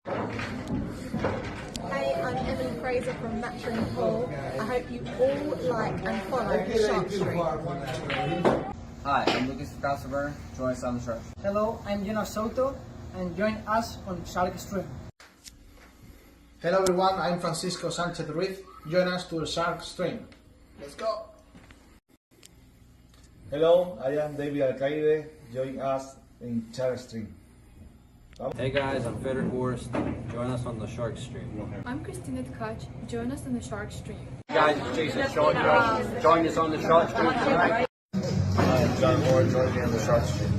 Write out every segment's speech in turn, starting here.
Hey, I'm Emily Fraser from McDermott Cues. I hope you all like and follow Shark Street. Hi, I'm Lucas Casaber. Join us on the Shark. Hello, I'm Salotto, and join us on Shark Stream. Hello everyone, I'm Francisco Sanchez Ruiz. Join us to the Shark Stream. Let's go! Hello, I am David Alcaide. Join us in Shark Stream. Hey guys, I'm Frederick Horst. Join us on the Shark Stream. I'm Christina Tkach. Join us on the Shark Stream. Guys, it's Jason Short. Join us on the Shark Stream tonight. I'm John Moore. Join me on the Shark Stream.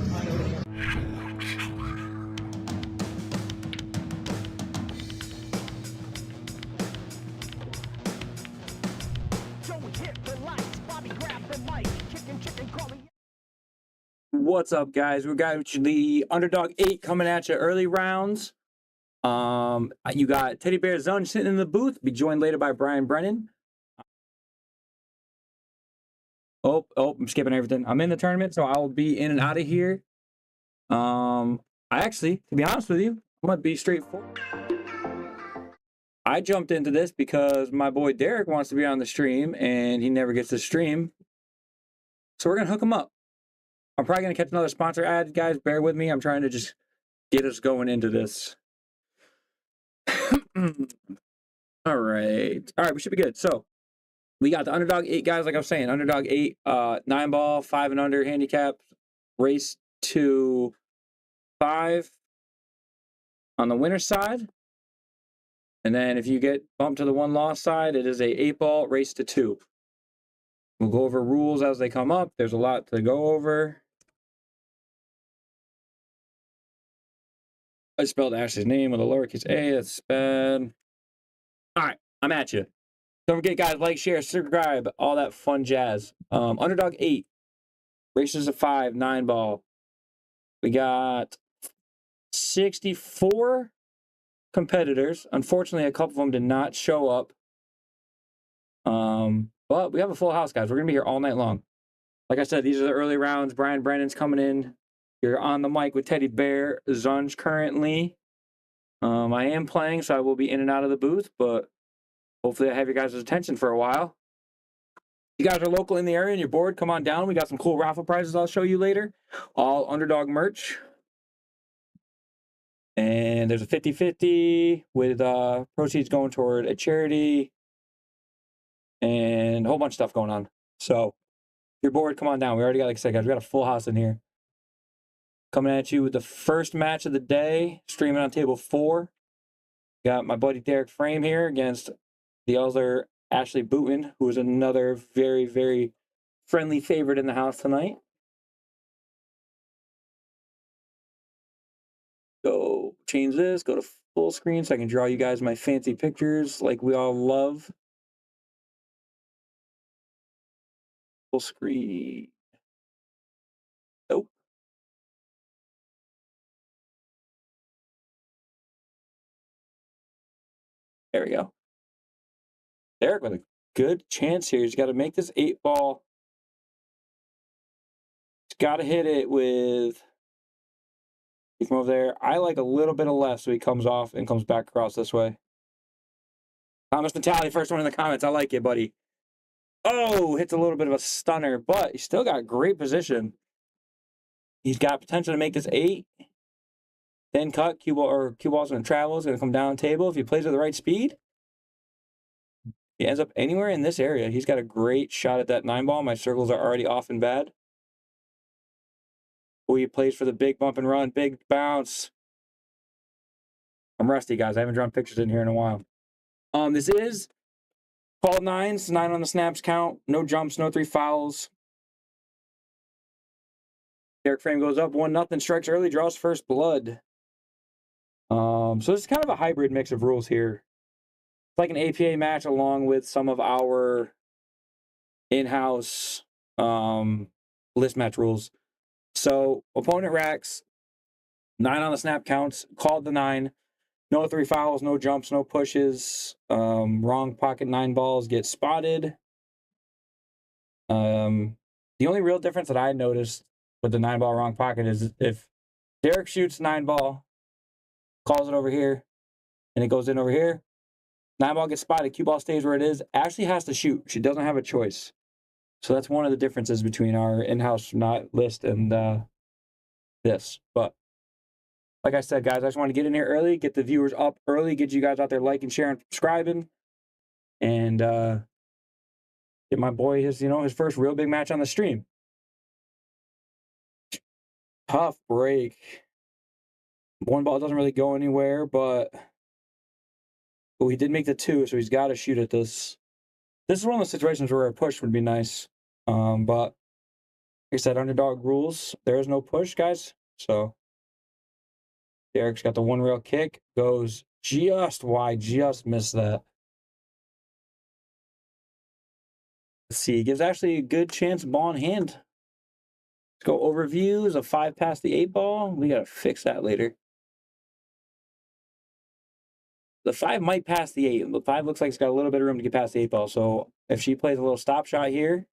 What's up, guys? We got the Underdog 8 coming at you early rounds. You got Teddy Bear Zunge sitting in the booth. Be joined later by Brian Brennan. Oh, I'm skipping everything. I'm in the tournament, so I will be in and out of here. I actually, to be honest with you, I'm gonna be straightforward. I jumped into this because my boy Derek wants to be on the stream, and he never gets to stream. So we're gonna hook him up. I'm probably going to catch another sponsor ad, guys. Bear with me. I'm trying to just get us going into this. All right, we should be good. So we got the Underdog 8, guys. Like I was saying, Underdog 8, 9-ball, 5 and under handicap, race to 5 on the winner's side. And then if you get bumped to the 1 loss side, it is a 8-ball, race to 2. We'll go over rules as they come up. There's a lot to go over. I spelled Ashley's name with a lowercase a. That's bad. All right, I'm at you. Don't forget, guys, like, share, subscribe, all that fun jazz. Underdog 8, races of 5, 9-ball. We got 64 competitors. Unfortunately, a couple of them did not show up. But we have a full house, guys. We're going to be here all night long. Like I said, these are the early rounds. Brian Brennan's coming in. You're on the mic with Teddy Bear Zunge currently. I am playing, so I will be in and out of the booth, but hopefully I have your guys' attention for a while. If you guys are local in the area and you're bored, come on down. We got some cool raffle prizes I'll show you later. All Underdog merch. And there's a 50-50 with proceeds going toward a charity. And a whole bunch of stuff going on. So if you're bored, come on down. We already got, like I said, guys, we got a full house in here. Coming at you with the first match of the day, streaming on table 4. Got my buddy Derek Frame here against the other Ashley Booten, who is another very, very friendly favorite in the house tonight. Go change this, go to full screen so I can draw you guys my fancy pictures like we all love. Full screen. Nope. There we go. Derek with a good chance here. He's got to make this 8-ball. He's got to hit it with from over there. I like a little bit of left, so he comes off and comes back across this way. Thomas Natali, first one in the comments. I like it, buddy. Oh, hits a little bit of a stunner, but he's still got great position. He's got potential to make this 8. Then cut, cue ball's going to travel. It's going to come down the table. If he plays at the right speed, he ends up anywhere in this area. He's got a great shot at that 9-ball. My circles are already off and bad. Oh, he plays for the big bump and run, big bounce. I'm rusty, guys. I haven't drawn pictures in here in a while. This is called 9s, 9 on the snaps count. No jumps, no 3 fouls. Derek Frame goes up 1-0, strikes early, draws first blood. So this is kind of a hybrid mix of rules here. It's like an APA match along with some of our in-house list match rules. So opponent racks, 9 on the snap counts, called the 9. No 3 fouls, no jumps, no pushes. Wrong pocket 9 balls get spotted. The only real difference that I noticed with the 9-ball wrong pocket is if Derek shoots 9-ball, calls it over here, and it goes in over here. 9-ball gets spotted. Cue ball stays where it is. Ashley has to shoot. She doesn't have a choice. So that's one of the differences between our in-house not list and this. But like I said, guys, I just want to get in here early, get the viewers up early, get you guys out there liking, sharing, subscribing, and get my boy his first real big match on the stream. Tough break. One ball doesn't really go anywhere, but he did make the 2, so he's got to shoot at this. This is one of those situations where a push would be nice. But like I said, underdog rules. There is no push, guys. So Derek's got the 1 rail kick. Goes just wide. Just missed that. Let's see. Gives Ashley a good chance of ball in hand. Let's go overviews. A 5 past the 8 ball. We got to fix that later. The 5 might pass the 8. The 5 looks like it's got a little bit of room to get past the 8 ball. So if she plays a little stop shot here,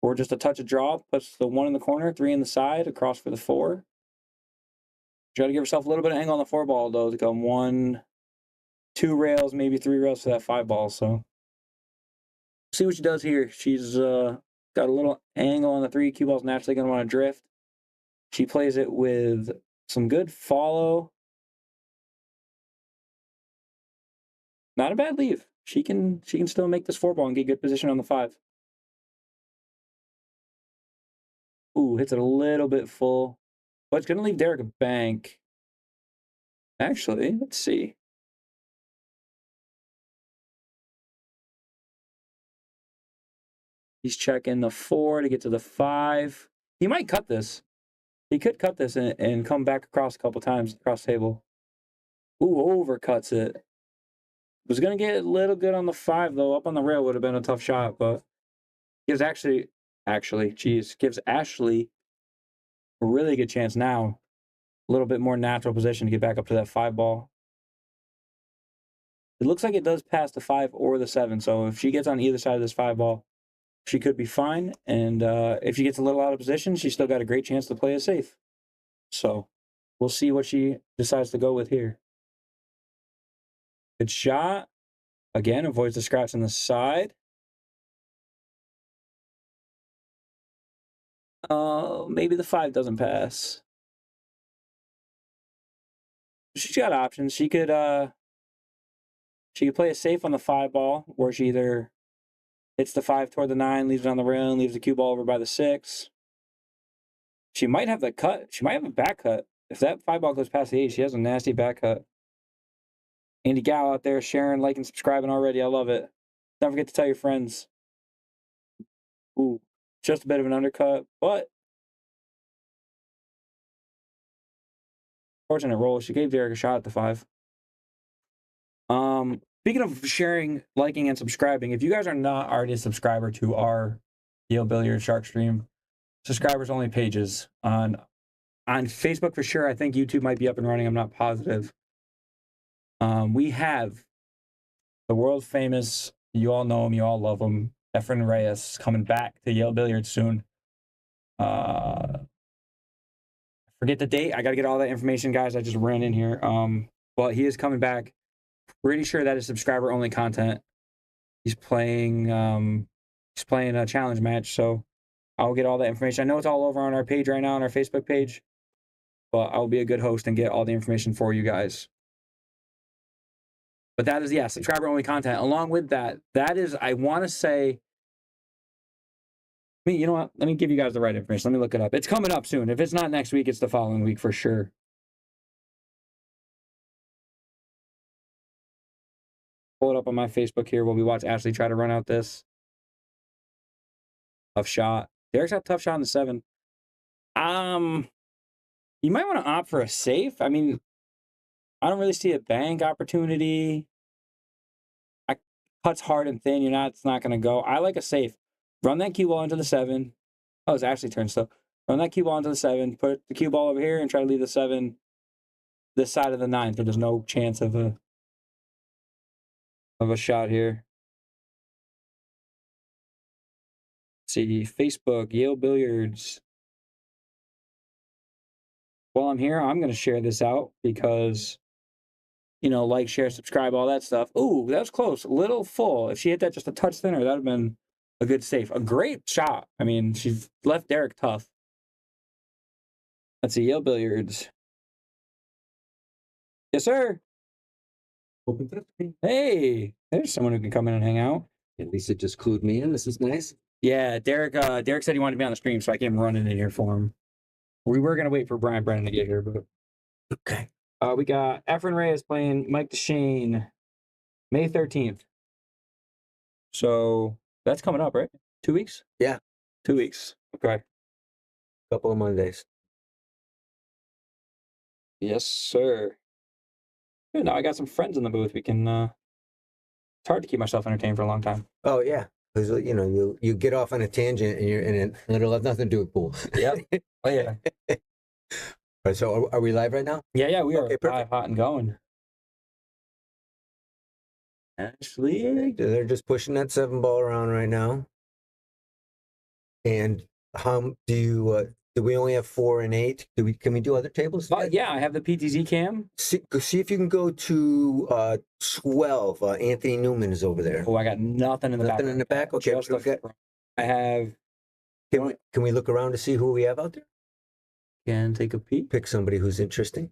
or just a touch of draw, puts the 1 in the corner, 3 in the side, across for the 4. She got to give herself a little bit of angle on the 4 ball, though, to come 1, 2 rails, maybe 3 rails for that 5 ball. So see what she does here. She's got a little angle on the 3. Cue ball's naturally going to want to drift. She plays it with some good follow. Not a bad leave. She can still make this 4 ball and get good position on the 5. Ooh, hits it a little bit full. But it's going to leave Derek a bank. Actually, let's see. He's checking the 4 to get to the 5. He might cut this. He could cut this and come back across a couple times across the table. Ooh, overcuts it. Was going to get a little good on the 5, though. Up on the rail would have been a tough shot, but gives gives Ashley a really good chance now. A little bit more natural position to get back up to that 5 ball. It looks like it does pass the 5 or the 7, so if she gets on either side of this 5 ball, she could be fine. And if she gets a little out of position, she's still got a great chance to play it safe. So we'll see what she decides to go with here. Good shot. Again, avoids the scratch on the side. Maybe the 5 doesn't pass. She's got options. She could play it safe on the 5 ball, where she either hits the 5 toward the 9, leaves it on the rail, and leaves the cue ball over by the 6. She might have the cut. She might have a back cut. If that 5 ball goes past the 8, she has a nasty back cut. Andy Gal out there sharing, liking, subscribing already. I love it. Don't forget to tell your friends. Ooh, just a bit of an undercut, but fortunate roll. She gave Derek a shot at the 5. Speaking of sharing, liking, and subscribing, if you guys are not already a subscriber to our Yale Billiard Shark Stream subscribers only pages on Facebook for sure. I think YouTube might be up and running. I'm not positive. We have the world famous, you all know him, you all love him, Efren Reyes, coming back to Yale Billiard soon. Forget the date. I got to get all that information, guys. I just ran in here. But he is coming back. Pretty sure that is subscriber only content. He's playing a challenge match, so I'll get all that information. I know it's all over on our page right now, on our Facebook page, but I'll be a good host and get all the information for you guys. But that is, yeah, subscriber only content. Along with that, that is, I want to say, you know what? Let me give you guys the right information. Let me look it up. It's coming up soon. If it's not next week, it's the following week for sure. Pull it up on my Facebook here while we watch Ashley try to run out this. Tough shot. Derek's got a tough shot in the 7. You might want to opt for a safe. I mean, I don't really see a bank opportunity. Cuts hard and thin. It's not going to go. I like a safe. Run that cue ball into the 7. Oh, it's Ashley turn still. Run that cue ball into the 7. Put the cue ball over here and try to leave the 7 this side of the 9. So there's no chance of a shot here. Let's see, Facebook, Yale Billiards. While I'm here, I'm going to share this out because like, share, subscribe, all that stuff. Ooh, that was close. A little full. If she hit that just a touch thinner, that would have been a good save. A great shot. I mean, she's left Derek tough. Let's see, Yale Billiards. Yes, sir. Open thrifty. Hey, there's someone who can come in and hang out. At least it just clued me in. This is nice. Yeah, Derek said he wanted to be on the stream, so I came running in here for him. We were going to wait for Brian Brennan to get here, but... Okay. We got Efren Reyes playing Mike DeShane May 13th. So that's coming up, right? 2 weeks? Yeah. 2 weeks. Okay. Couple of Mondays. Yes, sir. Good. Now I got some friends in the booth. We can... it's hard to keep myself entertained for a long time. Oh yeah, because you get off on a tangent and it'll have nothing to do with pool. Yep. Oh yeah. All right, so are we live right now? Yeah, we are Okay, live, hot and going. Ashley, They're just pushing that 7-ball around right now. And how do we only have 4 and 8? Can we do other tables? yeah, I have the PTZ cam. See if you can go to 12. Anthony Newman is over there. Oh, I got nothing in the back. Nothing in the back. Okay, Just what do we got? I have. Can we look around to see who we have out there? Can take a peek. Pick somebody who's interesting.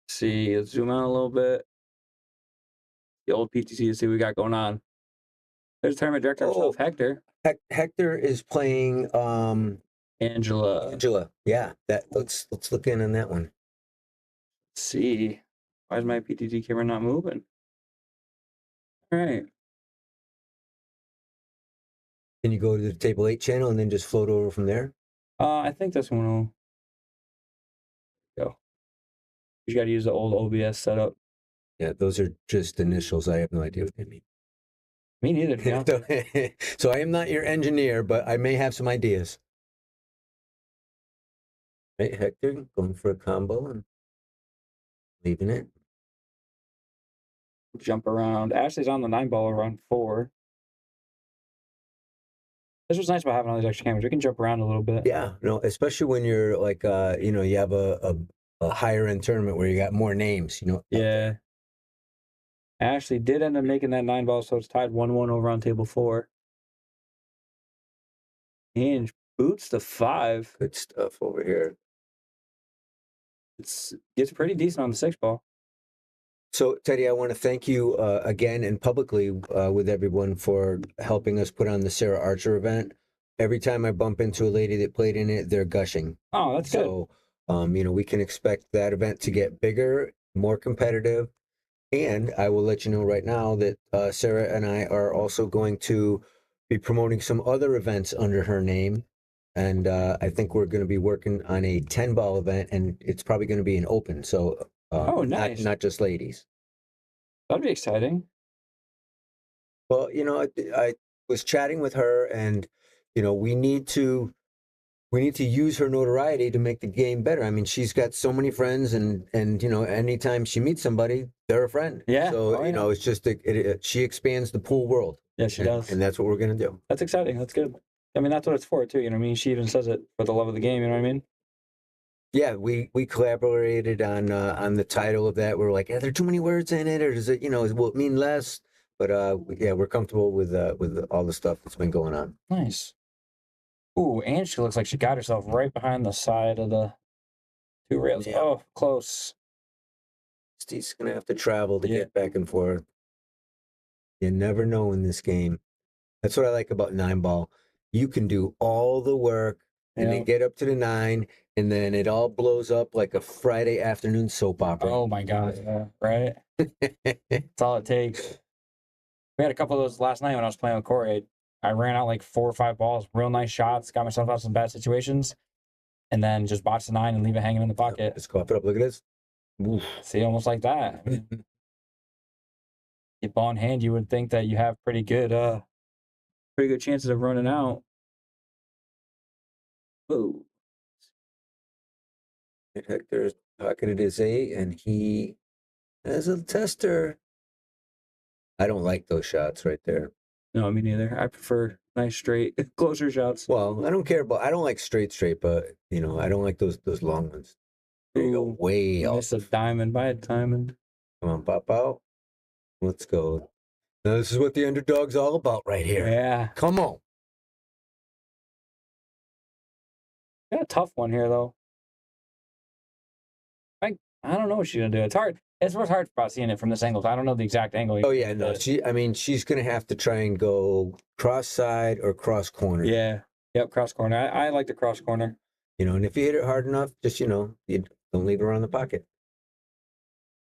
See, let's zoom out a little bit. The old PTC to see what we got going on. There's tournament director himself, Hector. Hector is playing Angela. Angela. Yeah, let's look in on that one. Let's see. Why is my PTZ camera not moving? All right. Can you go to the table 8 channel and then just float over from there? I think this one will go. You got to use the old OBS setup. Yeah, those are just initials. I have no idea what they mean. Me neither. To be honest. So I am not your engineer, but I may have some ideas. Right, Hector, going for a combo and leaving it. Jump around. Ashley's on the 9-ball around 4. This was nice about having all these extra cameras. We can jump around a little bit. Yeah, no, especially when you're like, you have a higher end tournament where you got more names, Yeah. Ashley did end up making that 9-ball, so it's tied 1-1 over on table 4. And boots to 5. Good stuff over here. It's pretty decent on the 6-ball. So, Teddy, I want to thank you again and publicly with everyone for helping us put on the Sarah Archer event. Every time I bump into a lady that played in it, they're gushing. Oh, that's good. So, we can expect that event to get bigger, more competitive. And I will let you know right now that Sarah and I are also going to be promoting some other events under her name. And I think we're going to be working on a 10-ball event, and it's probably going to be an open. So, nice. Not just ladies. That'd be exciting. Well, I was chatting with her, and we need to use her notoriety to make the game better. I mean, she's got so many friends, and anytime she meets somebody, they're a friend. Yeah. So it's just she expands the pool world. Yeah, she does, and that's what we're gonna do. That's exciting. That's good. I mean, that's what it's for too. You know what I mean? She even says it for the love of the game. You know what I mean? Yeah, we collaborated on the title of that. We're like, are there too many words in it, or does it, will it mean less? But yeah, we're comfortable with all the stuff that's been going on. Nice. Ooh, and she looks like she got herself right behind the side of the 2 rails. Yeah. Oh, close. He's gonna have to travel to get back and forth. You never know in this game. That's what I like about 9-ball. You can do all the work and then get up to the 9, and then it all blows up like a Friday afternoon soap opera. Oh my God, yeah, right? That's all it takes. We had a couple of those last night when I was playing with Corey. I ran out like 4 or 5 balls, real nice shots, got myself out of some bad situations, and then just botch the 9 and leave it hanging in the pocket. Let's cough it up. Look at this. Oof. See, almost like that. I mean, if ball in hand, you would think that you have pretty good chances of running out. Ooh. Hector's pocketed his 8, and he has a tester. I don't like those shots right there. No, me neither. I prefer nice straight closer shots. Well, I don't like straight, but you know, I don't like those long ones. There you go. Ooh, Way off. Miss a diamond by a diamond. Come on, pop out. Let's go. Now this is what the underdog's all about right here. Yeah. Come on. Got a tough one here though. I don't know what she's gonna do. It's hard. It's hard for us seeing it from this angle. I don't know the exact angle. Oh yeah, no. She's gonna have to try and go cross side or cross corner. Yeah. Yep, cross corner. I like the cross corner. You know, and if you hit it hard enough, just you don't leave her on the pocket.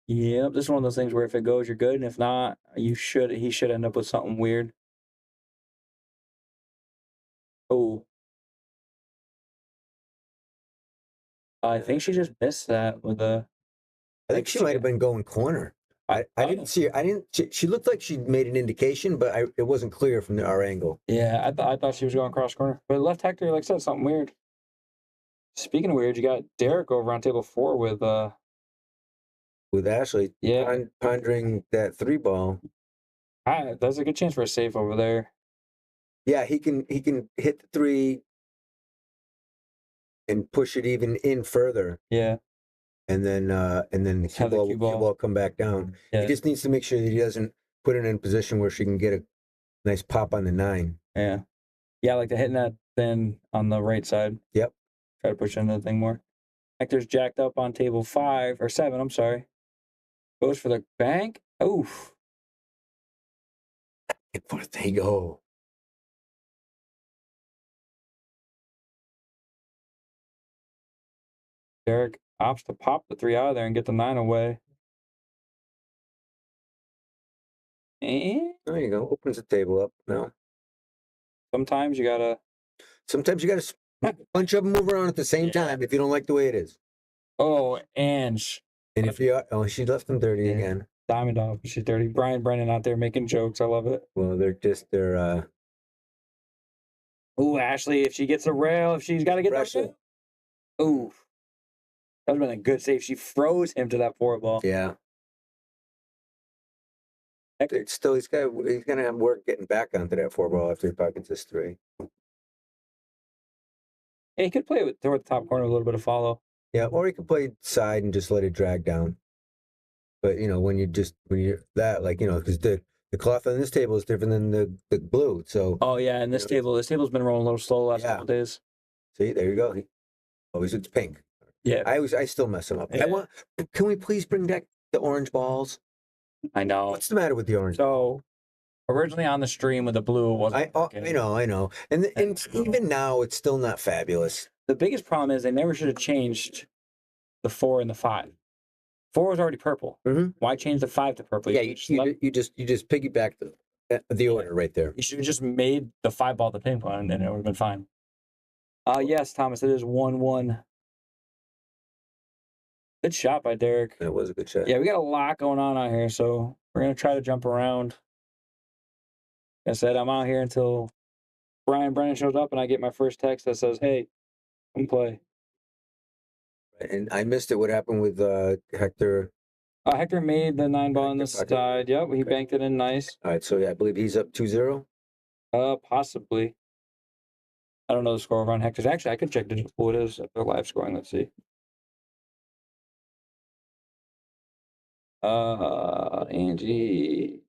Yep, this is one of those things where if it goes, you're good, and if not, he should end up with something weird. Oh. I think she just missed that with a. I think she might have been going corner. I didn't see her. She looked like she made an indication, but it wasn't clear from our angle. Yeah, I thought she was going cross corner, but left Hector, like I said, something weird. Speaking of weird, you got Derek over on table 4 with Ashley. Yeah, pondering that 3-ball. There's a good chance for a safe over there. Yeah, he can hit the 3 and push it even in further. Yeah. And then the cue ball will come back down. Yeah. He just needs to make sure that he doesn't put it in a position where she can get a nice pop on the 9. Yeah. Yeah, like the hitting that thin on the right side. Yep. Try to push into the thing more. Hector's jacked up on table 5 or 7, I'm sorry. Goes for the bank. Oof. Where they go? Derek opts to pop the 3 out of there and get the 9 away. And There you go. Opens the table up now. sometimes you gotta bunch of them move around at the same time if you don't like the way it is. Oh, and if you are, she left them dirty again. Diamond off. She's dirty. Brian Brennan out there making jokes. I love it. Well, they're Ooh, Ashley, if she gets a rail, if she's got to get that rail. Ooh. That would have been a good save. She froze him to that 4 ball. Yeah. Still, he's gonna have work getting back onto that 4 ball after he pockets this 3. Yeah, he could play it toward the top corner with a little bit of follow. Yeah, or he could play side and just let it drag down. But when you're that, like, because the cloth on this table is different than the blue. So oh yeah, and this table's been rolling a little slow the last couple days. See, there you go. It's pink. Yeah. I still mess them up. Yeah. Can we please bring back the orange balls? I know. What's the matter with the orange? So originally on the stream with the blue wasn't. I know. And even now it's still not fabulous. The biggest problem is they never should have changed the 4 and the 5. 4 was already purple. Mm-hmm. Why change the 5 to purple? Yeah, you just piggyback the order right there. You should have just made the 5 ball the pink one, and it would have been fine. Yes, Thomas, it is 1-1. Good shot by Derek. That was a good shot. Yeah, we got a lot going on out here, so we're gonna try to jump around. Like I said, I'm out here until Brian Brennan shows up, and I get my first text that says, "Hey, come play." And I missed it. What happened with Hector? Hector made the 9 ball on the side. Yep, he banked it in nice. All right, so I believe he's up 2-0. Possibly. I don't know the score on Hector's. Actually, I can check digital pool. It is their live scoring. Let's see. Angie.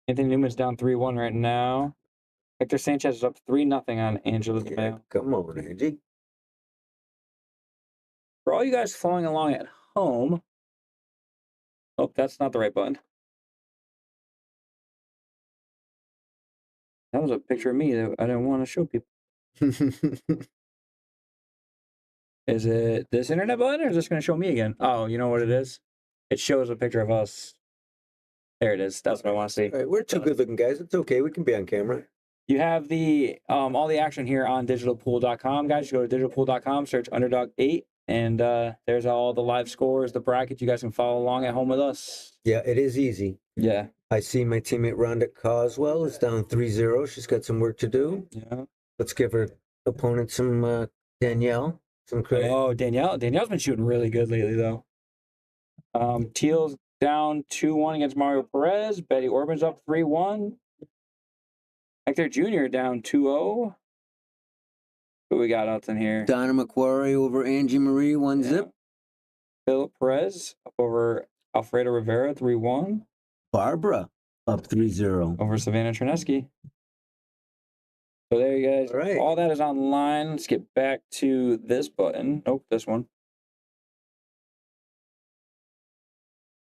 Anthony Newman's down 3-1 right now. Hector Sanchez is up 3-0 on Angela DeMeo. Come on, Angie. For all you guys following along at home. Oh, that's not the right button. That was a picture of me that I didn't want to show people. Is it this internet button or is this going to show me again? Oh, you know what it is? It shows a picture of us. There it is. That's what I want to see. All right, we're 2 good-looking guys. It's okay. We can be on camera. You have the all the action here on digitalpool.com, guys. You go to digitalpool.com, search Underdog 8, and there's all the live scores, the brackets. You guys can follow along at home with us. Yeah, it is easy. Yeah. I see my teammate Rhonda Coswell is down 3-0. She's got some work to do. Yeah. Let's give her opponent some Danielle. Some credit. Oh, Danielle's been shooting really good lately, though. Teal's down 2-1 against Mario Perez. Betty Orban's up 3-1. Hector Jr. down 2-0. Who we got out in here? Donna McQuarrie over Angie Marie, 1-0. Philip Perez up over Alfredo Rivera, 3-1. Barbara up 3-0. Over Savannah Trineski. So there you guys. All right. All that is online. Let's get back to this button. Nope, this one.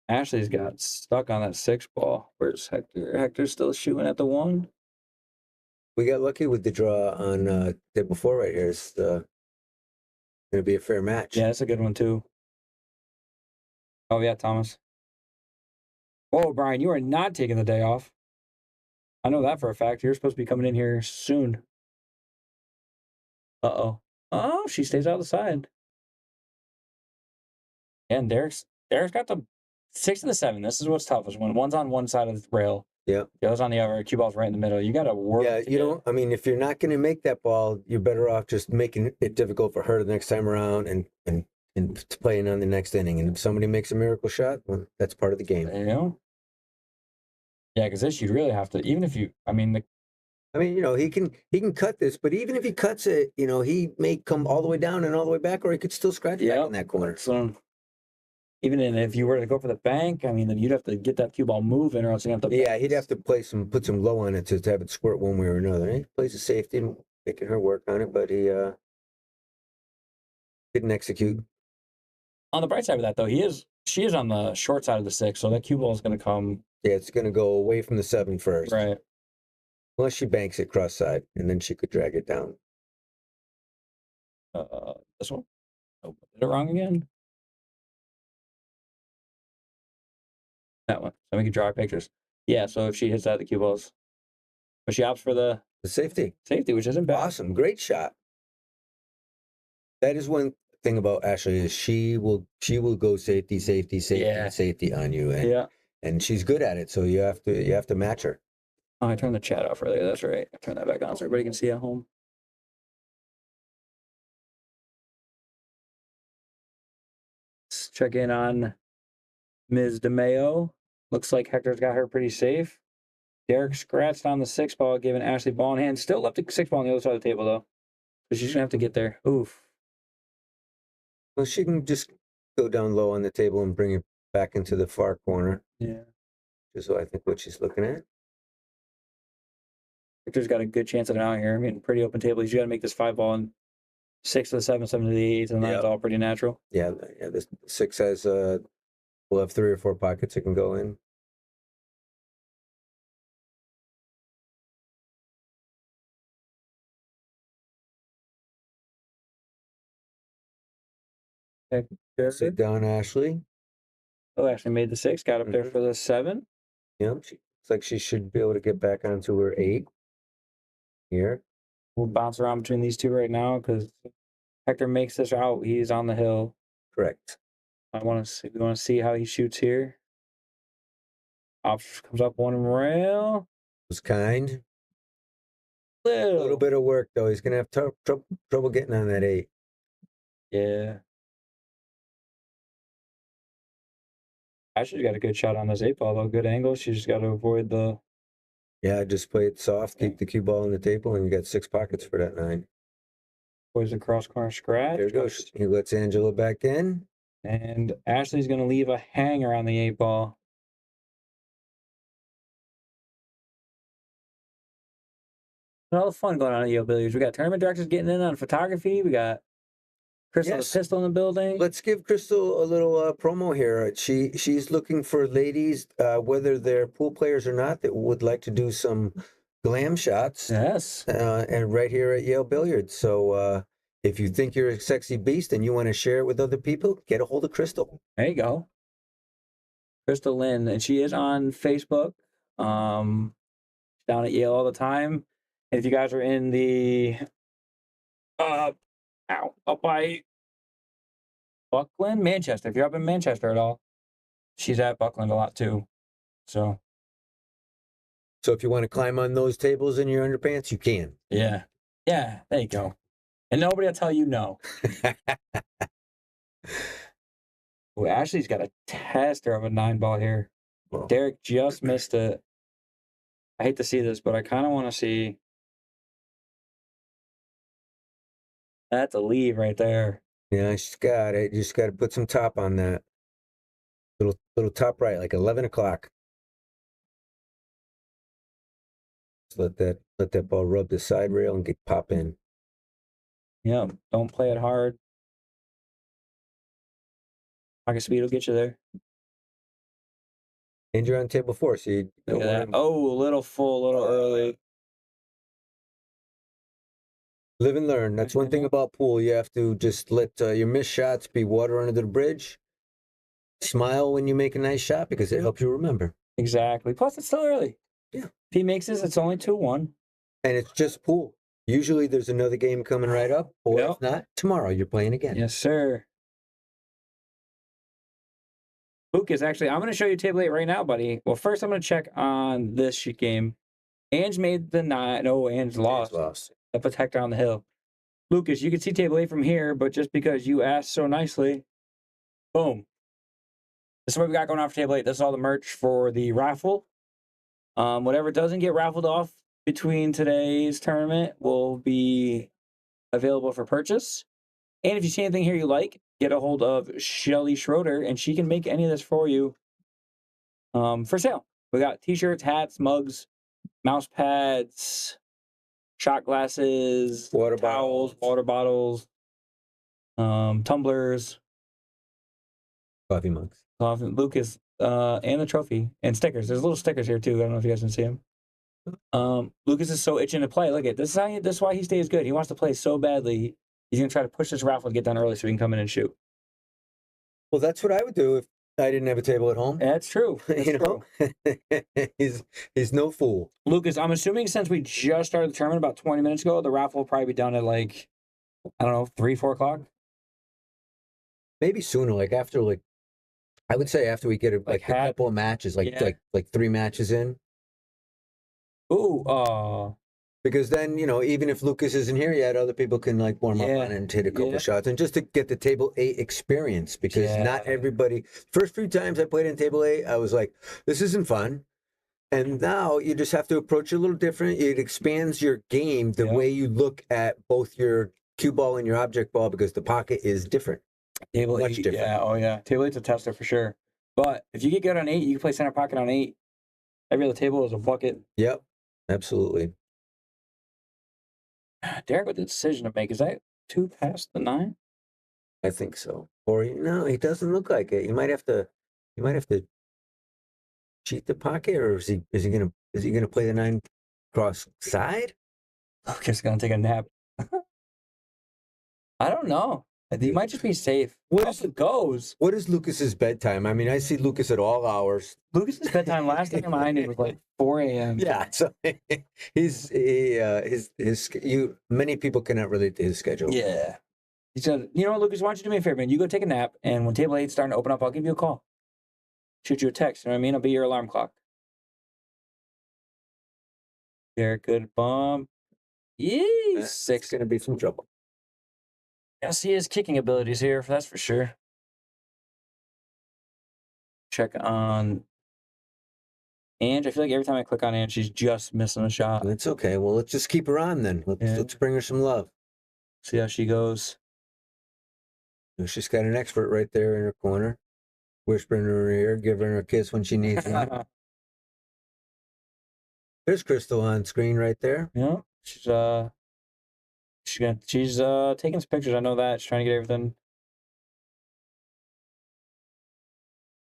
Ashley's got stuck on that 6 ball. Where's Hector? Hector's still shooting at the 1. We got lucky with the draw on day before right here. It's going to be a fair match. Yeah, that's a good one too. Oh yeah, Thomas. Whoa, Brian, you are not taking the day off. I know that for a fact. You're supposed to be coming in here soon. Uh-oh. Oh, she stays out the side. And Derek's got the 6 and the 7. This is what's tough is when one's on one side of the rail. Yeah. The other's on the other. Cue ball's right in the middle. You got to work. Yeah, you know, I mean, if you're not going to make that ball, you're better off just making it difficult for her the next time around and playing on the next inning. And if somebody makes a miracle shot, well, that's part of the game. You know? Yeah, because this you'd really have to, even if you, I mean, you know, he can cut this, but even if he cuts it, you know, he may come all the way down and all the way back, or he could still scratch back in that corner. So, even if you were to go for the bank, I mean, then you'd have to get that cue ball moving, or else you have to. Yeah, he'd have to put some low on it to have it squirt one way or another. He plays a safety, making her work on it, but he didn't execute. On the bright side of that, though, she is on the short side of the 6, so that cue ball is going to come. Yeah, it's going to go away from the 7 first. Right. Unless she banks it cross side, and then she could drag it down. This one. Oh, did it wrong again? That one. So we can draw our pictures. Yeah, so if she hits that, the cue balls. But she opts for the safety. Safety, which isn't bad. Awesome. Great shot. That is one thing about Ashley is she will go safety on you. And she's good at it, so you have to match her. Oh, I turned the chat off earlier. That's right. I turned that back on so everybody can see at home. Let's check in on Ms. DeMeo. Looks like Hector's got her pretty safe. Derek scratched on the 6 ball, giving Ashley ball in hand. Still left the 6 ball on the other side of the table, though. So she's going to have to get there. Oof. Well, she can just go down low on the table and bring it back into the far corner. Yeah. Just I think what she's looking at. Victor's got a good chance of it out here. I mean, pretty open table. He's got to make this 5 ball and 6 to the 7, 7 to the 8, and that's all pretty natural. Yeah. This 6 has will have 3 or 4 pockets it can go in. Sit down, Ashley. Oh, Ashley made the 6, got up there for the 7. Yeah, looks like she should be able to get back onto her 8 here. We'll bounce around between these two right now because Hector makes this out. He's on the hill. Correct. We want to see how he shoots here. Ops comes up one rail. Was kind. A little bit of work though. He's gonna have trouble getting on that 8. Yeah. Ashley's got a good shot on this 8 ball though. Good angle. She just got to avoid the. Yeah, just play it soft. Keep the cue ball on the table, and you got 6 pockets for that 9. Boys across corner scratch. There it goes. He lets Angela back in. And Ashley's going to leave a hanger on the 8 ball. All the fun going on at Yale Billiards. We got tournament directors getting in on photography. We got Crystal the Pistol in the building. Let's give Crystal a little promo here. She's looking for ladies, whether they're pool players or not, that would like to do some glam shots. Yes. And right here at Yale Billiards. So if you think you're a sexy beast and you want to share it with other people, get a hold of Crystal. There you go. Crystal Lynn, and she is on Facebook. Down at Yale all the time. And if you guys are in the up by Buckland, Manchester. If you're up in Manchester at all, she's at Buckland a lot too. So if you want to climb on those tables in your underpants, you can. Yeah. Yeah, there you go. And nobody will tell you no. Oh, Ashley's got a tester of a 9-ball here. Derek just missed it. I hate to see this, but I kind of want to see. That's a leave right there. Yeah, she's got it. You just got to put some top on that. Little top right, like 11 o'clock. Just let that ball rub the side rail and get pop in. Yeah, don't play it hard. Pocket speed will get you there. And you're on table 4, so you don't Look at worry. that. Oh, a little full, a little early. Live and learn. That's one thing about pool. You have to just let your missed shots be water under the bridge. Smile when you make a nice shot because it helps you remember. Exactly. Plus, it's still early. Yeah. If he makes this, it's only 2-1. And it's just pool. Usually there's another game coming right up, or Yep. if not, tomorrow you're playing again. Yes, sir. Lucas, actually, I'm going to show you table 8 right now, buddy. Well, first I'm going to check on this game. Ange made the 9. No, Ange lost. That puts Hector on the hill. Lucas, you can see table 8 from here, but just because you asked so nicely, boom. This is what we got going on for table 8. This is all the merch for the raffle. Whatever doesn't get raffled off between today's tournament will be available for purchase. And if you see anything here you like, get a hold of Shelly Schroeder, and she can make any of this for you for sale. We got t-shirts, hats, mugs, mouse pads, shot glasses, Water towels, water bottles, tumblers, Coffee mugs. Lucas, and the trophy and stickers. There's little stickers here too. I don't know if you guys can see them. Lucas is so itching to play. Look at this. This is why he stays good. He wants to play so badly. He's gonna try to push this raffle to get done early so he can come in and shoot. Well, that's what I would do if I didn't have a table at home. That's true. That's you know, he's no fool. Lucas, I'm assuming since we just started the tournament about 20 minutes ago, the raffle will probably be done at like, I don't know, 3, 4 o'clock. Maybe sooner, like after I would say after we get a couple of matches, like 3 matches in. Ooh, because then, even if Lucas isn't here yet, other people can warm up on it and hit a couple shots, and just to get the table 8 experience, because not everybody. First few times I played in table 8, I was like, this isn't fun. And now you just have to approach it a little different. It expands your game, the way you look at both your cue ball and your object ball, because the pocket is different. Table Much 8, different. yeah, oh yeah. Table 8's a tester for sure. But if you get good on 8, you can play center pocket on 8. Every other table is a bucket. Yep, absolutely. Derek with the decision to make. Is that 2 past the 9? I think so. Or no, he doesn't look like it. You might have to cheat the pocket, or is he gonna play the 9 cross side? Lucas gonna take a nap. I don't know. He might just be safe. What is Lucas's bedtime? I mean, I see Lucas at all hours. Lucas's bedtime last time I knew was like 4 a.m. Yeah, so many people cannot relate to his schedule. Yeah. He said, you know what, Lucas, why don't you do me a favor, man? You go take a nap, and when table 8's starting to open up, I'll give you a call. Shoot you a text, you know what I mean? I'll be your alarm clock. Derek, good bump. Yee! 6. Going to be some trouble. I see his kicking abilities here, that's for sure. Check on Ange. I feel like every time I click on Ange, she's just missing a shot. It's okay. Well, let's just keep her on then. Let's bring her some love. See how she goes. She's got an expert right there in her corner, whispering in her ear, giving her a kiss when she needs one. There's Crystal on screen right there. Yeah, she's taking some pictures. I know that. She's trying to get everything.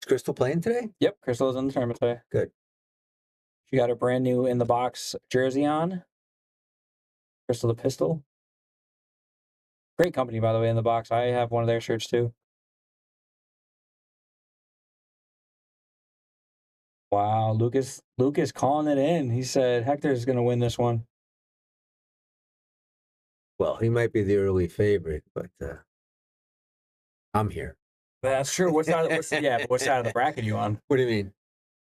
Is Crystal playing today? Yep, Crystal is in the tournament today. Good. She got her brand new in the box jersey on. Crystal the Pistol. Great company, by the way, in the box. I have one of their shirts too. Wow, Lucas calling it in. He said Hector's going to win this one. Well, he might be the early favorite, but I'm here. That's true. What side of the bracket are you on? What do you mean?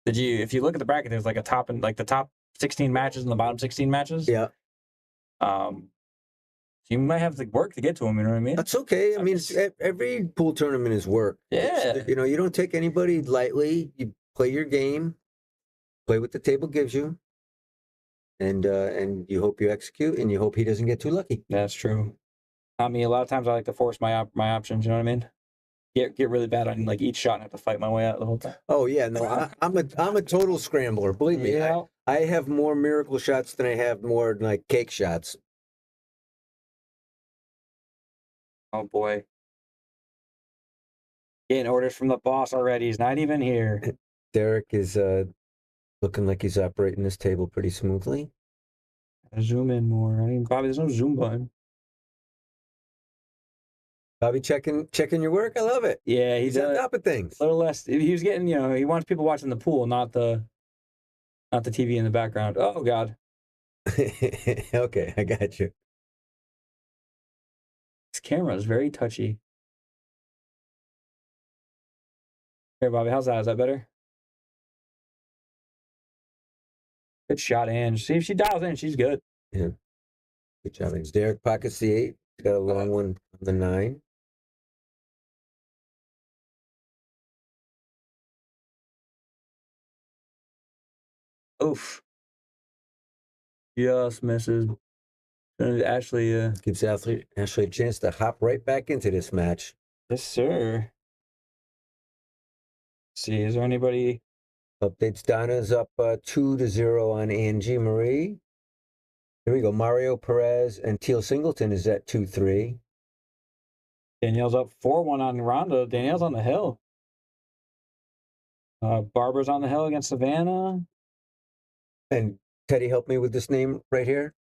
If you look at the bracket, there's like a top and like the top 16 matches and the bottom 16 matches. Yeah. You might have to work to get to him. You know what I mean? That's okay. I mean, every pool tournament is work. Yeah. You know, you don't take anybody lightly. You play your game, play what the table gives you, and you hope you execute, and you hope he doesn't get too lucky. That's true. I mean, a lot of times I like to force my options. You know what I mean? Get really bad on like each shot and have to fight my way out the whole time. Oh yeah, no, I'm a total scrambler. Believe me, Yeah. I have more miracle shots than I have more like cake shots. Oh boy. Getting orders from the boss already. He's not even here. Derek is looking like he's operating this table pretty smoothly. Zoom in more. I mean, Bobby, there's no zoom button. Bobby checking your work. I love it. Yeah, He's on top of things. A little less. He was getting, you know, he wants people watching the pool, not the TV in the background. Oh God. Okay, I got you. This camera is very touchy. Here, Bobby, how's that? Is that better? Good shot, Ange. See if she dials in. She's good. Yeah. Good job. Ange. Derek pockets the 8. He's got a long one on the 9. Oof. Just misses. Ashley. Gives Ashley a chance to hop right back into this match. Yes, sir. Let's see, is there anybody? Updates. Donna's up 2-0 on Angie Marie. Here we go. Mario Perez and Teal Singleton is at 2-3. Danielle's up 4-1 on Rhonda. Danielle's on the hill. Barbara's on the hill against Savannah. And Teddy, help me with this name right here.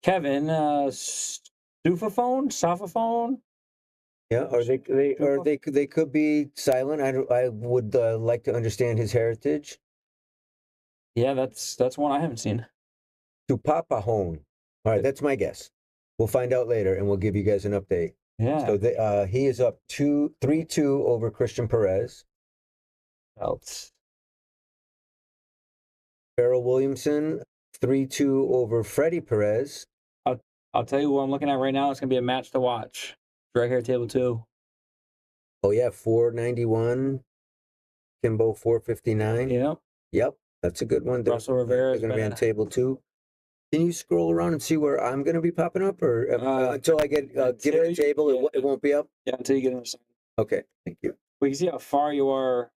Kevin, Sofaphone? Yeah, or they could be silent. I would like to understand his heritage. Yeah, that's one I haven't seen. Tupapahone. All right, that's my guess. We'll find out later, and we'll give you guys an update. Yeah. So he is up 3-2 over Christian Perez. Else. Farrell Williamson 3-2 over Freddie Perez. I'll tell you what I'm looking at right now. It's gonna be a match to watch. Right here, table 2. Oh yeah, 491. Kimbo 459. Yep. Yep, that's a good one. Russell Rivera's going to be on been table 2. Can you scroll around and see where I'm going to be popping up, or until I get given a table, it won't be up? Yeah, until you get in. Okay, thank you. We can see how far you are.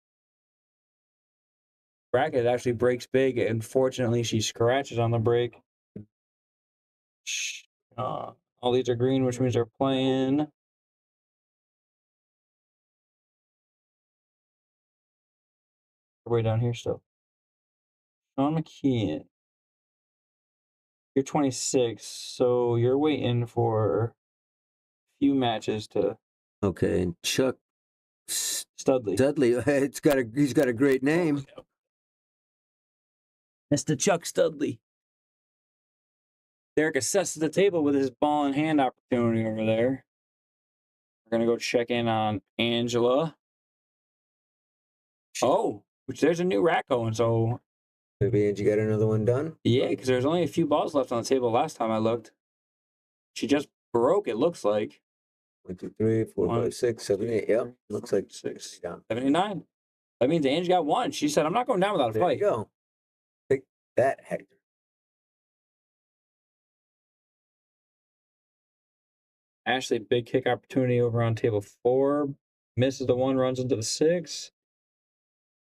Bracket actually breaks big, and fortunately, she scratches on the break. All these are green, which means they're playing. Way down here still. Sean McKeon. You're 26, so you're waiting for a few matches to. Okay, and Chuck Studley. He's got a great name. Mr. Chuck Studley. Derek assesses the table with his ball in hand opportunity over there. We're gonna go check in on Angela. Oh, which there's a new rack going, so Maybe Angie got another one done? yeah, because there's only a few balls left on the table last time I looked. She just broke, it looks like. 1, 2, 3, 4, 5, 6, 7, 8. Yep, looks like 6, down. 79. That means Angie got one. She said, I'm not going down without a There fight. you go. Take that, Hector. Ashley, big kick opportunity over on table 4. Misses the 1, runs into the 6.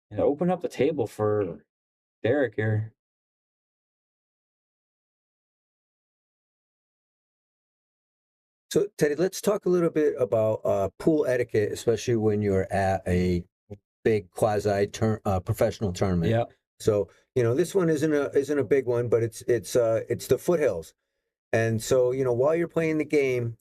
And open up the table for Derek here. So, Teddy, let's talk a little bit about pool etiquette, especially when you're at a big professional tournament. Yeah. So, this one isn't a big one, but it's the foothills. And so, while you're playing the game,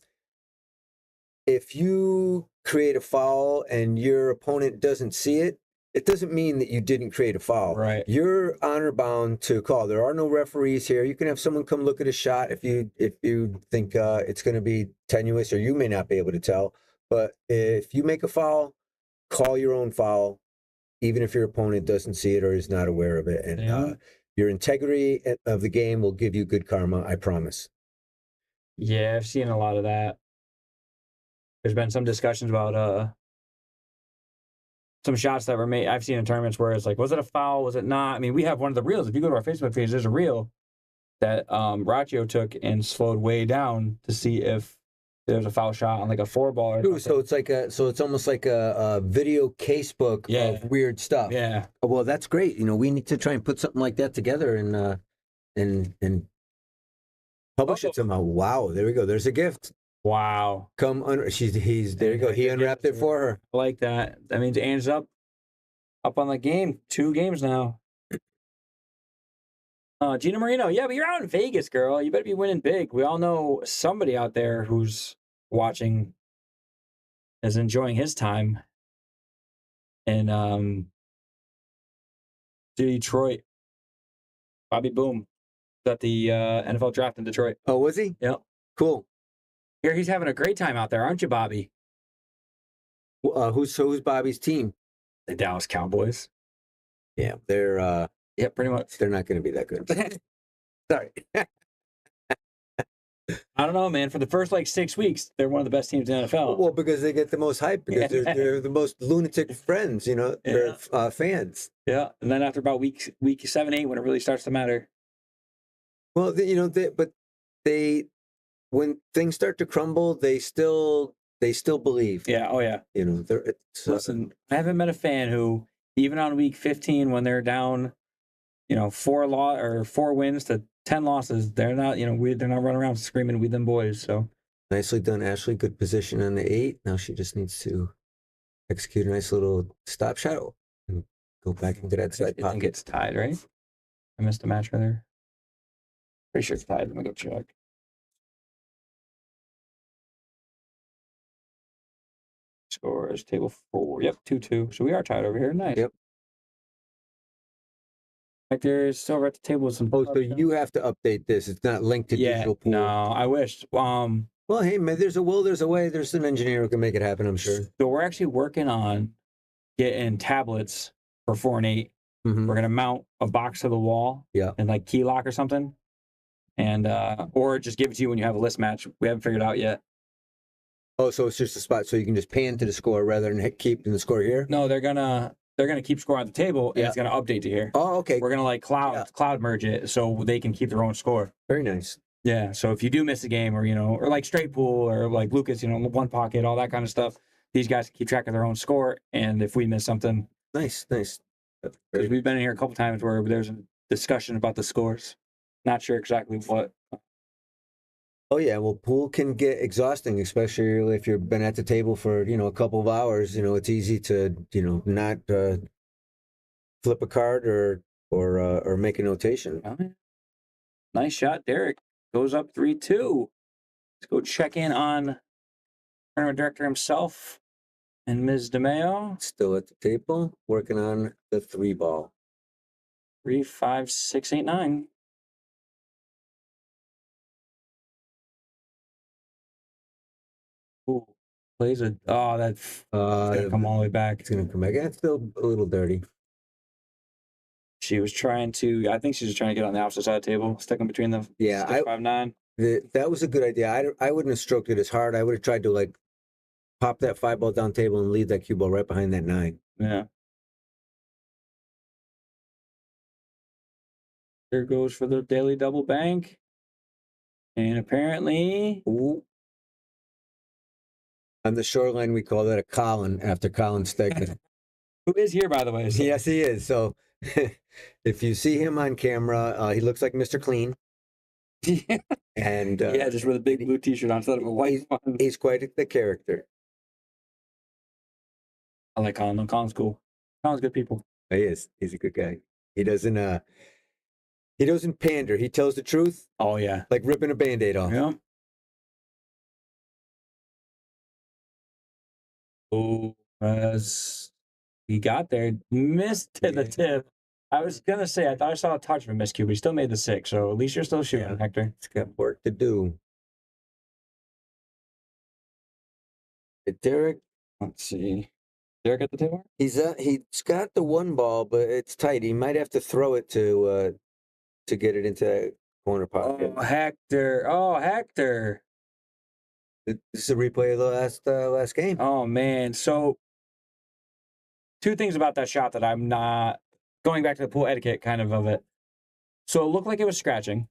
if you create a foul and your opponent doesn't see it, it doesn't mean that you didn't create a foul. Right. You're honor bound to call. There are no referees here. You can have someone come look at a shot if you think it's going to be tenuous, or you may not be able to tell. But if you make a foul, call your own foul, even if your opponent doesn't see it or is not aware of it. And your integrity of the game will give you good karma. I promise. Yeah, I've seen a lot of that. There's been some discussions about some shots that were made. I've seen in tournaments where it's like, was it a foul? Was it not? I mean, we have one of the reels. If you go to our Facebook page, there's a reel that Raccio took and slowed way down to see if there was a foul shot on like a 4-ball or Ooh, something. so it's like it's almost like a video casebook of weird stuff. Yeah. Well, that's great. You know, we need to try and put something like that together and publish it somehow. Wow, there we go. There's a gift. Wow. There you go. He unwrapped it for her. I like that. That means Anne's up on the game. 2 games now. Gina Marino. Yeah, but you're out in Vegas, girl. You better be winning big. We all know somebody out there who's watching is enjoying his time. And Detroit. Bobby Boom. At the NFL draft in Detroit. Oh, was he? Yeah. Cool. Here he's having a great time out there, aren't you, Bobby? Who's Bobby's team? The Dallas Cowboys. Yeah, they're Yeah, pretty much. they're not going to be that good. Sorry. I don't know, man. For the first like 6 weeks, they're one of the best teams in the NFL. Well, because they get the most hype because they're the most lunatic friends, you know, they're fans. Yeah, and then after about week 7, 8, when it really starts to matter. Well, but when things start to crumble, they still believe. Yeah. Oh yeah. You know, Listen, I haven't met a fan who, even on week 15, when they're down, 4 wins to 10 losses, they're not, they're not running around screaming, "We them boys." So nicely done, Ashley. Good position on the 8. Now she just needs to execute a nice little stop shot and go back into that side I pocket. think it's tied, right? I missed a match right there. Pretty sure it's tied. Let me go check. Scores table 4. Yep, 2-2. So we are tied over here. Nice. Yep. Like there's over at the table with some. Oh, so you have to update this. It's not linked to digital pool. No, I wish. Well, hey, man, there's a will, there's a way. There's an engineer who can make it happen, I'm sure. So we're actually working on getting tablets for 4 and 8. Mm-hmm. We're gonna mount a box to the wall. Yeah. And like key lock or something. And or just give it to you when you have a list match. We haven't figured it out yet. Oh, so it's just a spot so you can just pan to the score rather than keep the score here? No, they're gonna keep score at the table and it's gonna update to here. Oh, okay. We're gonna like cloud merge it so they can keep their own score. Very nice. Yeah. So if you do miss a game or or like straight pool or like Lucas, one pocket, all that kind of stuff, these guys can keep track of their own score. And if we miss something, nice. Because we've been in here a couple times where there's a discussion about the scores. Not sure exactly what. Oh yeah, well, pool can get exhausting, especially if you've been at the table for a couple of hours. It's easy to not flip a card or make a notation. Oh, yeah. Nice shot, Derek. Goes up 3-2. Let's go check in on tournament director himself and Ms. DeMeo. Still at the table, working on the 3-ball. 3, 5, 6, 8, 9. Ooh, plays a. Oh, that's gonna come all the way back. It's gonna come back. It's still a little dirty. She was trying to. I think she was trying to get on the opposite side of the table, sticking between the 5-9. That was a good idea. I wouldn't have stroked it as hard. I would have tried to pop that 5-ball down table and leave that cue ball right behind that 9. Yeah. There goes for the daily double bank. And apparently. Ooh. On the shoreline, we call that a Colin after Colin Stegman. Who is here, by the way. So. Yes, he is. So if you see him on camera, he looks like Mr. Clean. And just with a big blue t-shirt on instead of a white one. He's quite the character. I like Colin. Colin's cool. Colin's good people. He is. He's a good guy. He doesn't pander. He tells the truth. Oh yeah. Like ripping a Band-Aid off. Yeah. Oh, as he got there, missed to the tip. I was gonna say I thought I saw a touch from miscue, but he still made the 6. So at least you're still shooting, Hector. It's got work to do. Derek, let's see. Derek at the table. He's got the 1 ball, but it's tight. He might have to throw it to to get it into that corner pocket. Oh, Hector. Oh, Hector. This is a replay of the last game. Oh, man. So, two things about that shot that I'm not going back to the pool etiquette kind of it. So, it looked like it was scratching.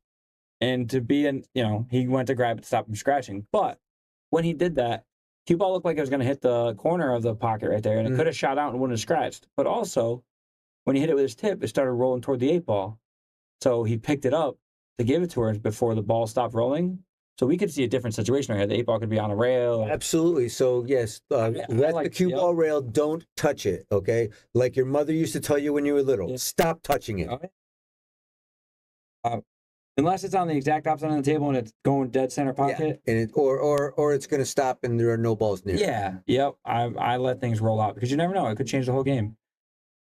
And to be he went to grab it to stop him scratching. But when he did that, cue ball looked like it was going to hit the corner of the pocket right there, and it could have shot out and wouldn't have scratched. But also, when he hit it with his tip, it started rolling toward the 8-ball. So he picked it up to give it to her before the ball stopped rolling. So we could see a different situation right here. The 8-ball could be on a rail. Absolutely. So, yes, let the cue ball rail, don't touch it, okay? Like your mother used to tell you when you were little. Yeah. Stop touching it. Unless it's on the exact opposite end of the table and it's going dead center pocket. Yeah. And or it's going to stop and there are no balls near. Yeah. Yep. I let things roll out because you never know. It could change the whole game.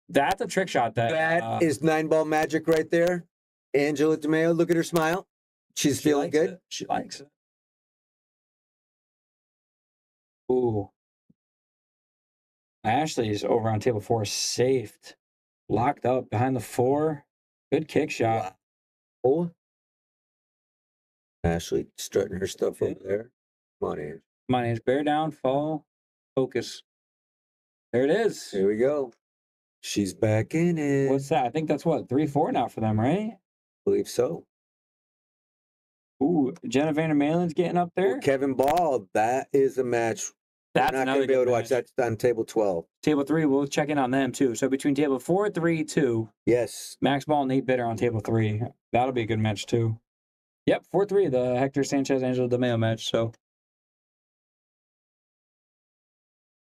That's a trick shot. That is 9-ball magic right there. Angela DeMeo, look at her smile. She's feeling good. She likes it. Ooh. Ashley's over on table 4, safed. Locked up behind the 4. Good kick shot. Wow. Ashley strutting her stuff over there. Come on, Ange. Come on, Ange. Bear down, fall, focus. There it is. There we go. She's back in it. What's that? I think that's 3-4 now for them, right? I believe so. Ooh, Jenna Vandermelen's getting up there. Kevin Ball, that is a match. That's not going to be able to watch. That's on table 12. Table 3, we'll check in on them too. So between table 4, 3, 2. Yes. Max Ball and Nate Bitter on table 3. That'll be a good match too. Yep, 4-3, the Hector Sanchez Angela DeMeo match. So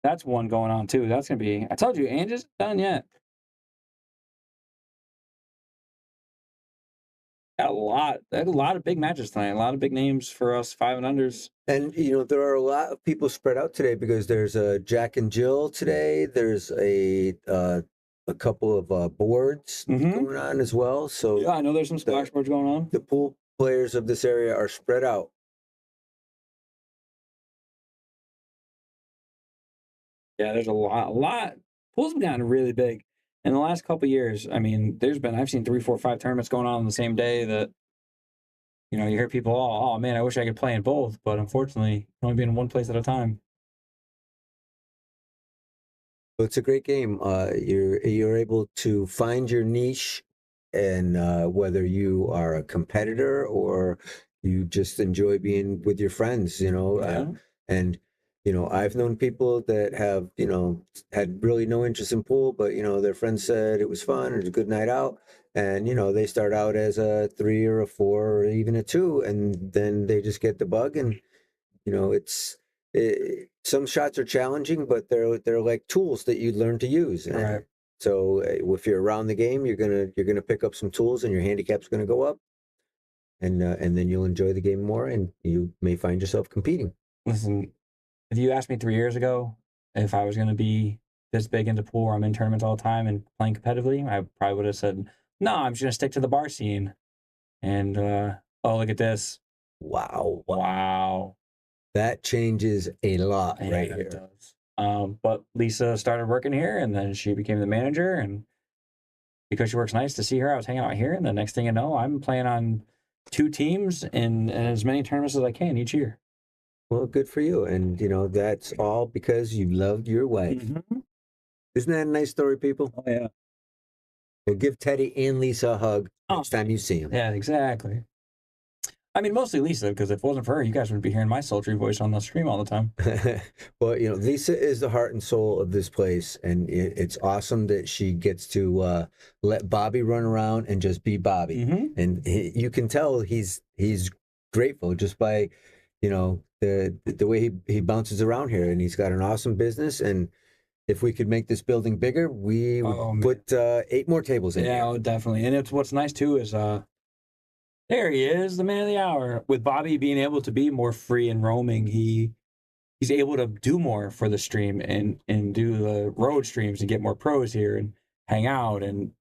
that's one going on too. That's gonna be. I told you, Ange isn't done yet. Got a lot of big matches tonight. A lot of big names for us 5 and unders. And there are a lot of people spread out today because there's a Jack and Jill today. There's a couple of boards going on as well. So yeah, I know there's some splash boards going on. The pool players of this area are spread out. Yeah, there's a lot. Pool's been down really big. In the last couple of years, I mean, I've seen 3, 4, 5 tournaments going on the same day that, you hear people, oh man, I wish I could play in both, but unfortunately, only being in one place at a time. Well, it's a great game. You're able to find your niche, and whether you are a competitor or you just enjoy being with your friends, and I've known people that have, had really no interest in pool, but, their friends said it was fun, it was a good night out. And, they start out as a 3 or a 4 or even a 2, and then they just get the bug. And, some shots are challenging, but they're like tools that you learn to use. Right. So if you're around the game, you're gonna pick up some tools, and your handicap's gonna go up, and then you'll enjoy the game more, and you may find yourself competing. Listen, if you asked me 3 years ago if I was going to be this big into pool or I'm in tournaments all the time and playing competitively, I probably would have said, no, I'm just going to stick to the bar scene. And, look at this. Wow. That changes a lot right here. It does. But Lisa started working here, and then she became the manager. And because she works nice to see her, I was hanging out here. And the next thing you know, I'm playing on 2 teams in as many tournaments as I can each year. Well, good for you. And, that's all because you loved your wife. Mm-hmm. Isn't that a nice story, people? Oh, yeah. Well, give Teddy and Lisa a hug next time you see them. Yeah, exactly. I mean, mostly Lisa, because if it wasn't for her, you guys would be hearing my sultry voice on the stream all the time. Well, Lisa is the heart and soul of this place, and it's awesome that she gets to let Bobby run around and just be Bobby. Mm-hmm. And you can tell he's grateful just by, the way he bounces around here, and he's got an awesome business. And if we could make this building bigger, we would put 8 more tables in. Yeah, definitely. And what's nice too is there he is, the man of the hour. With Bobby being able to be more free and roaming, he's able to do more for the stream and do the road streams and get more pros here and hang out and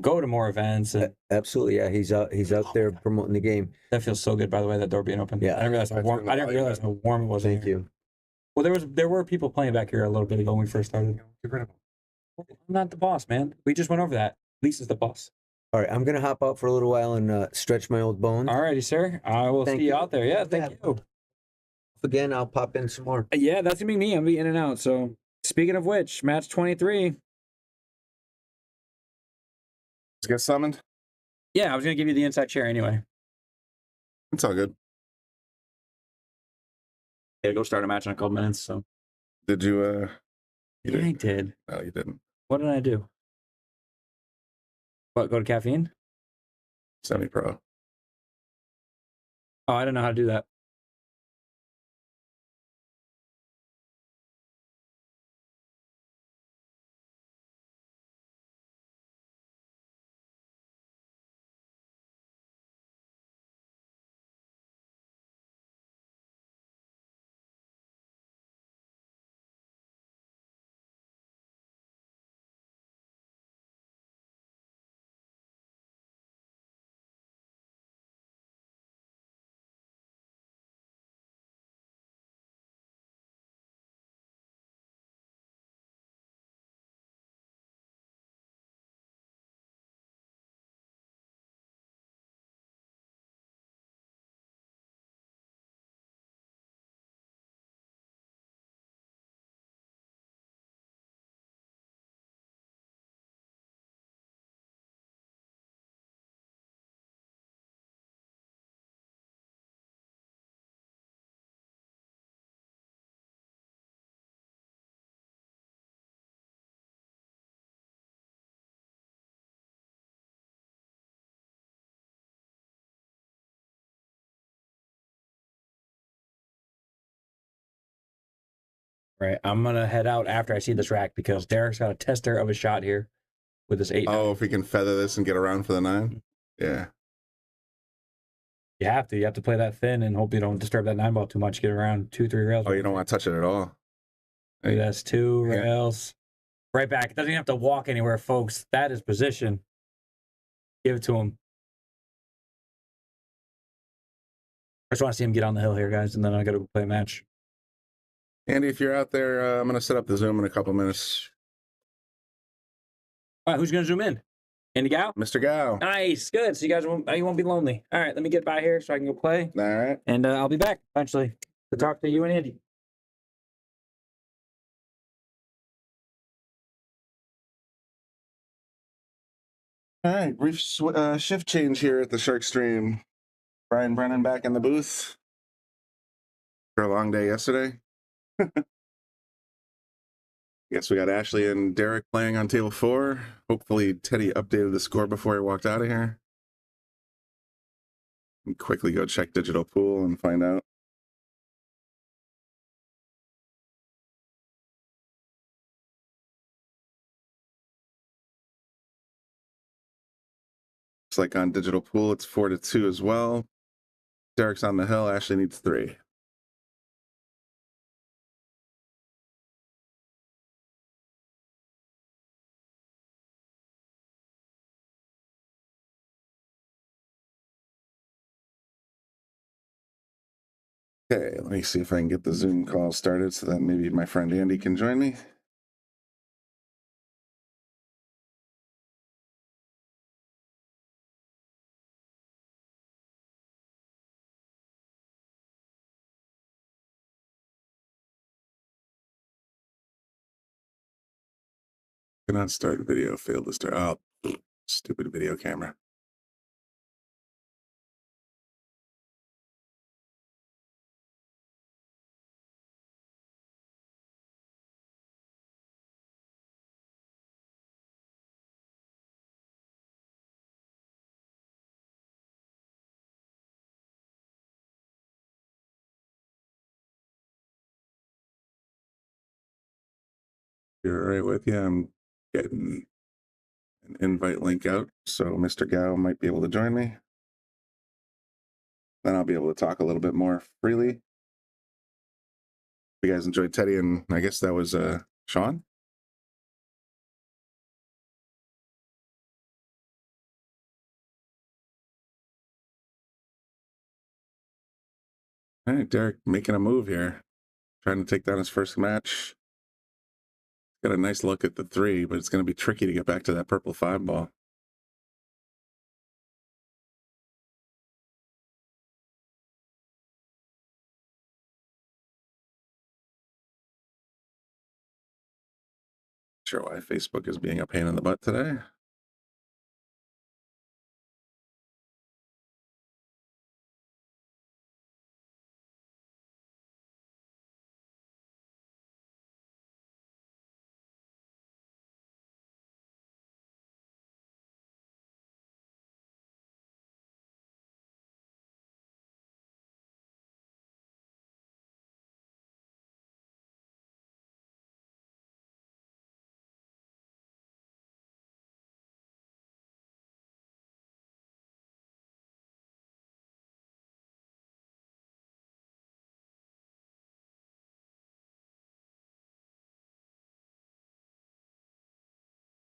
go to more events. And absolutely, yeah, he's out there promoting the game. That feels so good, by the way, that door being open. Yeah, I didn't realize how warm it was. Thank you. Well, there were people playing back here a little bit ago when we first started. I'm not the boss, man. We just went over that. Lisa's the boss. All right, I'm gonna hop out for a little while and stretch my old bones. Alrighty, sir. I will Thank see you you. out there. Yeah, thank you. Again, I'll pop in some more. Yeah, that's gonna be me. I'll be in and out. So, speaking of which, match 23. Let's get summoned. Yeah, I was gonna give you the inside chair anyway. It's all good. Yeah, go start a match in a couple minutes. So, Did you? You yeah, I didn't. did. No, you didn't. What did I do? What? Go to caffeine? Semi-pro. Oh, I didn't know how to do that. Right. I'm gonna head out after I see this rack because Derek's got a tester of a shot here with this 8. Oh, if we can feather this and get around for the 9. Yeah. You have to. You have to play that thin and hope you don't disturb that 9 ball too much. Get around 2-3 rails. Oh, you don't want to touch it at all. Maybe that's 2 Yeah. rails. Right back. It doesn't even have to walk anywhere, folks. That is position. Give it to him. I just want to see him get on the hill here, guys, and then I got to play a match. Andy, if you're out there, I'm going to set up the Zoom in a couple minutes. All right, who's going to zoom in? Andy Gow? Mr. Gow. Nice. Good. So you guys won't be lonely. All right, let me get by here so I can go play. All right. And I'll be back eventually to talk to you and Andy. All right. Brief shift change here at the Shark Stream. Brian Brennan back in the booth. For a long day yesterday. Guess we got Ashley and Derek playing on table 4. Hopefully Teddy updated the score before he walked out of here. And quickly go check Digital Pool and find out. Looks like on Digital Pool it's 4-2 as well. Derek's on the hill. Ashley needs 3. Okay, let me see if I can get the Zoom call started so that maybe my friend Andy can join me. Cannot start video, failed to start. Oh, stupid video camera. You're right with you. I'm getting an invite link out, so Mr. Gow might be able to join me. Then I'll be able to talk a little bit more freely. You guys enjoyed Teddy, and I guess that was Sean. All right, Derek making a move here, trying to take down his first match. Got a nice look at the 3, but it's going to be tricky to get back to that purple 5 ball. Sure why Facebook is being a pain in the butt today.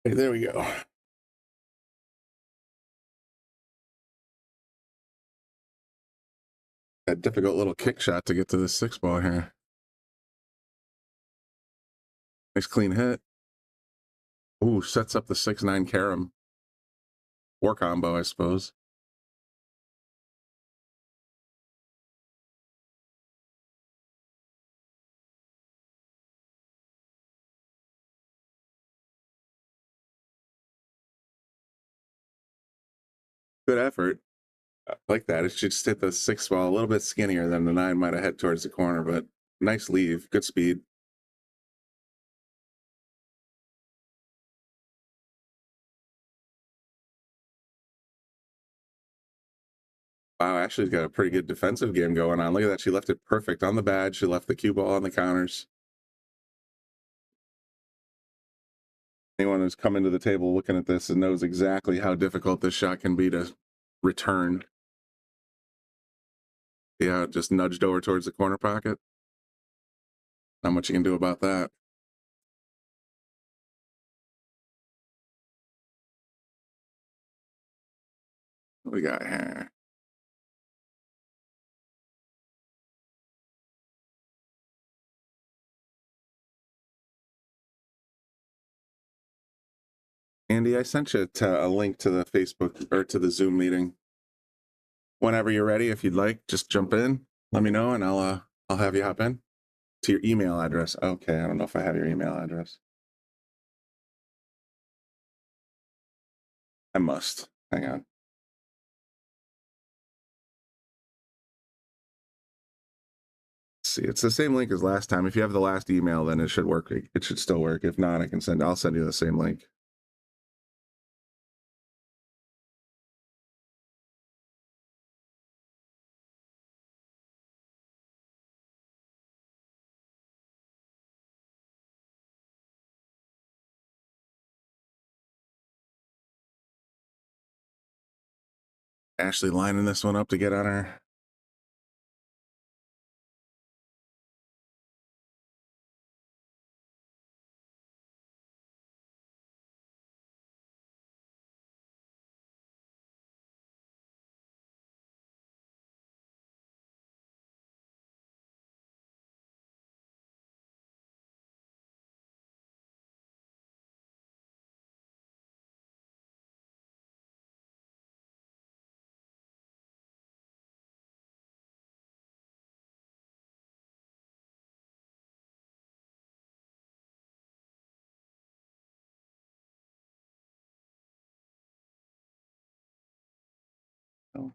Hey, there we go. That difficult little kick shot to get to the 6 ball here. Nice clean hit. Ooh, sets up the 6-9 carom. War combo, I suppose. Good effort. I like that. It should just hit the 6 ball a little bit skinnier than the 9 might have head towards the corner, but nice leave. Good speed. Wow, Ashley's got a pretty good defensive game going on. Look at that. She left it perfect on the badge. She left the cue ball on the counters. Anyone who's come into the table looking at this and knows exactly how difficult this shot can be to return. Yeah, it just nudged over towards the corner pocket. Not much you can do about that. What we got here? Andy, I sent you a link to the Facebook or to the Zoom meeting. Whenever you're ready, if you'd like, just jump in. Let me know, and I'll have you hop in to your email address. Okay, I don't know if I have your email address. I must. Hang on. Let's see, it's the same link as last time. If you have the last email, then it should work. It should still work. If not, I'll send you the same link. Ashley lining this one up to get on her. Oh.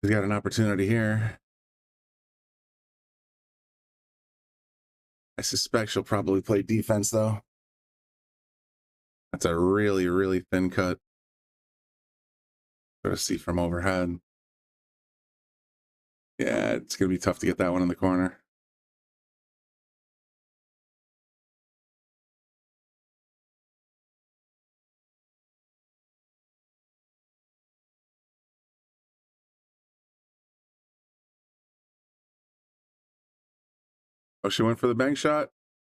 He's got an opportunity here. I suspect she'll probably play defense, though. That's a really, really thin cut. Got to see from overhead. Yeah, it's going to be tough to get that one in the corner. Oh, she went for the bank shot?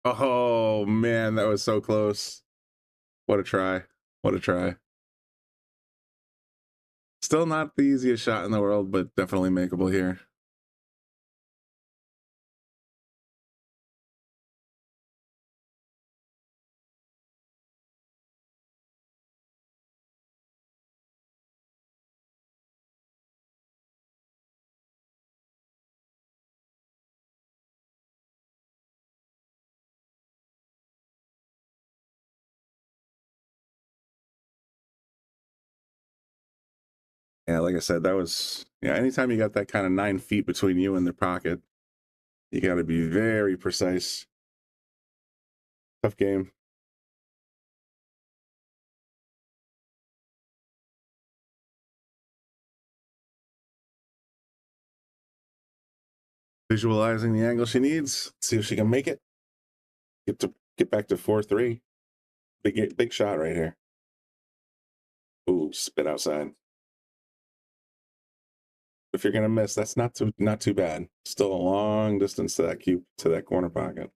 Oh man, that was so close. What a try. What a try. Still not the easiest shot in the world, but definitely makeable here. Yeah, like I said, that was, yeah, anytime you got that kind of 9 feet between you and the pocket, you got to be very precise. Tough game. Visualizing the angle she needs. Let's see if she can make it. Get back to 4-3. Big shot right here. Ooh, spit outside. If you're gonna miss, that's not too bad. Still a long distance to that cue, to that corner pocket.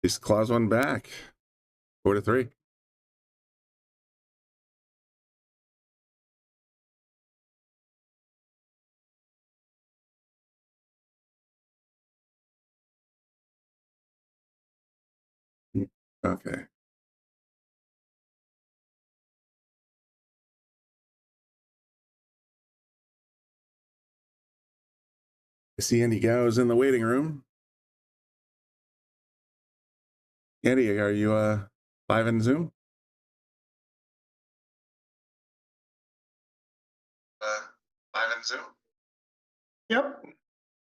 Just claws one back. 4-3. Okay. I see Andy Gow's in the waiting room. Andy, are you live in Zoom? Live in Zoom? Yep.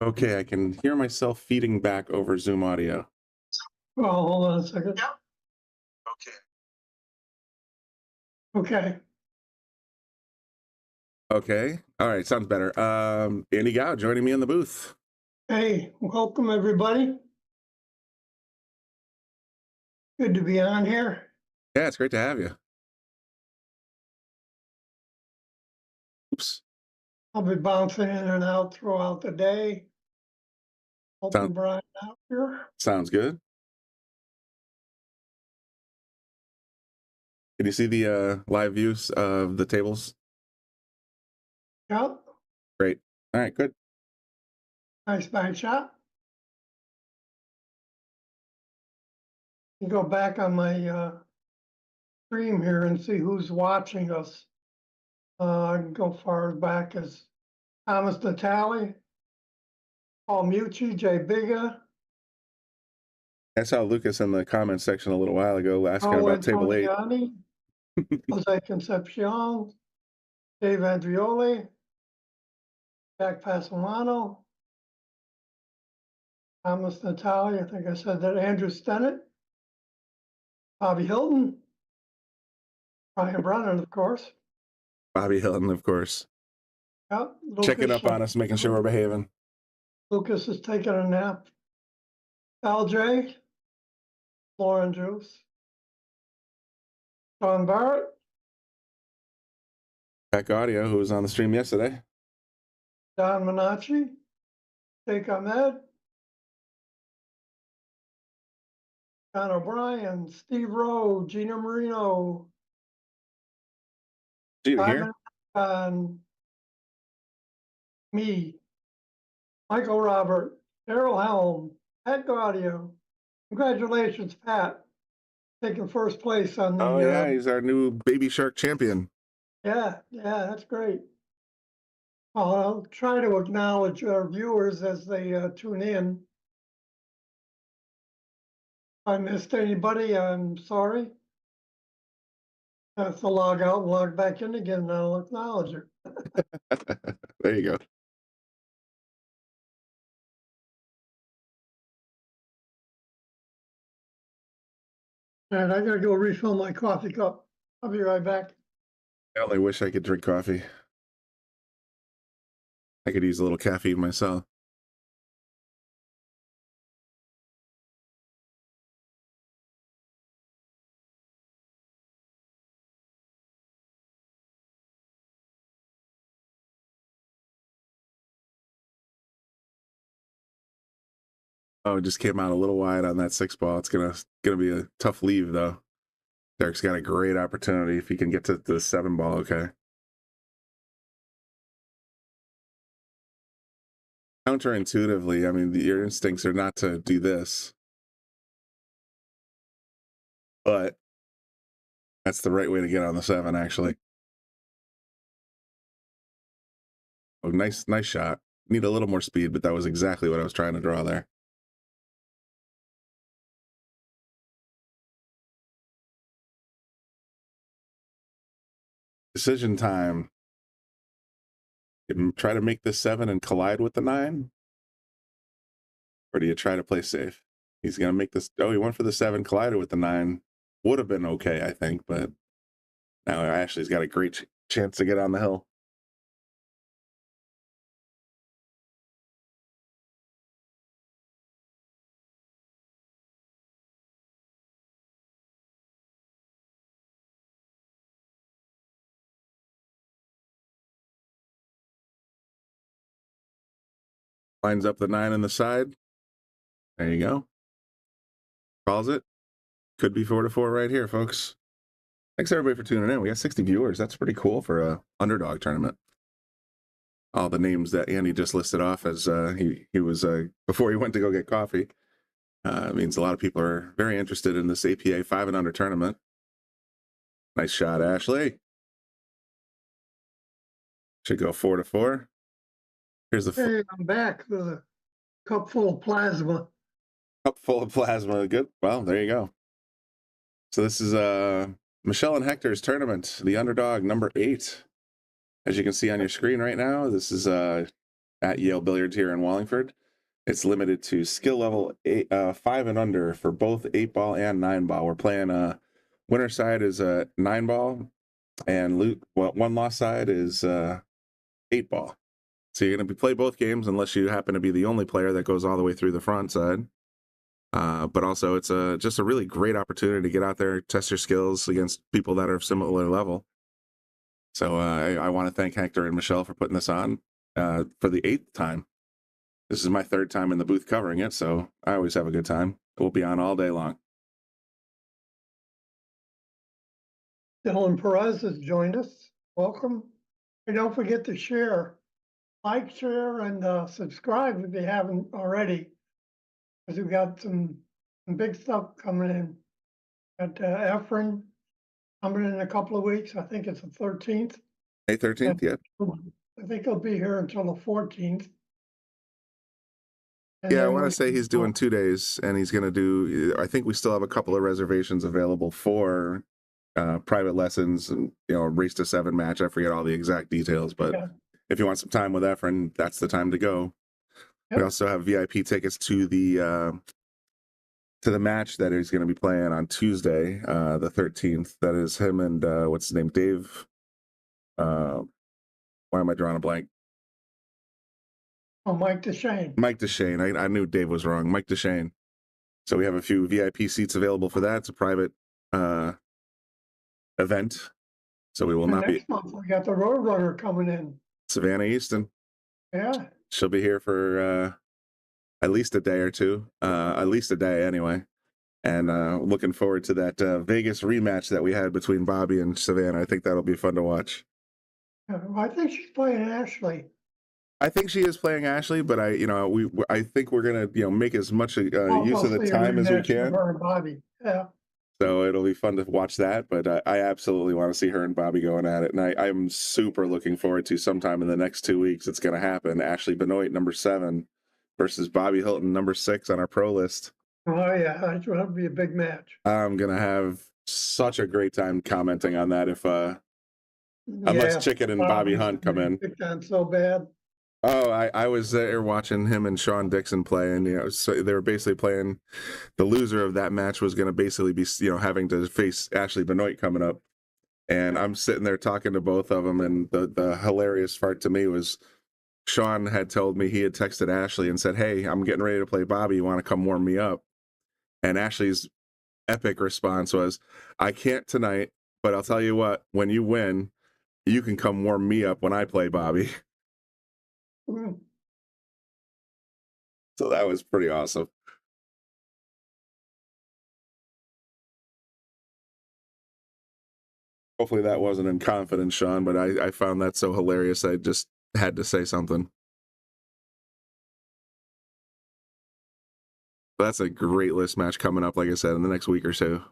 Okay, I can hear myself feeding back over Zoom audio. Well, hold on a second. Yep. Okay. Okay. Okay. All right, sounds better. Andy Gow joining me in the booth. Hey, welcome everybody. Good to be on here. Yeah, it's great to have you. Oops. I'll be bouncing in and out throughout the day. Helping Brian out here. Sounds good. Can you see the live views of the tables? Yep. Great. All right, good. Nice back shot. You go back on my stream here and see who's watching us. I can go far back as Thomas Natali, Paul Mucci, Jay Biga. I saw Lucas in the comments section a little while ago asking about table 8. Jose Concepcion, Dave Andrioli, Jack Passamano, Thomas Natali, I think I said that, Andrew Stennett, Bobby Hilton, Brian Brennan, of course. Bobby Hilton, of course. Yep. Checking Lucas, up on us, making sure we're behaving. Lucas is taking a nap. LJ, Lauren Juice, Sean Barrett, Beck Audio, who was on the stream yesterday. Don Minacci, Jake Ahmed, John O'Brien, Steve Rowe, Gina Marino, Gina here. and me, Michael Robert, Daryl Helm, Pat Gaudio. Congratulations, Pat, taking first place on the. Oh yeah, he's our new Baby Shark champion. Yeah, that's great. I'll try to acknowledge our viewers as they tune in. If I missed anybody, I'm sorry. I have to log out and log back in again, and I'll acknowledge her. There you go. And I gotta go refill my coffee cup. I'll be right back. I only wish I could drink coffee. I could use a little caffeine myself. Oh, it just came out a little wide on that 6-ball. It's gonna be a tough leave though. Derek's got a great opportunity if he can get to the 7-ball. Okay. Counterintuitively, I mean, your instincts are not to do this, but that's the right way to get on the 7, actually. Oh, nice shot. Need a little more speed, but that was exactly what I was trying to draw there. Decision time. Try to make the 7 and collide with the 9? Or do you try to play safe? He's going to make this. Oh, he went for the 7, collided with the 9. Would have been okay, I think, but now Ashley's got a great chance to get on the hill. Lines up the 9 on the side. There you go. Calls it. Could be 4-4 right here, folks. Thanks everybody for tuning in. We got 60 viewers. That's pretty cool for a underdog tournament. All the names that Andy just listed off as he was before he went to go get coffee. Means a lot of people are very interested in this APA 5 and under tournament. Nice shot, Ashley. Should go 4-4. Here's the. Hey, I'm back with a cup full of plasma. Cup full of plasma. Good. Well, there you go. So this is Michelle and Hector's tournament, the underdog number 8. As you can see on your screen right now, this is at Yale Billiards here in Wallingford. It's limited to skill level 5 and under for both 8-ball and 9-ball. We're playing winner side is a 9-ball, and one loss side is 8-ball. So you're going to play both games unless you happen to be the only player that goes all the way through the front side. But also it's just a really great opportunity to get out there, test your skills against people that are of similar level. So I want to thank Hector and Michelle for putting this on for the 8th time. This is my 3rd time in the booth covering it, so I always have a good time. We'll be on all day long. Dylan Perez has joined us. Welcome. And don't forget to share. Like, share, and subscribe if you haven't already. Because we've got some big stuff coming in. Got Efren coming in a couple of weeks. I think it's the 13th. May 13th, yeah. I think he'll be here until the 14th. And Yeah, I then want to say he's doing 2 days, and he's going to do, I think we still have a couple of reservations available for private lessons and, race to 7 match. I forget all the exact details, but Yeah. if you want some time with Efren, that's the time to go. Yep. We also have VIP tickets to the match that he's going to be playing on Tuesday, the 13th. That is him and what's his name, Dave. Why am I drawing a blank? Oh, Mike DeShane. Mike DeShane. I knew Dave was wrong. Mike DeShane. So we have a few VIP seats available for that. It's a private event, so we will And not be. next month we got the Roadrunner coming in. Savannah Easton. Yeah. She'll be here for at least a day or two, at least a day anyway. And looking forward to that Vegas rematch that we had between Bobby and Savannah. I think that'll be fun to watch. I think she's playing Ashley. I think she is playing Ashley, but I think we're gonna make as much use of the Hopefully a time as we rematch of can. Her and Bobby. Yeah. So it'll be fun to watch that, but I absolutely want to see her and Bobby going at it. And I'm super looking forward to sometime in the next 2 weeks. It's going to happen. Ashley Benoit, number 7, versus Bobby Hilton, number 6 on our pro list. Oh yeah, that'll be a big match. I'm going to have such a great time commenting on that unless Chicken and Bobby Hunt come in. Picked on so bad. Oh, I was there watching him and Sean Dixon play, and so they were basically playing. The loser of that match was going to basically be having to face Ashley Benoit coming up, and I'm sitting there talking to both of them, and the hilarious part to me was Sean had told me he had texted Ashley and said, "Hey, I'm getting ready to play Bobby. You want to come warm me up?" And Ashley's epic response was, "I can't tonight, but I'll tell you what, when you win, you can come warm me up when I play Bobby." So that was pretty awesome. Hopefully that wasn't in confidence, Sean, but I found that so hilarious I just had to say something. That's a great list match coming up, like I said, in the next week or so.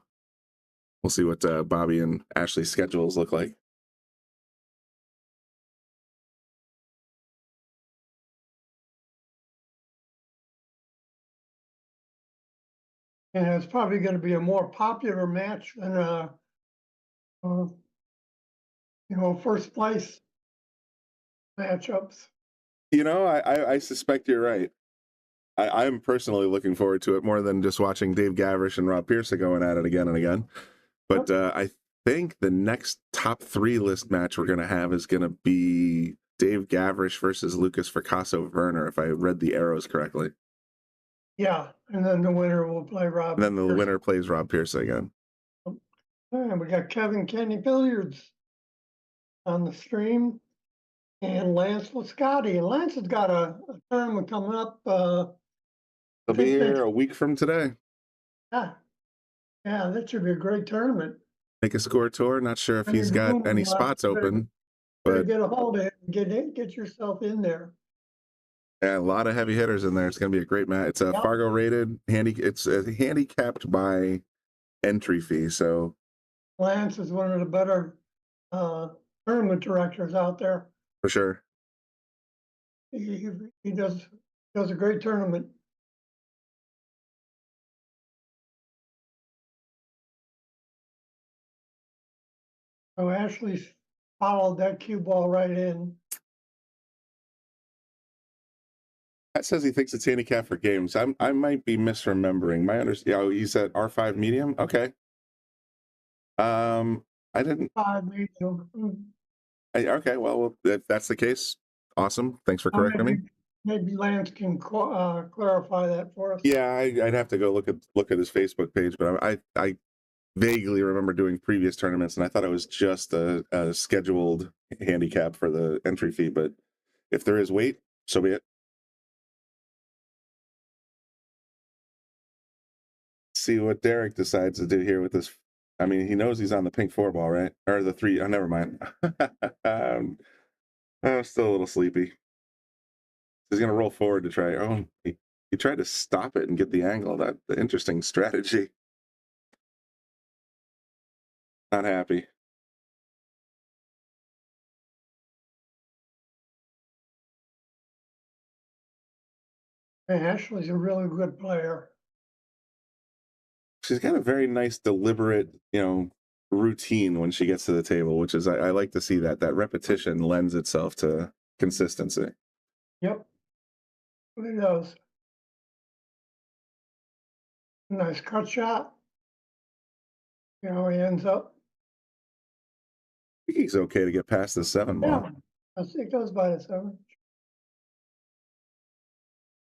We'll see what Bobby and Ashley's schedules look like. And it's probably going to be a more popular match than first place matchups. I suspect you're right. I'm personally looking forward to it more than just watching Dave Gavrish and Rob Pearson going at it again and again. But I think the next top 3 list match we're going to have is going to be Dave Gavrish versus Lucas Fracasso Werner, if I read the arrows correctly. Yeah, and then the winner will play Rob. And then the winner plays Rob Pearson again. And we got Kevin Kenny Billiards on the stream, and Lance Lascotti. And Lance has got a tournament coming up. He'll be here a week from today. Yeah, that should be a great tournament. Make a score tour. Not sure if he's got any spots open, but get a hold of it and get yourself in there. Yeah, a lot of heavy hitters in there. It's going to be a great match. It's a Fargo rated It's handicapped by entry fee. So Lance is one of the better tournament directors out there. For sure. He does a great tournament. So Ashley's followed that cue ball right in. That says he thinks it's handicapped for games. I might be misremembering. My understanding. You said R5 medium. Okay. I didn't. 5 medium. Okay. Well, if that's the case, awesome. Thanks for correcting me. Maybe Lance can clarify that for us. Yeah, I'd have to go look at his Facebook page, but I vaguely remember doing previous tournaments, and I thought it was just a scheduled handicap for the entry fee. But if there is weight, so be it. See what Derek decides to do here with this. I mean, he knows he's on the pink 4 ball, right? Or the 3. Oh, never mind. I'm still a little sleepy. He's going to roll forward to try. Oh, he tried to stop it and get the angle. That's the interesting strategy. Not happy. Ashley's a really good player. She's got a very nice, deliberate, routine when she gets to the table, which is I like to see that repetition lends itself to consistency. Yep, it does. Nice cut shot. He ends up. I think he's okay to get past the 7 ball. Yeah, it goes by the 7.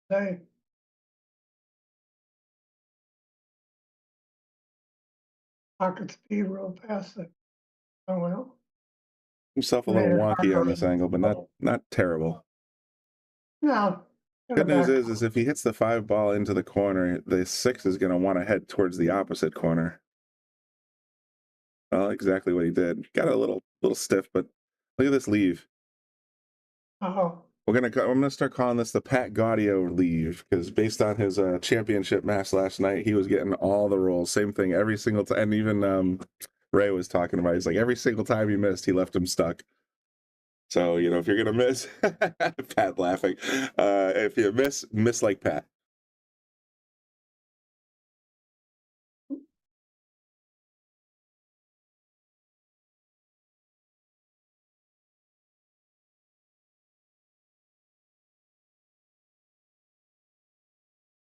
Hey. Pocket speed real fast. Oh well. Himself a little wonky on this angle, but not terrible. No. Good news is if he hits the 5 ball into the corner, the 6 is going to want to head towards the opposite corner. Well, exactly what he did. Got a little stiff, but look at this leave. Oh. I'm gonna start calling this the Pat Gaudio leave, because based on his championship match last night, he was getting all the rolls. Same thing every single time. And even Ray was talking about it. He's like, every single time he missed, he left him stuck. So, if you're gonna miss, Pat laughing. If you miss like Pat.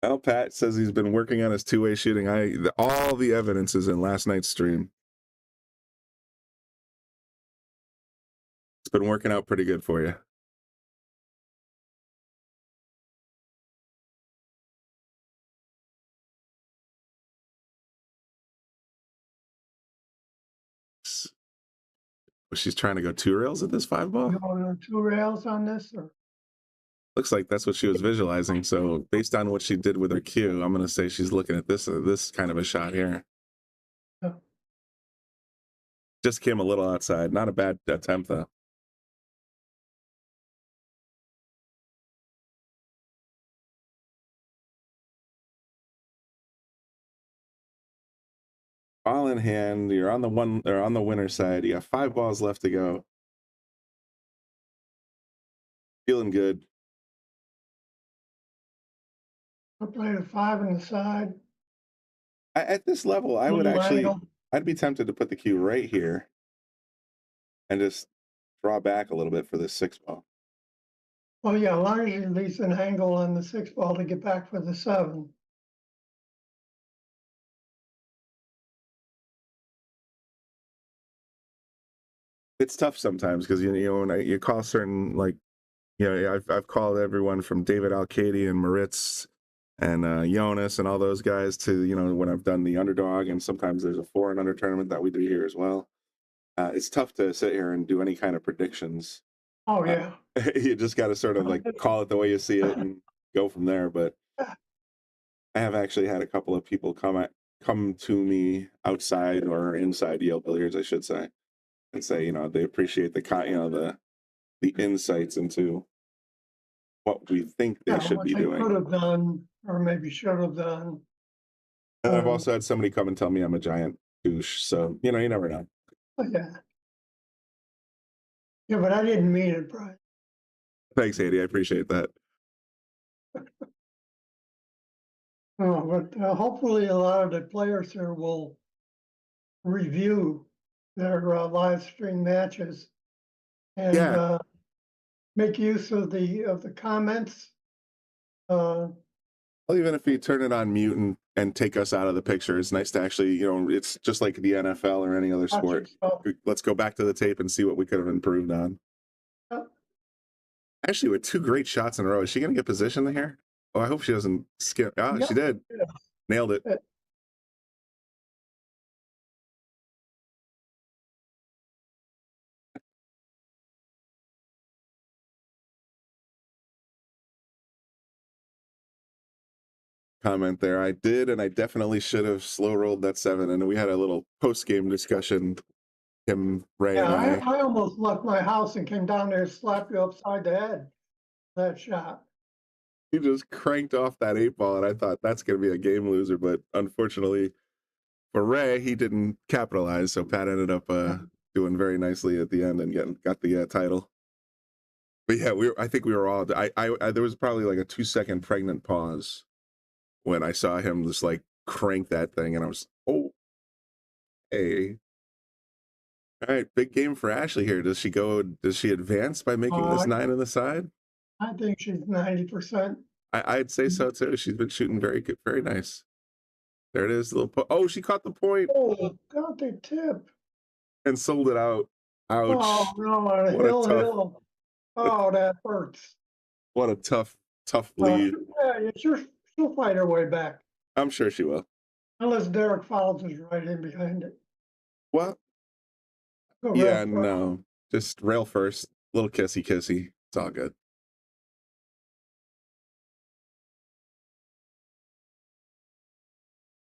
Well, Pat says he's been working on his two-way shooting. All the evidence is in last night's stream. It's been working out pretty good for you. She's trying to go 2 rails at this 5-ball. You going 2 rails on this, or? Looks like that's what she was visualizing. So based on what she did with her cue, I'm going to say she's looking at this kind of a shot here. Yeah. Just came a little outside. Not a bad attempt, though. Ball in hand. You're on the winner's side. You got 5 balls left to go. Feeling good. I played a 5 on the side. At this level, I would actually, I'd be tempted to put the cue right here and just draw back a little bit for this 6-ball. Well, yeah, as long as you leave an angle on the 6-ball to get back for the 7. It's tough sometimes because you know when you call certain, like, you know, I've called everyone from David Alcady and Moritz and Jonas and all those guys to, you know, when I've done the Underdog, and sometimes there's a 4 and under tournament that we do here as well. It's tough to sit here and do any kind of predictions. Oh yeah. You just got to sort of like call it the way you see it and go from there. But I have actually had a couple of people come to me outside or inside Yale Billiards, I should say, and say, you know, they appreciate the insights into what we think they should be doing. Could have done, or maybe should have done. And I've also had somebody come and tell me I'm a giant douche. So, you know, you never know. Yeah. Yeah, but I didn't mean it, Brian. Thanks, Andy. I appreciate that. But hopefully a lot of the players here will review their live stream matches and make use of the comments. Well, even if you turn it on mute and take us out of the picture, it's nice to actually, you know, it's just like the NFL or any other sport. Let's go back to the tape and see what we could have improved on. Actually, with 2 great shots in a row, is she going to get position here? Oh, I hope she doesn't skip. Oh, she did. Yeah. Nailed it. Comment there. I did, and I definitely should have slow rolled that 7. And we had a little post game discussion. Him, Ray, Yeah, and I almost left my house and came down there and slapped you upside the head. That shot. He just cranked off that 8-ball, and I thought that's going to be a game loser. But unfortunately for Ray, he didn't capitalize. So Pat ended up doing very nicely at the end and got the title. But yeah, I think we were all. There was probably like a 2-second pregnant pause when I saw him just like crank that thing, and I was, oh, hey. All right, big game for Ashley here. Does she advance by making this 9 on the side? I think she's 90%. I'd say so too. She's been shooting very good, very nice. There it is, oh, she caught the point. Oh, got the tip. And sold it out. Ouch. Oh no, hill. Oh, that hurts. What a tough lead. Yeah, she'll fight her way back. I'm sure she will. Unless Derek follows us right in behind it. What? Yeah, no. Just rail first. Little kissy. It's all good.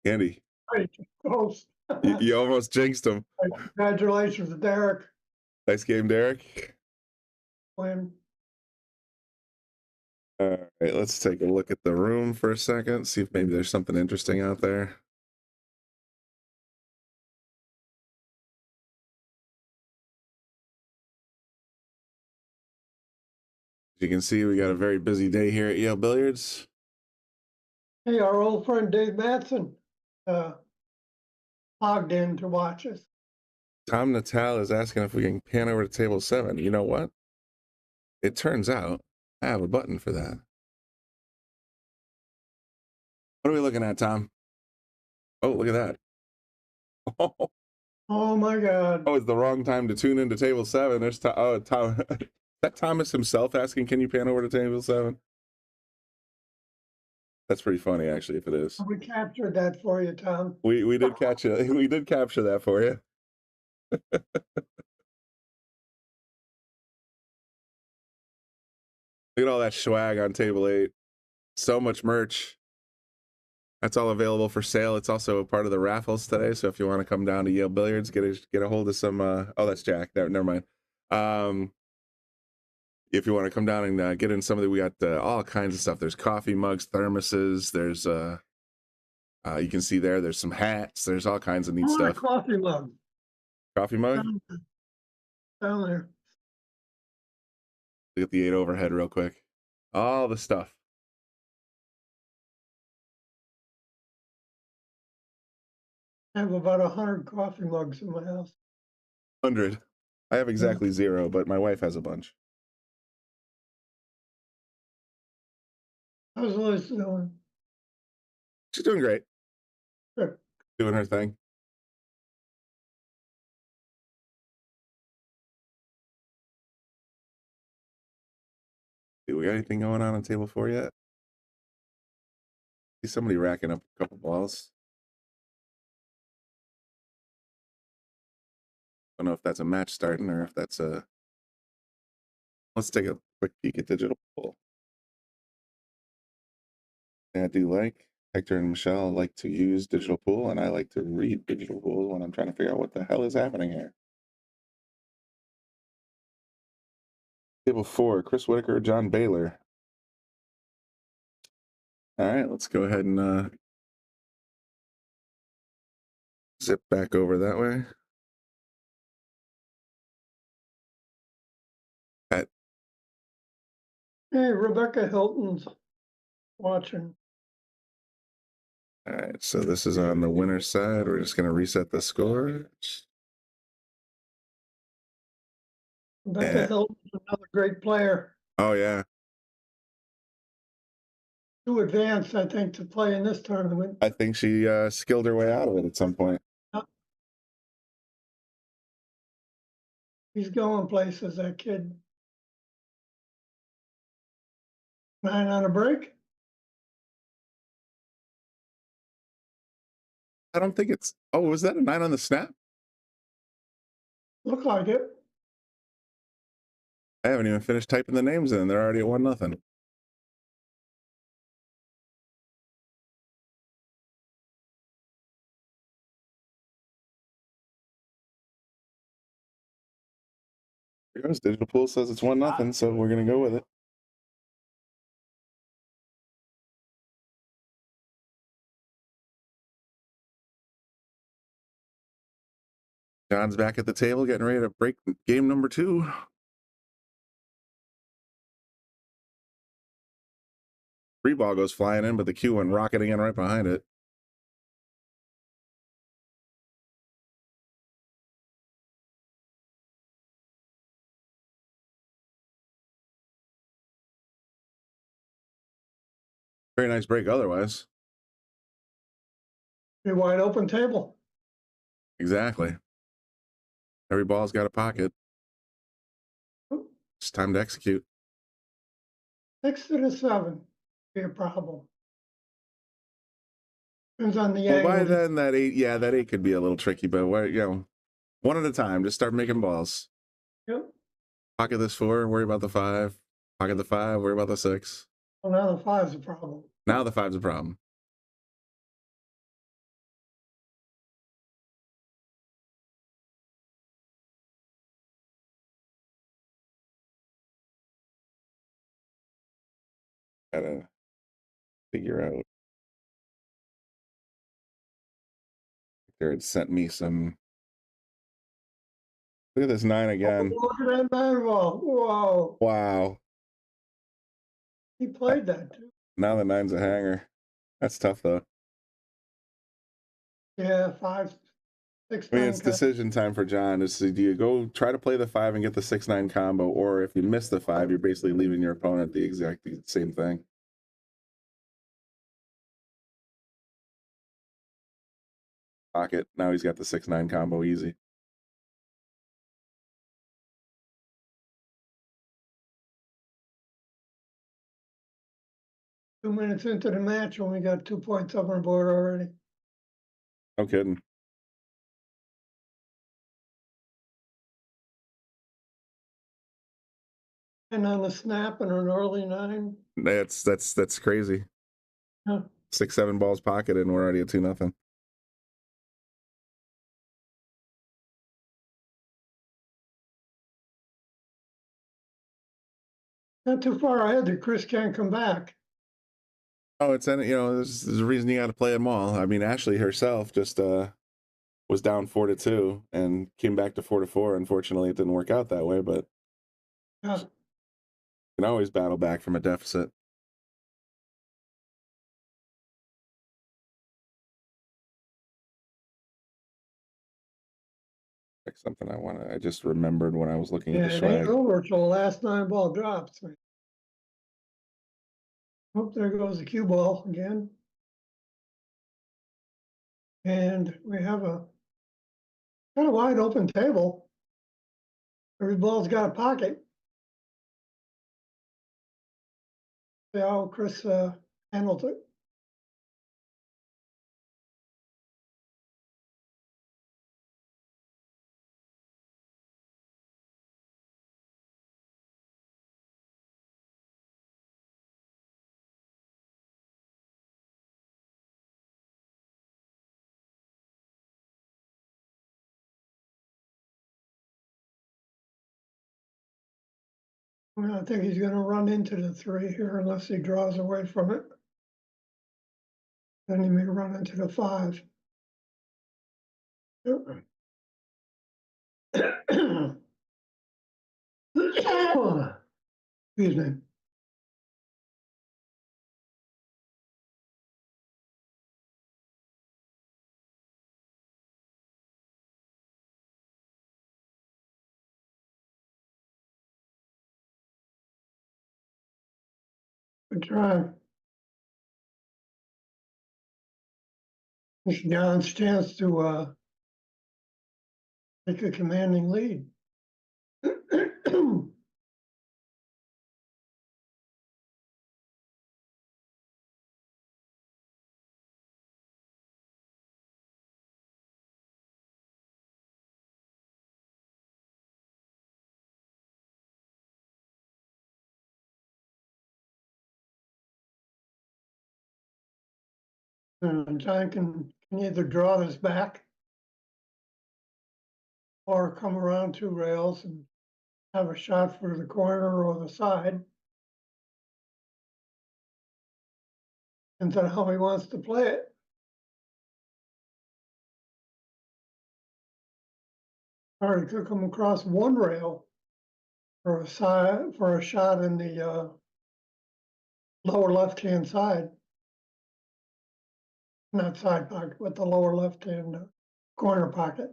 Andy. Right, close. You almost jinxed him. Congratulations, Derek. Nice game, Derek. Win. All right, let's take a look at the room for a second, see if maybe there's something interesting out there. As you can see, we got a very busy day here at Yale Billiards. Hey, our old friend Dave Matson logged in to watch us. Tom Natal is asking if we can pan over to table 7. You know what? It turns out I have a button for that. What are we looking at, Tom? Oh, look at that. Oh my God. Oh, it's the wrong time to tune into table 7. There's Tom. Is that Thomas himself asking, can you pan over to table 7? That's pretty funny, actually, if it is. We captured that for you, Tom. We did catch it. We did capture that for you. Look at all that swag on table 8. So much merch. That's all available for sale. It's also a part of the raffles today. So if you want to come down to Yale Billiards, get a hold of some. Oh, that's Jack. Never mind. If you want to come down and get in some of the, we got all kinds of stuff. There's coffee mugs, thermoses. There's you can see there's some hats. There's all kinds of neat stuff. Coffee mug. Coffee mug. Down there. Look at the 8 overhead real quick. All the stuff. I have about 100 coffee mugs in my house. 100. I have exactly 0, but my wife has a bunch. How's Liz doing? She's doing great. Good. Doing her thing. Do we got anything going on table 4 yet? See somebody racking up a couple balls. I don't know if that's a match starting or if that's a. Let's take a quick peek at digital pool. I do like Hector and Michelle like to use digital pool, and I like to read digital pool when I'm trying to figure out what the hell is happening here. Table 4, Chris Whitaker, John Baylor. All right, let's go ahead and zip back over that way. Pat. Hey, Rebecca Hilton's watching. All right, so this is on the winner's side. We're just going to reset the score. Rebecca Hilton's another great player. Oh, yeah. Too advanced, I think, to play in this tournament. I think she skilled her way out of it at some point. He's going places, that kid. 9 on a break? I don't think it's. Oh, was that a 9 on the snap? Look like it. I haven't even finished typing the names in. They're already at 1-0. Here goes. Digital Pool says it's 1-0, so we're going to go with it. John's back at the table, getting ready to break game number 2. Free ball goes flying in, but the cue went rocketing in right behind it. Very nice break otherwise. A wide open table. Exactly. Every ball's got a pocket. It's time to execute. 6 to the 7. Be a problem. Depends on the Well, angle. by then that 8, yeah, that 8 could be a little tricky, but one at a time. Just start making balls. Yep. Pocket this 4, worry about the 5. Pocket the 5, worry about the 6. Well, now the 5's a problem. Now the 5's a problem. Gotta figure out. There had sent me some. Look at this 9 again. Oh, look at that 9 ball. Whoa. Wow. He played that too. Now the 9's a hanger. That's tough though. Yeah, 5, 6, I mean, 9. it's decision time for John. Do you go try to play the 5 and get the 6-9 combo, or if you miss the 5, you're basically leaving your opponent the exact same thing. pocket. Now he's got the 6-9 combo easy. Two minutes into the match, and we got 2 points up on the board already. No kidding. And on the snap and an early 9. That's crazy. Yeah. 6-7 balls pocket, and we're already at 2-0. Not too far ahead that Chris can't come back. Oh, it's there's a reason you got to play them all. I mean, Ashley herself just was down 4-2 and came back to 4-4. Unfortunately, it didn't work out that way, but Yeah. you can always battle back from a deficit. Like something I just remembered when I was looking Yeah, at the it ain't swag. over till the last 9 ball drops. Oh, there goes the cue ball again. And we have a kind of wide open table. Every ball's got a pocket. See how Chris handled it. Well, I think he's gonna run into the 3 here unless he draws away from it. Then he may run into the 5. Yep. Excuse me. Good try. This is John's chance to take a commanding lead. And John can either draw this back or come around 2 rails and have a shot for the corner or the side. Depends on how he wants to play it. Or he could come across 1 rail for a side, for a shot in the lower left-hand side. Not side pocket, but the lower left-hand corner pocket.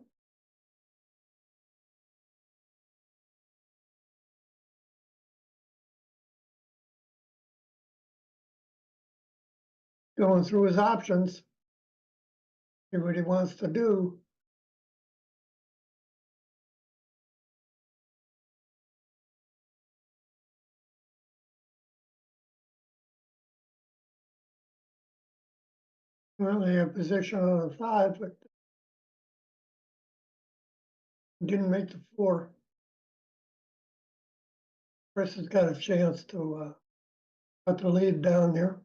Going through his options, see what he wants to do. Well, they have position on the 5, but didn't make the 4. Chris has got a chance to cut the lead down there.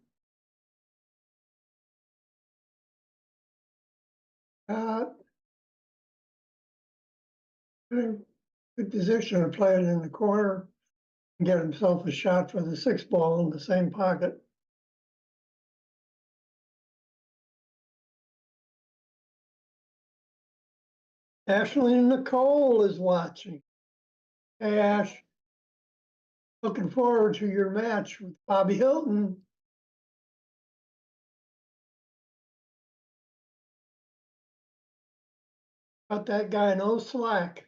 Good position to play it in the corner and get himself a shot for the 6 ball in the same pocket. Ashley Nicole is watching. Hey, Ash, looking forward to your match with Bobby Hilton. Got that guy no slack.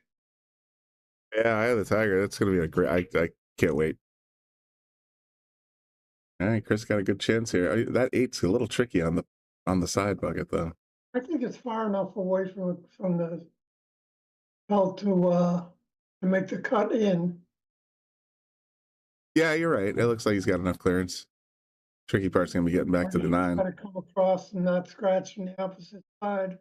Yeah, I have the Tiger. That's gonna be a great. I can't wait. All right, Chris got a good chance here. That 8's a little tricky on the side bucket though. I think it's far enough away from the belt to make the cut in. Yeah, you're right. It looks like he's got enough clearance. Tricky part's gonna be getting back to the 9. Got to come across and not scratch from the opposite side.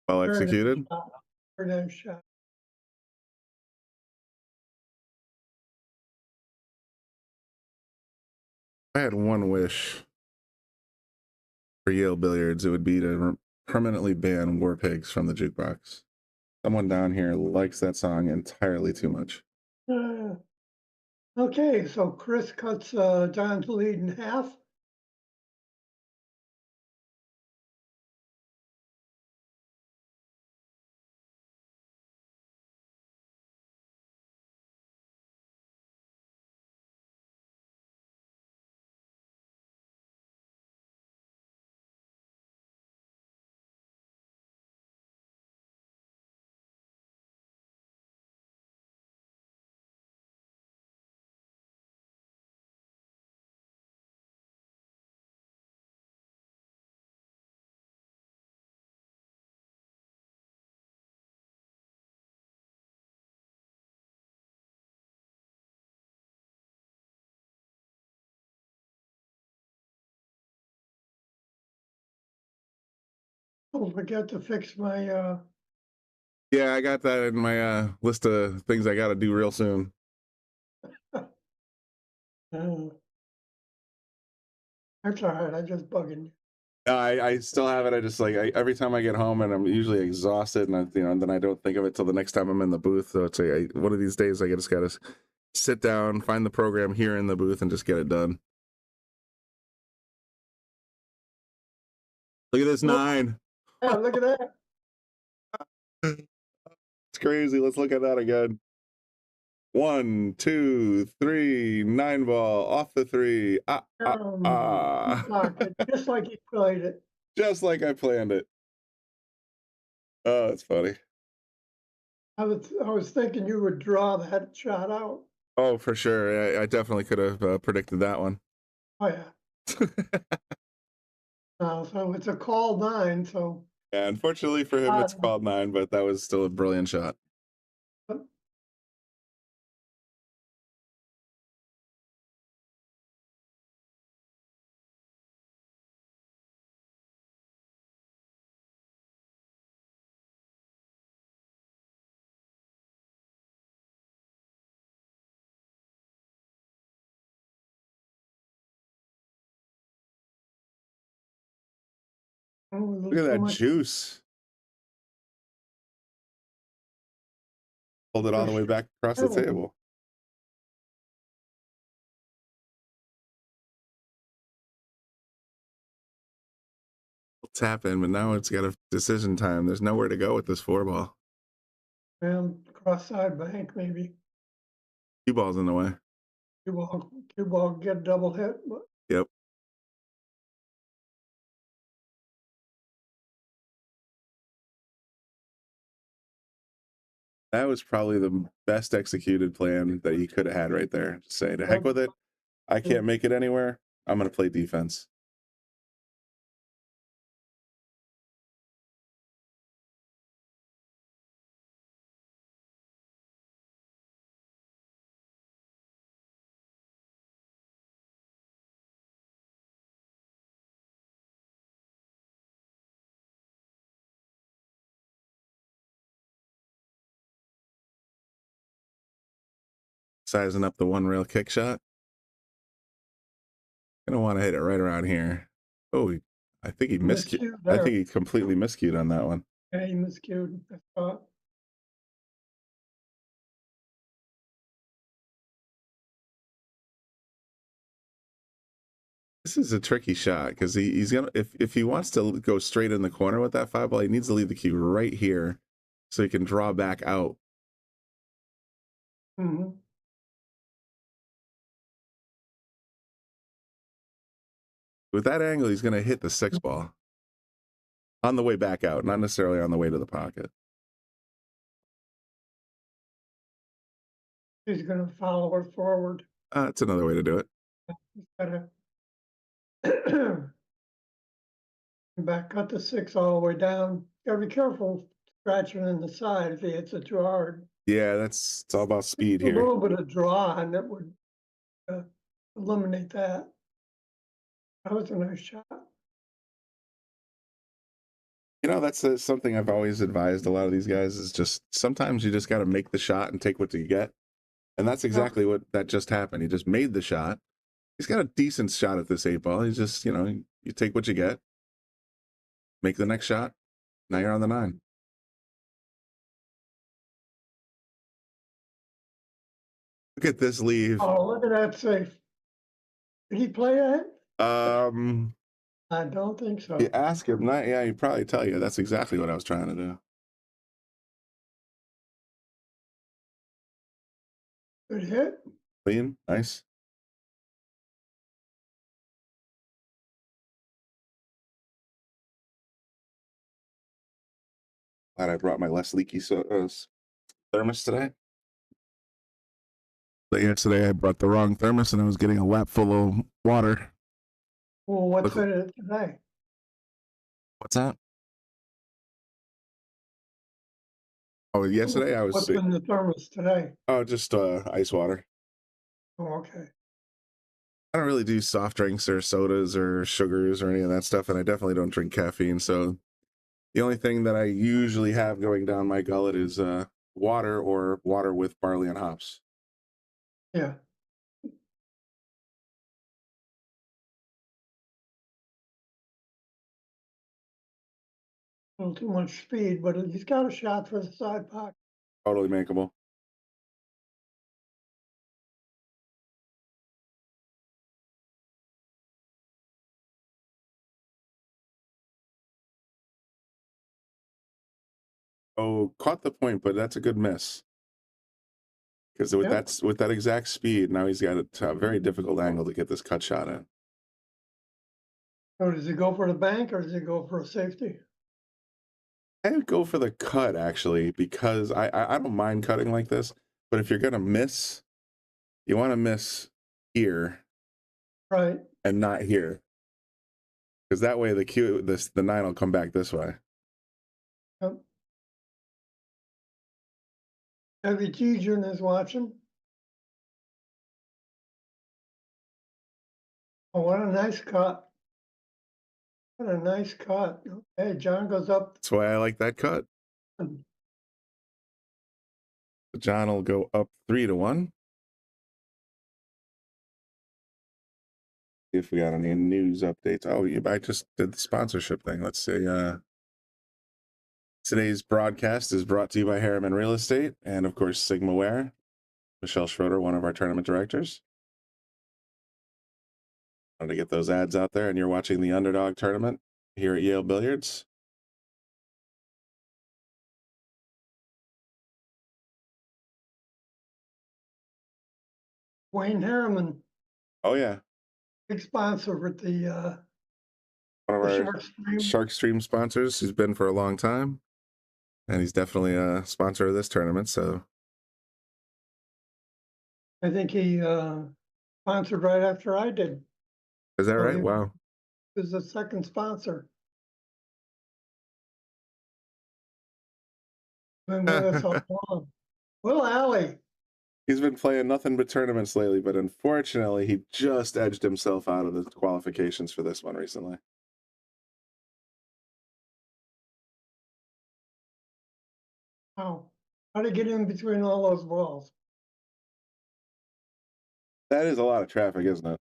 Well Very nice executed. shot. Very nice shot. I had one wish for Yale Billiards, it would be to permanently ban War Pigs from the jukebox. Someone down here likes that song entirely too much. Okay, so Chris cuts John's lead in half. Don't forget to fix my Yeah, I got that in my list of things I got to do real soon. that's all right, I just bugging you. I still have it. I just like every time I get home and I'm usually exhausted, and and then I don't think of it till the next time I'm in the booth. So it's like one of these days I just got to sit down, find the program here in the booth, and just get it done. Look at this 9. Yeah, look at that. It's crazy. Let's look at that again. 1, 2, 3, 9 ball off the 3. Pocket, just like he played it. Just like I planned it. Oh, that's funny. I was thinking you would draw that shot out. Oh, for sure. I definitely could have predicted that one. Oh yeah. So it's a call 9. So Yeah, unfortunately for him, it's called 9, but that was still a brilliant shot. Look at that juice. Hold it all the way back across the table. Tap in, but now it's got a decision time. There's nowhere to go with this 4 ball. Cross side bank maybe. Cue ball's in the way. Cue ball get a double hit. But Yep. That was probably the best executed plan that you could have had right there. Just say, to heck with it. I can't make it anywhere. I'm going to play defense. Sizing up the 1 rail kick shot. I don't want to hit it right around here. Oh, I think he miscued. I think he completely miscued on that one. yeah, he miscued. I thought. This is a tricky shot because he's gonna if he wants to go straight in the corner with that 5 ball, he needs to leave the cue right here so he can draw back out. Mm-hmm. With that angle, he's gonna hit the 6 ball on the way back out, not necessarily on the way to the pocket. He's going to follow her forward. That's another way to do it. He's gotta Back, cut the 6 all the way down. Gotta be careful scratching in the side if he hits it too hard. Yeah, it's all about speed A here. little bit of draw and that would eliminate that. That was a nice shot. You know, that's something I've always advised a lot of these guys is just sometimes you just got to make the shot and take what you get. And that's exactly what that just happened. He just made the shot. He's got a decent shot at this 8-ball. He's just, you know, you take what you get, make the next shot. Now you're on the 9. Look at this leave. Oh, look at that safe. Did he play that? I don't think so. You ask him, not, yeah, he'd probably tell you. That's exactly what I was trying to do. Good hit. Clean, nice. Glad I brought my less leaky thermos today. But yesterday I brought the wrong thermos and I was getting a lap full of water. Well, what's in it today? What's that? Oh, yesterday I was What's in the thermos today? Oh, just ice water. Oh, okay. I don't really do soft drinks or sodas or sugars or any of that stuff, and I definitely don't drink caffeine. So the only thing that I usually have going down my gullet is water or water with barley and hops. Yeah. A little too much speed, but he's got a shot for the side pocket. Totally makeable. Oh, caught the point, but that's a good miss. Because with that exact speed, now he's got a very difficult angle to get this cut shot in. So does he go for the bank or does he go for a safety? I would go for the cut actually, because I don't mind cutting like this, but if you're gonna miss, you want to miss here, right, and not here, because that way the 9 will come back this way. Yep. Heavy G-Jun is watching. Oh, what a nice cut. What a nice cut. Okay, John goes up. That's why I like that cut. John will go up 3-1. If we got any news updates. Oh, I just did the sponsorship thing. Let's see. Today's broadcast is brought to you by Harriman Real Estate and, of course, Sigmaware. Michelle Schroeder, one of our tournament directors. Wanted to get those ads out there, and you're watching the Underdog tournament here at Yale Billiards. Wayne Harriman. Oh, yeah. Big sponsor with the one of our Shark Stream sponsors. He's been for a long time, and he's definitely a sponsor of this tournament. So I think he sponsored right after I did. is that right? Wow. He was the second sponsor. Been with us all along. Will Alley. He's been playing nothing but tournaments lately, but unfortunately, he just edged himself out of the qualifications for this one recently. How? How to get in between all those balls? That is a lot of traffic, isn't it?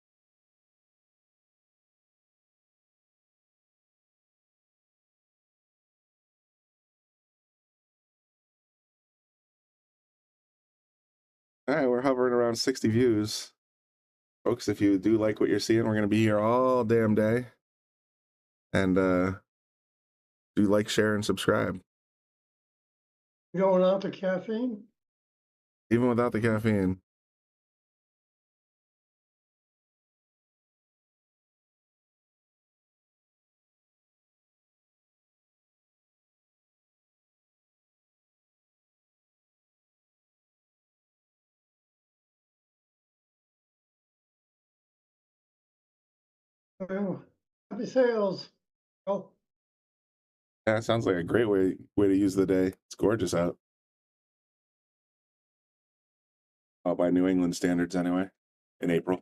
All right, we're hovering around 60 views. Folks, if you do like what you're seeing, we're going to be here all damn day. And do like, share, and subscribe. Going out the caffeine? Even without the caffeine. Well, happy sales. Oh. Yeah, it sounds like a great way to use the day. It's gorgeous out. By New England standards anyway, in April.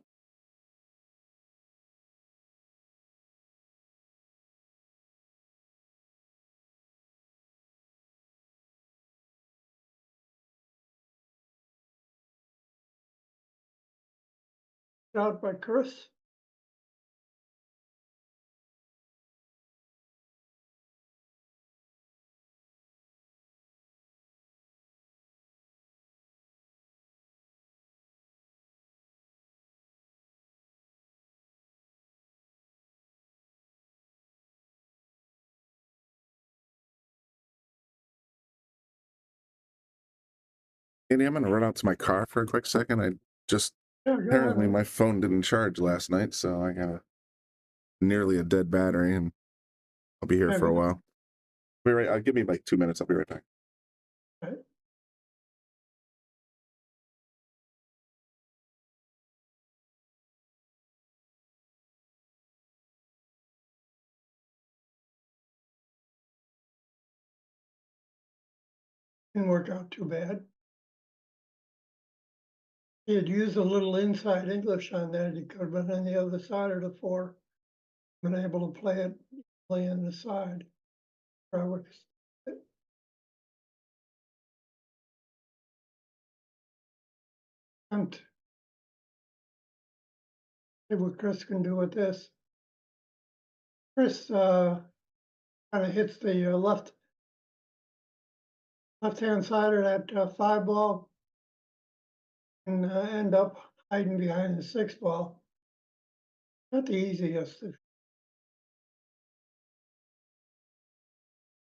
Shot by Chris. Andy, I'm gonna run out to my car for a quick second. I just Yeah, go apparently ahead. my phone didn't charge last night, so I got nearly a dead battery, and I'll be here Yeah, for a go while. Be right. Give me like 2 minutes. I'll be right back. ahead. Didn't work out too bad. He had used a little inside English on that. He could have been on the other side of the four, been able to play on the side. And see what Chris can do with this. Chris kind of hits the left-hand side of that 5 ball and end up hiding behind the 6 ball. Not the easiest.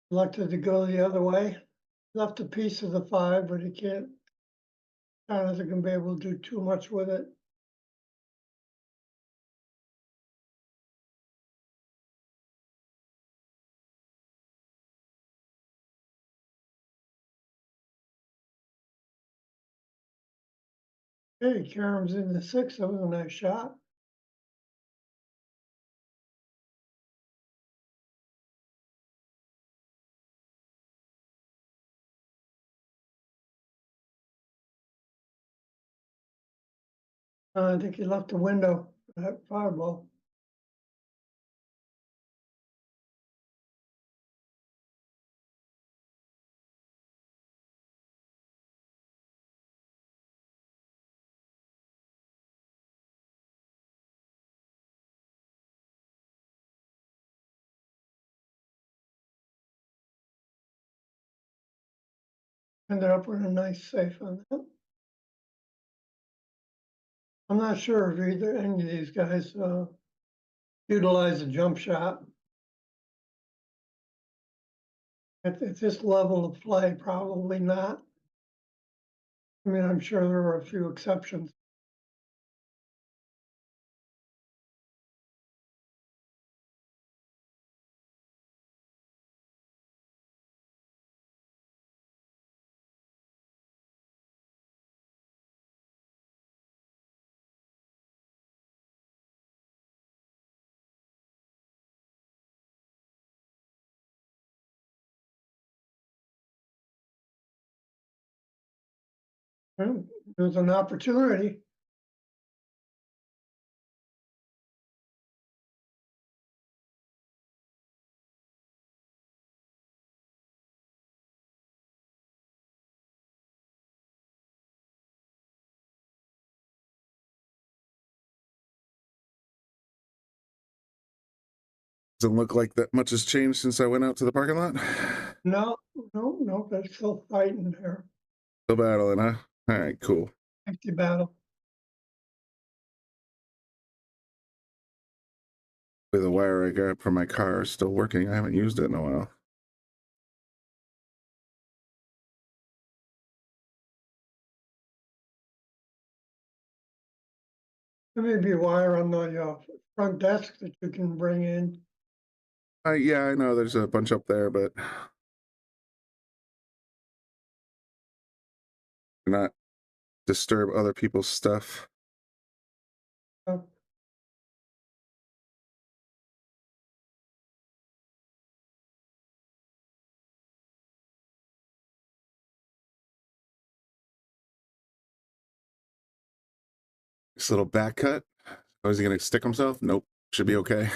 Elected to go the other way. Left a piece of the 5, but he can't. Jonathan can be able to do too much with it. Hey, Karam's in the 6. That was a nice shot. I think he left the window for that 5 ball. Ended up with a nice safe on that. I'm not sure if either any of these guys utilize a jump shot. At this level of play, probably not. I mean, I'm sure there are a few exceptions. Well, there's an opportunity. Doesn't look like that much has changed since I went out to the parking lot. No, they're still fighting there. Still battling, huh? All right, cool. Empty battle. The wire I got from my car is still working. I haven't used it in a while. There may be a wire on the front desk that you can bring in. Yeah, I know there's a bunch up there, but not disturb other people's stuff. Uh, This little back cut. Oh, is he going to stick himself? Nope. Should be okay.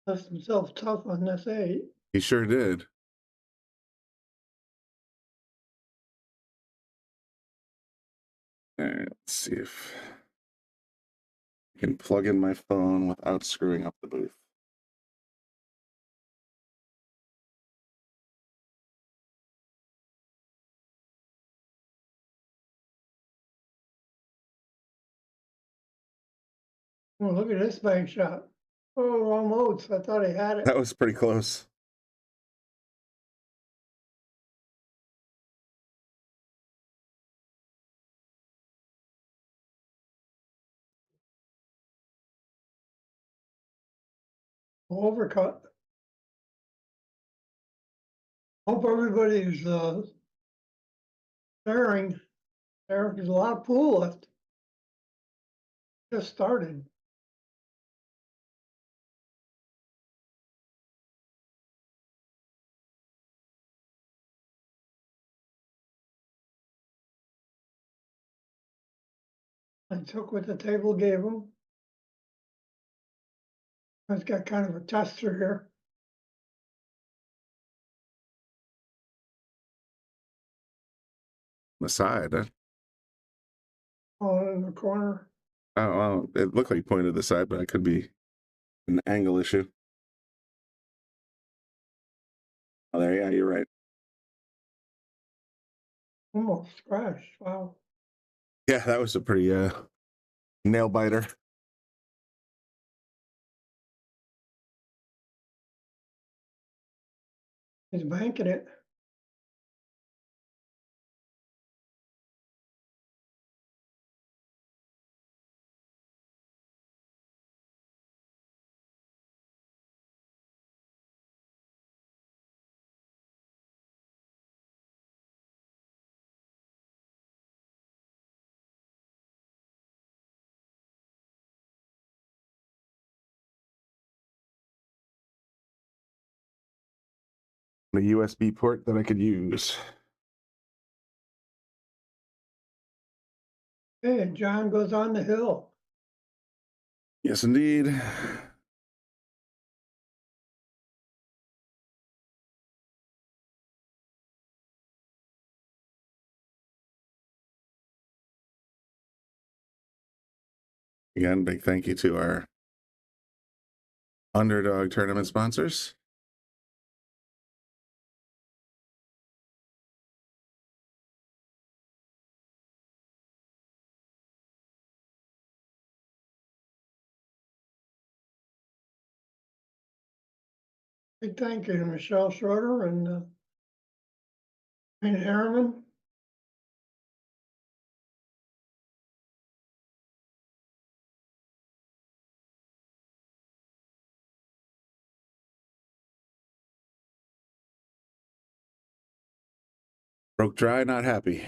Left himself tough on this 8. He sure did. All right, let's see if I can plug in my phone without screwing up the booth. Oh, look at this bank shot. Oh, almost. I thought he had it. That was pretty close. Overcut. Hope everybody's sharing. There's a lot of pool left. Just started. I took what the table gave him. I've got kind of a tester here. The side. Oh, in the corner. Oh, well, it looked like he pointed to the side, but it could be an angle issue. Oh, there, yeah, you're right. Almost scratched. Wow. Yeah, that was a pretty nail biter. He's banking it. The USB port that I could use. Hey, John goes on the hill. Yes, indeed. Again, big thank you to our Underdog tournament sponsors. Big thank you to Michelle Schroeder and Harriman. Broke dry, not happy.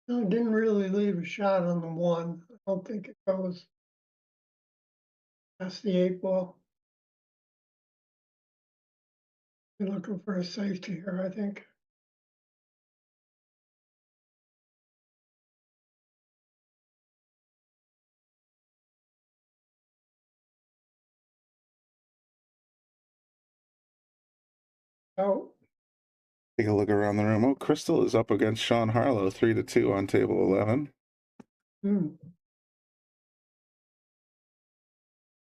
No, didn't really leave a shot on the 1. I don't think it goes past the 8 ball. You're looking for a safety here, I think. Oh, Take a look around the room. Oh, Crystal is up against Sean Harlow, 3-2 on table 11.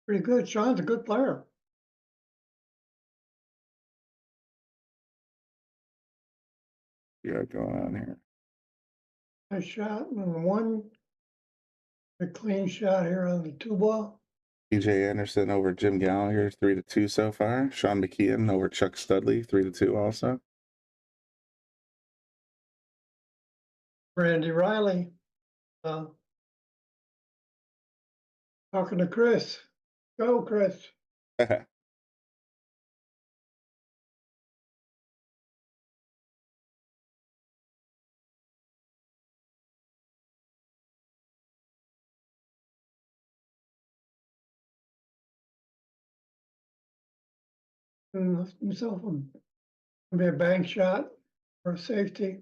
Pretty good. Sean's a good player. You got going on here. Nice shot on the 1. A clean shot here on the 2 ball. TJ Anderson over Jim Gallagher, 3-2 so far. Sean McKeon over Chuck Studley, 3-2 also. Randy Riley. Talking to Chris. Go, Chris. and himself be a bank shot or a safety.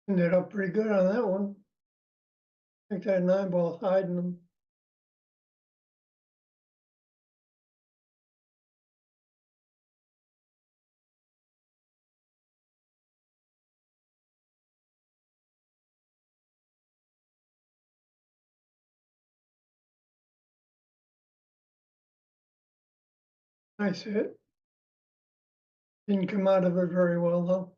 Ended up pretty good on that one. I think that 9-ball hiding them. Nice hit. Didn't come out of it very well though.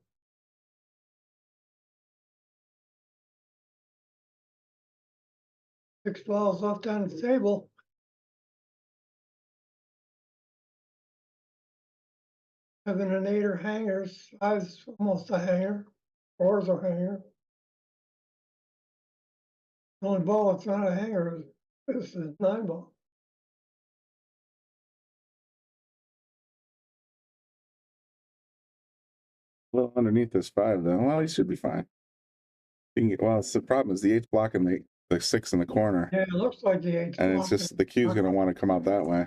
6 balls left on the table. 7 and 8 are hangers. 5's almost a hanger. 4's a hanger. The only ball that's not a hanger is the 9-ball. A little underneath this 5 though. Well, he should be fine. You can get, well, it's the problem is the 8's blocking the 6 in the corner. Yeah, it looks like the 8's And it's just the cue's going to want to come out that way.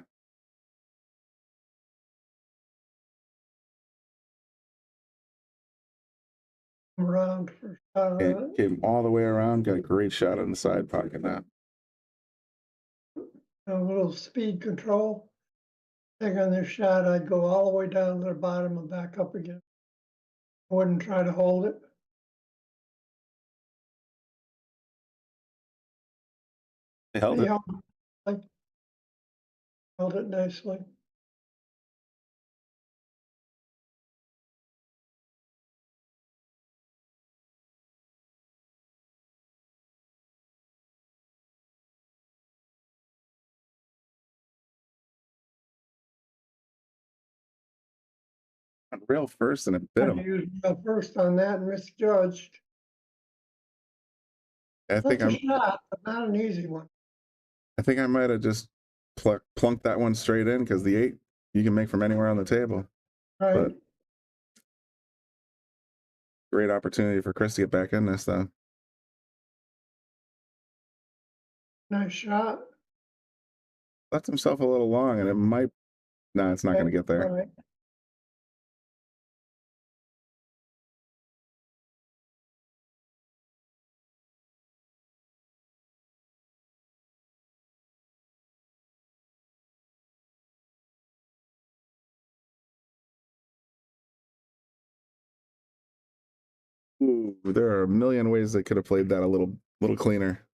around for a shot It on it. came all the way around, got a great shot on the side pocket now. A little speed control. I think on this shot, I'd go all the way down to the bottom and back up again. I wouldn't try to hold it. They held it. Held it nicely. Rail first and it bit I him. used first on that and misjudged. I think That's a shot, but not an easy one. I think I might have just plunked that one straight in because the 8 you can make from anywhere on the table. Right. But great opportunity for Chris to get back in this though. Nice shot. Left himself a little long and it might, no, it's not going to get there. Right. Ooh, there are a million ways they could have played that a little cleaner.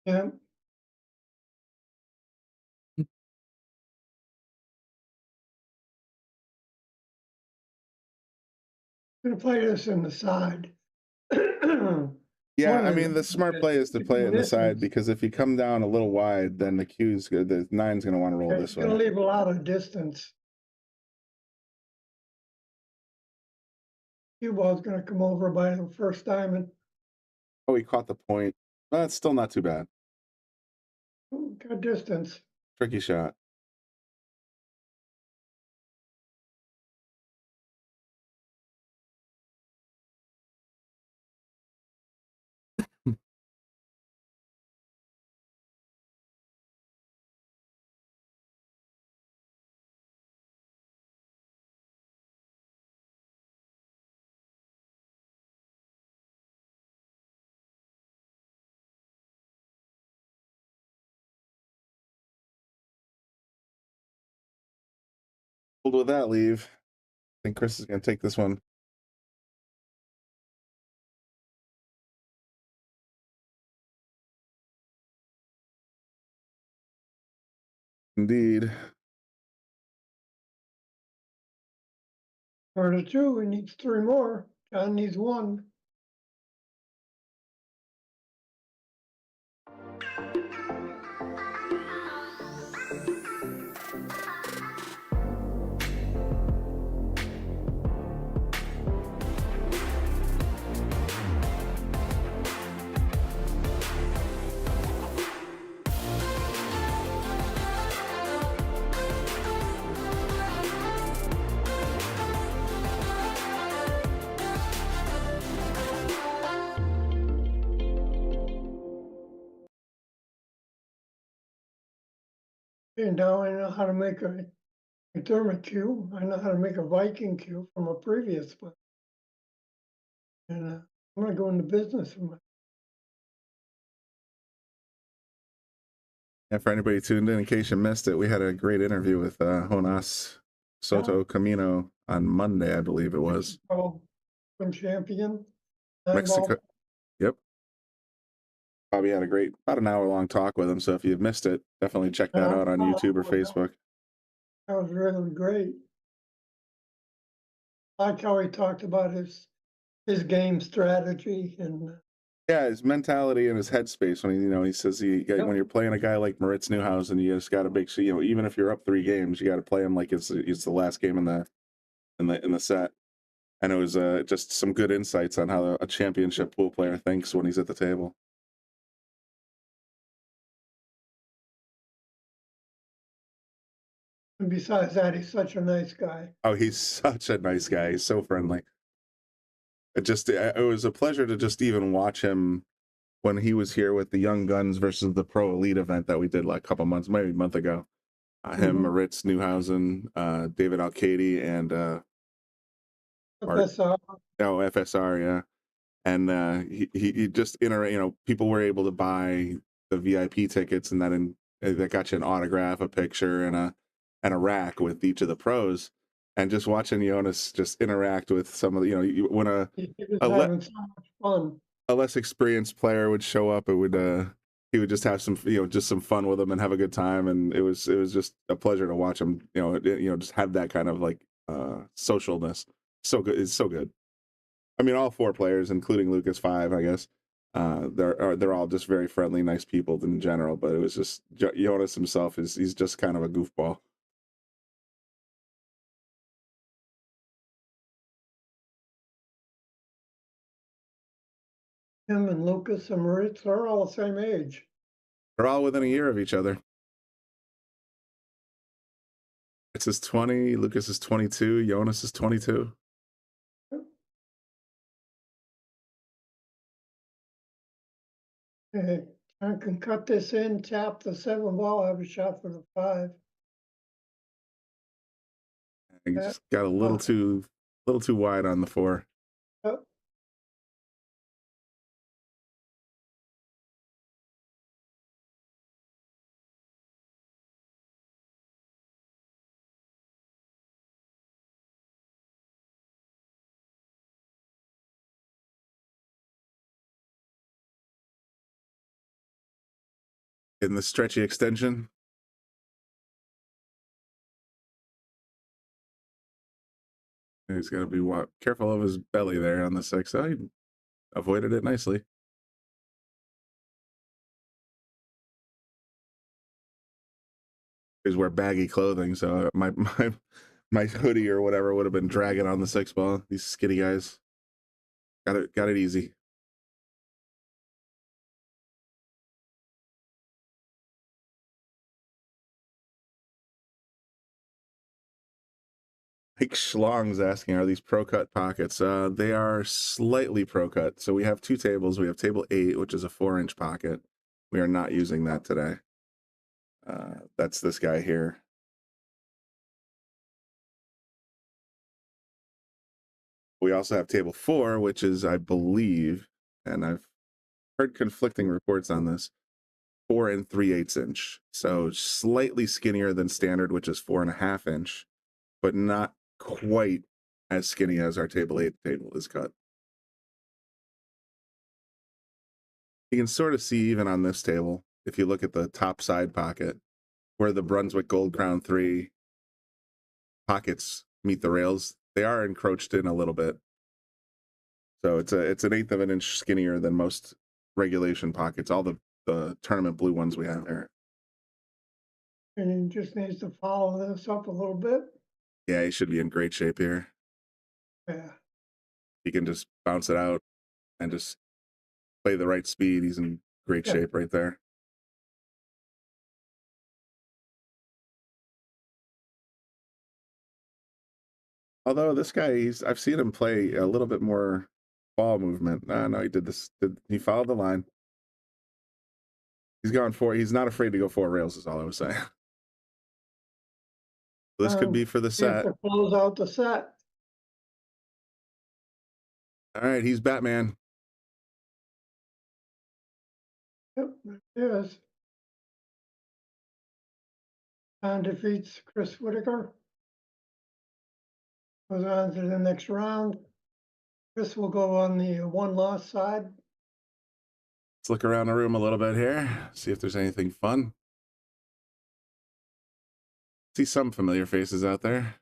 Yeah. Gonna play this in the side. Yeah, One I of mean, the smart play is to play it in the side because if you come down a little wide, then the 9's going to want to roll It's this gonna way. leave a lot of distance. Cue ball's gonna come over by the first diamond. Oh, he caught the point. It's still not too bad. Got distance. Tricky shot. With that leave, I think Chris is going to take this one. Indeed. 4 to 2, he needs 3 more. John needs 1. And now I know how to make a McDermott cue. I know how to make a Viking cue from a previous one. And I'm gonna go into business with my. And for anybody tuned in case you missed it, we had a great interview with Jonas Soto Camino on Monday, I believe it was. Champion. Mexico. Yep. Bobby had a great, about an hour-long talk with him, so if you missed it, definitely check that out on YouTube or Facebook. That was really great. I like how he talked about his game strategy and Yeah, his mentality and his headspace when he says when you're playing a guy like Moritz Neuhausen, you just got to make sure even if you're up 3 games, you got to play him like it's the last game in the set. And it was just some good insights on how a championship pool player thinks when he's at the table. And besides that, he's such a nice guy. Oh, he's such a nice guy. He's so friendly. It was a pleasure to just even watch him when he was here with the Young Guns versus the Pro Elite event that we did like a couple months, maybe a month ago. Him, Moritz Neuhausen, David Alcady, and FSR. Oh, FSR, yeah. And he just people were able to buy the VIP tickets, and that got you an autograph, a picture, and a rack with each of the pros. And just watching Jonas just interact with some of the, when having so much fun. A less experienced player would show up, he would just have some, just some fun with him and have a good time. And it was just a pleasure to watch him, just have that kind of like socialness. So good. It's so good. I mean, all 4 players, including Lucas 5, I guess, they're all just very friendly, nice people in general. But it was just Jonas himself he's just kind of a goofball. Him and Lucas and Moritz are all the same age. They're all within a year of each other. It's is 20, Lucas is 22, Jonas is 22. Okay, I can cut this in, tap the 7 ball, have a shot for the 5. He just got a little too wide on the 4. Yep. In the stretchy extension. He's got to be careful of his belly there on the 6. Oh, he avoided it nicely. He's wear baggy clothing, so my hoodie or whatever would have been dragging on the 6 ball. These skinny guys got it easy. Mike Schlong's asking, are these pro cut pockets? They are slightly pro cut. So we have 2 tables. We have table 8, which is a 4-inch pocket. We are not using that today. That's this guy here. We also have table 4, which is, I believe, and I've heard conflicting reports on this, 4 3/8 inch. So slightly skinnier than standard, which is 4.5 inch, but not quite as skinny as our table 8 table is cut. You can sort of see even on this table, if you look at the top side pocket, where the Brunswick Gold Crown 3 pockets meet the rails, they are encroached in a little bit. So it's an 1/8 of an inch skinnier than most regulation pockets, all the tournament blue ones we have there. And he just needs to follow this up a little bit. Yeah, he should be in great shape here. Yeah. He can just bounce it out and just play the right speed. He's in great shape right there. Although this guy, I've seen him play a little bit more ball movement. No, he did this. He followed the line. He's gone 4. He's not afraid to go 4 rails is all I was saying. This could be for the See if set. to close out the set. All right, he's Batman. Yep, there it is. John defeats Chris Whitaker. Goes on to the next round. Chris will go on the one-loss side. Let's look around the room a little bit here, see if there's anything fun. See some familiar faces out there.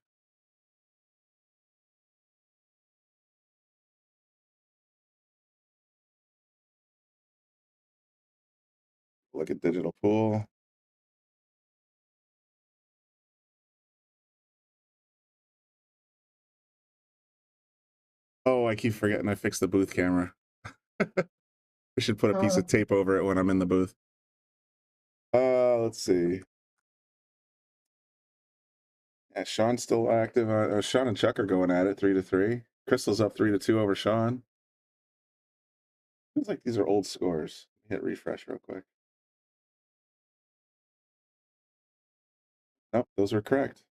Look at digital pool. Oh, I keep forgetting I fixed the booth camera. We should put a piece of tape over it when I'm in the booth. Let's see. Yeah, Sean's still active. Sean and Chuck are going at it 3-3. Crystal's up 3-2 over Sean. Feels like these are old scores. Hit refresh real quick. Nope, those were correct.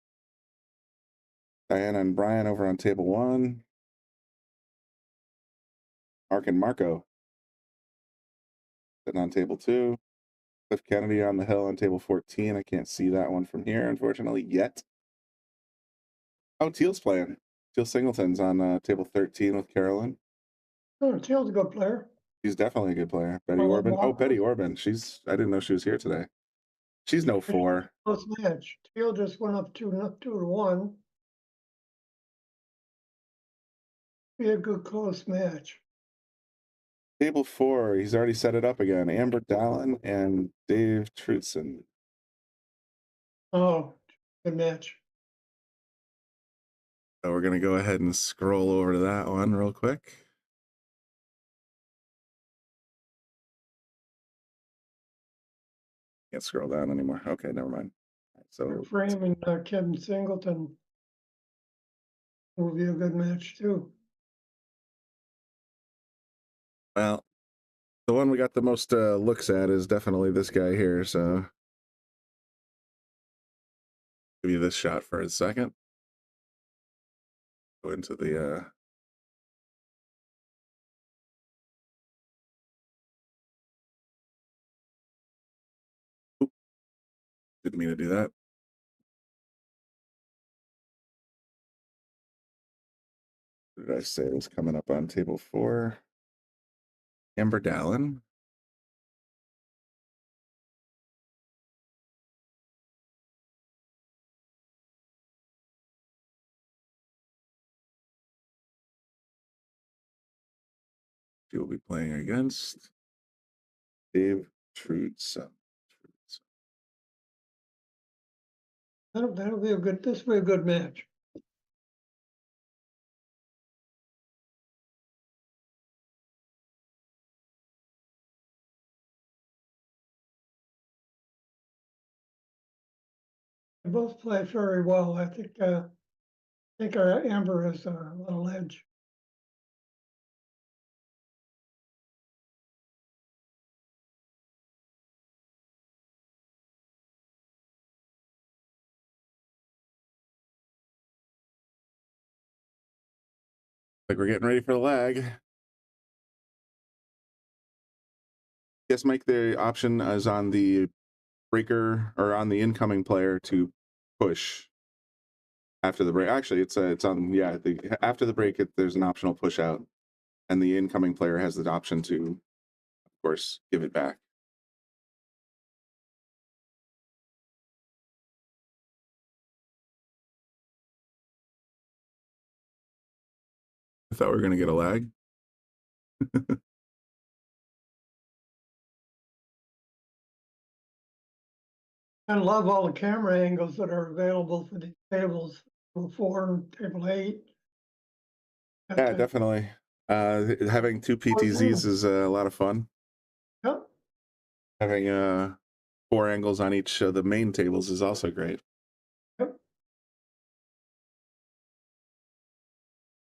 Diana and Brian over on table 1. Mark and Marco sitting on table 2. Cliff Kennedy on the hill on table 14. I can't see that one from here, unfortunately, yet. Oh, Teal's playing. Teal Singleton's on table 13 with Carolyn. Oh, Teal's a good player. She's definitely a good player. Betty Orban. Oh, Betty Orban. I didn't know she was here today. She's no 4. Close match. Teal just went up 2-1. Be a good close match. Table 4, he's already set it up again. Amber Dallin and Dave Trutson. Oh, good match. So we're going to go ahead and scroll over to that one real quick. Can't scroll down anymore. Okay, never mind. So Frame and Kevin Singleton will be a good match too. well, the one we got the most looks at is definitely this guy here. So give you this shot for a second. Go into the didn't mean to do that. What did I say? It was coming up on table 4. Amber Dallin. She will be playing against Dave Trutson. That'll be a good. This will be a good match. They both play very well. I think our Amber has a little edge. Like we're getting ready for the lag. Yes, Mike, the option is on the breaker or on the incoming player to push after the break. Actually, it's on, yeah, after the break, there's an optional push out, and the incoming player has the option to, of course, give it back. I thought we were going to get a lag. I love all the camera angles that are available for these tables, table 4 and table 8. Yeah, definitely. Having 2 PTZs is a lot of fun. Yep. Having 4 angles on each of the main tables is also great. Yep.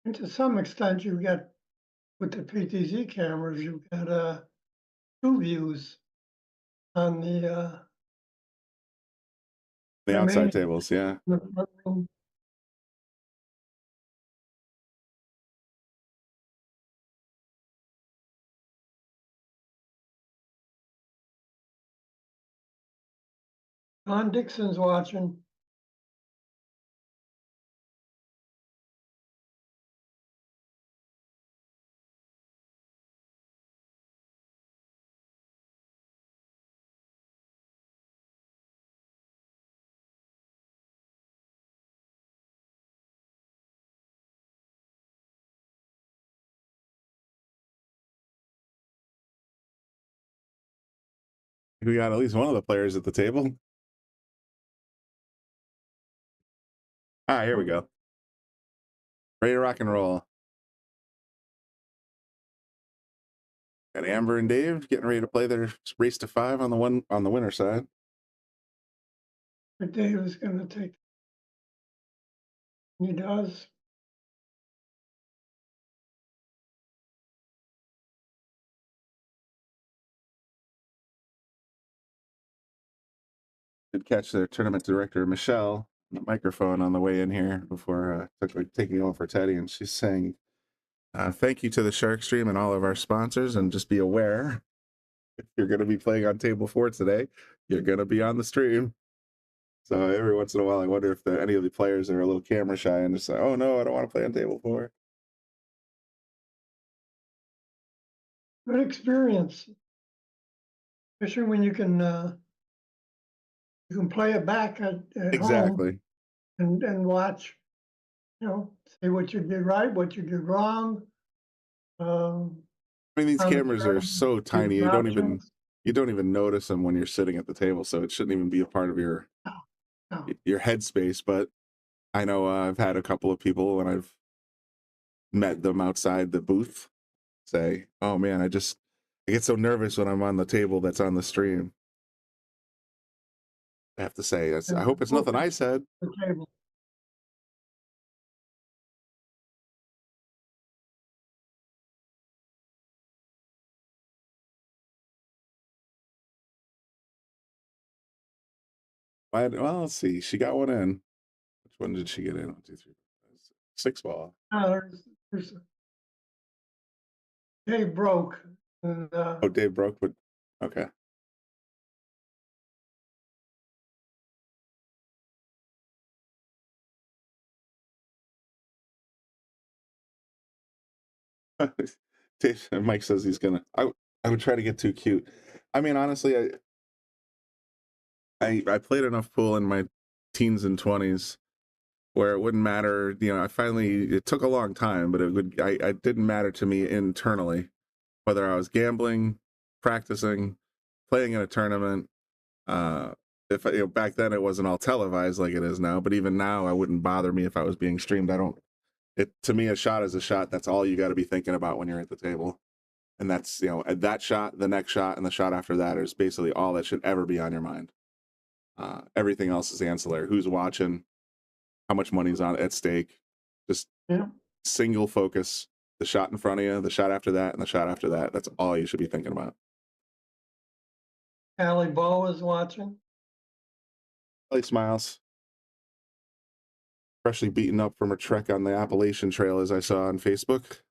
And to some extent, you get with the PTZ cameras, you get 2 views on the The I outside mean, tables, yeah. the front room. Don Dixon's watching. We got at least one of the players at the table. All right, here we go. Ready to rock and roll. Got Amber and Dave getting ready to play their race to 5 on the winner side. But Dave is gonna take. He does. Did catch their tournament director Michelle on the microphone on the way in here before taking over for Teddy, and she's saying, "Thank you to the Shark Stream and all of our sponsors, and just be aware if you're going to be playing on table 4 today, you're going to be on the stream." So every once in a while, I wonder if any of the players are a little camera shy and just like, "Oh no, I don't want to play on table 4." Good experience. Especially when you can play it back at home Exactly. and watch, see what you did right, what you did wrong. I mean, these on the cameras are field, so tiny, you don't even notice them when you're sitting at the table, so it shouldn't even be a part of your No. headspace. But I know I've had a couple of people when I've met them outside the booth say, "Oh man, I get so nervous when I'm on the table that's on the stream." I have to say, I hope it's nothing I said. The table. Well, let's see. She got one in. Which one did she get in? 1, 2, 3, 4, 5, 6 ball. There's Dave broke. And, Oh, Dave broke, but okay. Dave, Mike says he's gonna. I would try to get too cute. I mean, honestly, I played enough pool in my teens and 20s where it wouldn't matter. It took a long time, but it didn't matter to me internally whether I was gambling, practicing, playing in a tournament. If back then it wasn't all televised like it is now, but even now, it wouldn't bother me if I was being streamed. To me, a shot is a shot. That's all you got to be thinking about when you're at the table. And that's, that shot, the next shot, and the shot after that is basically all that should ever be on your mind. Everything else is ancillary. Who's watching? How much money's at stake? Just single focus. The shot in front of you, the shot after that, and the shot after that. That's all you should be thinking about. Allie Bow is watching. Allie smiles. Freshly beaten up from her trek on the Appalachian Trail, as I saw on Facebook.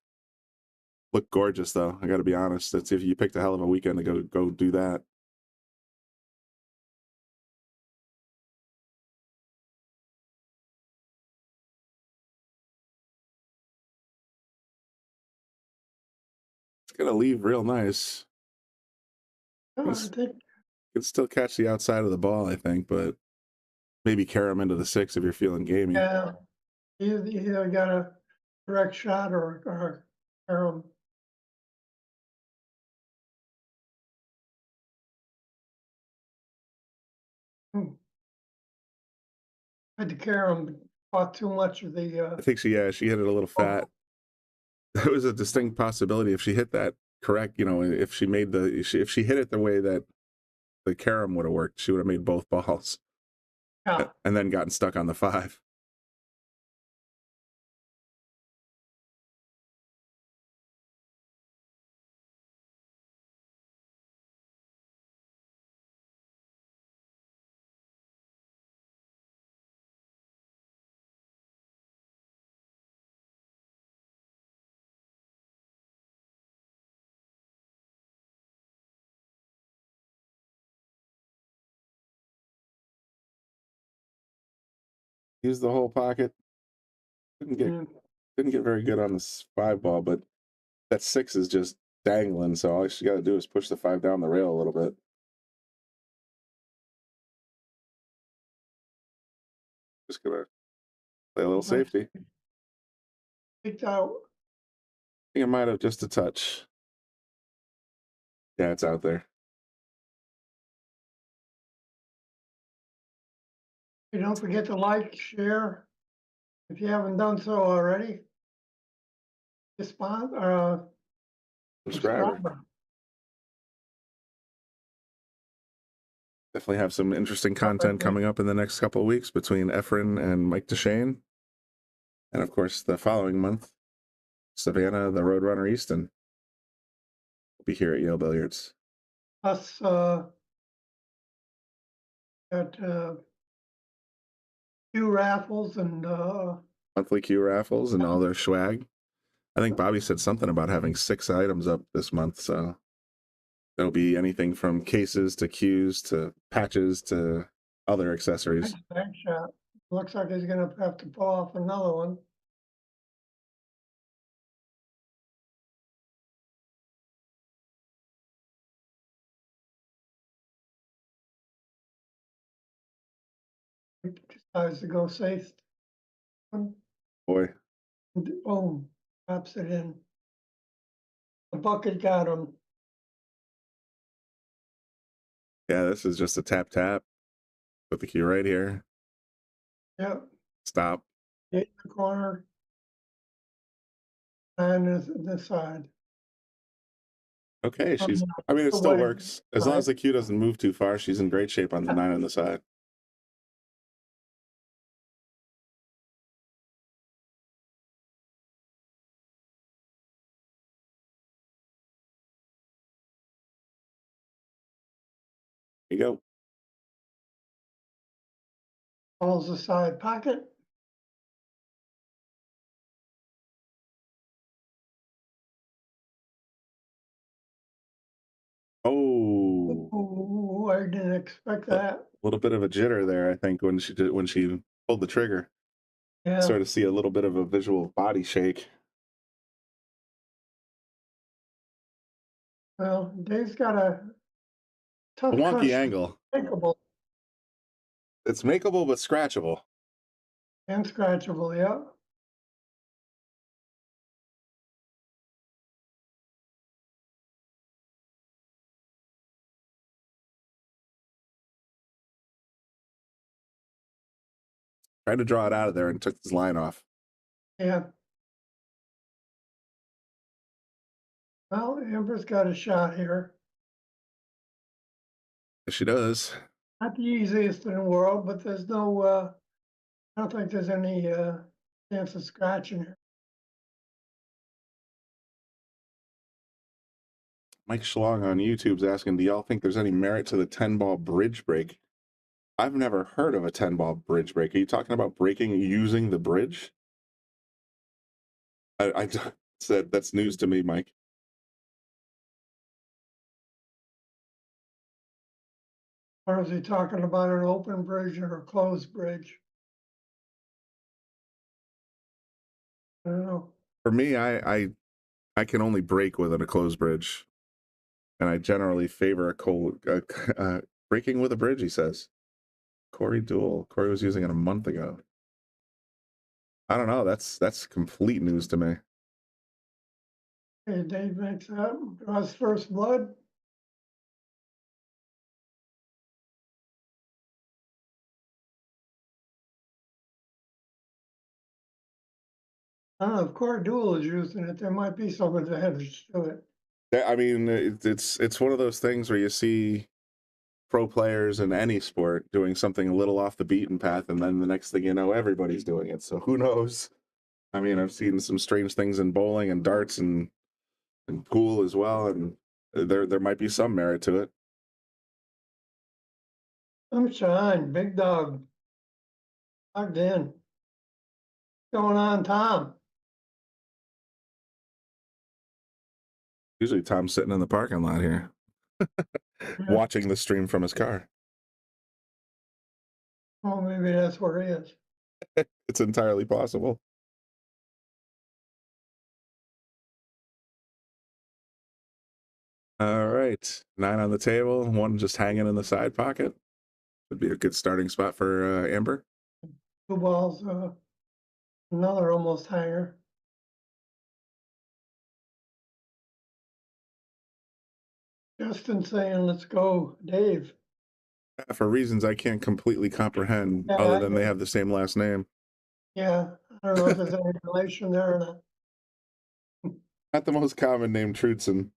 Looked gorgeous, though. I got to be honest. That's if you picked a hell of a weekend to go do that. It's gonna leave real nice. I think Can still catch the outside of the ball, I think, but maybe carry them into the 6 if you're feeling gamey. you either got a direct shot or had to carry him, caught too much of the. I think she hit it a little fat. That was a distinct possibility if she hit that correct. If she hit it the way that the carom would have worked, she would have made both balls. Yeah. And then gotten stuck on the 5. Use the whole pocket. Didn't get very good on this 5 ball, but that 6 is just dangling. So all you got to do is push the 5 down the rail a little bit. Just gonna play a little safety. Picked out. I think it might have just a touch. Yeah, it's out there. Hey, don't forget to like, share, if you haven't done so already. Subscriber. Definitely have some interesting content coming up in the next couple of weeks between Efren and Mike DeShane. And of course, the following month, Savannah, the Roadrunner Easton will be here at Yale Billiards. Us, got, few raffles and, Monthly Q raffles and all their swag. I think Bobby said something about having 6 items up this month, so there'll be anything from cases to cues to patches to other accessories. back shot. Looks like he's gonna have to pull off another one. He decides to go safe. Boy, Boom, drops it in. The bucket got him. yeah, this is just a tap. Put the cue right here. Yep, Stop. hit the corner. And the side. Okay, I mean, it still works. As long as the cue doesn't move too far, she's in great shape on the 9 on the side. Here you go. Pulls the side pocket. Oh, Ooh, I didn't expect that. a little bit of a jitter there, I think, when she pulled the trigger. Yeah. Sort of see a little bit of a visual body shake. Well, Dave's got a tough A wonky cushion. angle. Makeable It's makeable but scratchable. and scratchable, yeah. Tried to draw it out of there and took his line off. Yeah. Well, Amber's got a shot here. Yes, she does. Not the easiest in the world, but there's no, I don't think there's any chance of scratching her. Mike Schlong on YouTube's asking, do y'all think there's any merit to the 10-ball bridge break? I've never heard of a 10-ball bridge break. Are you talking about breaking using the bridge? I said that's news to me, Mike. Or is he talking about an open bridge or a closed bridge? I don't know. For me, I can only break with a closed bridge, and I generally favor breaking with a bridge. He says, Corey Duel. Corey was using it a month ago. I don't know. That's complete news to me. Okay, Dave makes that, draws first blood. I don't know if Core Duel is using it, there might be some advantage to it. I mean, it's one of those things where you see pro players in any sport doing something a little off the beaten path, and then the next thing you know, everybody's doing it. So who knows? I mean, I've seen some strange things in bowling and darts and pool as well, and there might be some merit to it. Sunshine, big dog. Logged in. What's going on, Tom? Usually Tom's sitting in the parking lot here, watching the stream from his car. Oh, maybe that's where he is. It's entirely possible. All right, 9 on the table, 1 just hanging in the side pocket. Would be a good starting spot for Amber. 2 balls, another almost hanger. Justin saying, let's go, Dave. For reasons I can't completely comprehend, Yeah, other than they have the same last name. Yeah, I don't know if there's any relation there or not. Not the most common name, Trudson.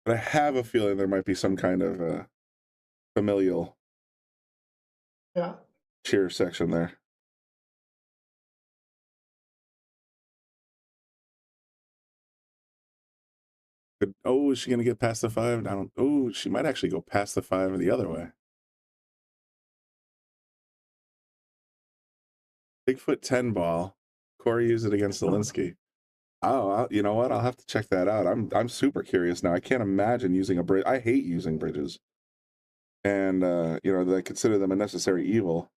But I have a feeling there might be some kind of familial Yeah, cheer section there. Oh, is she going to get past the 5? I don't. Oh, she might actually go past the 5 the other way. Bigfoot 10 ball. Corey used it against Zelensky. Oh, you know what? I'll have to check that out. I'm super curious now. I can't imagine using a bridge. I hate using bridges, and you know, I consider them a necessary evil.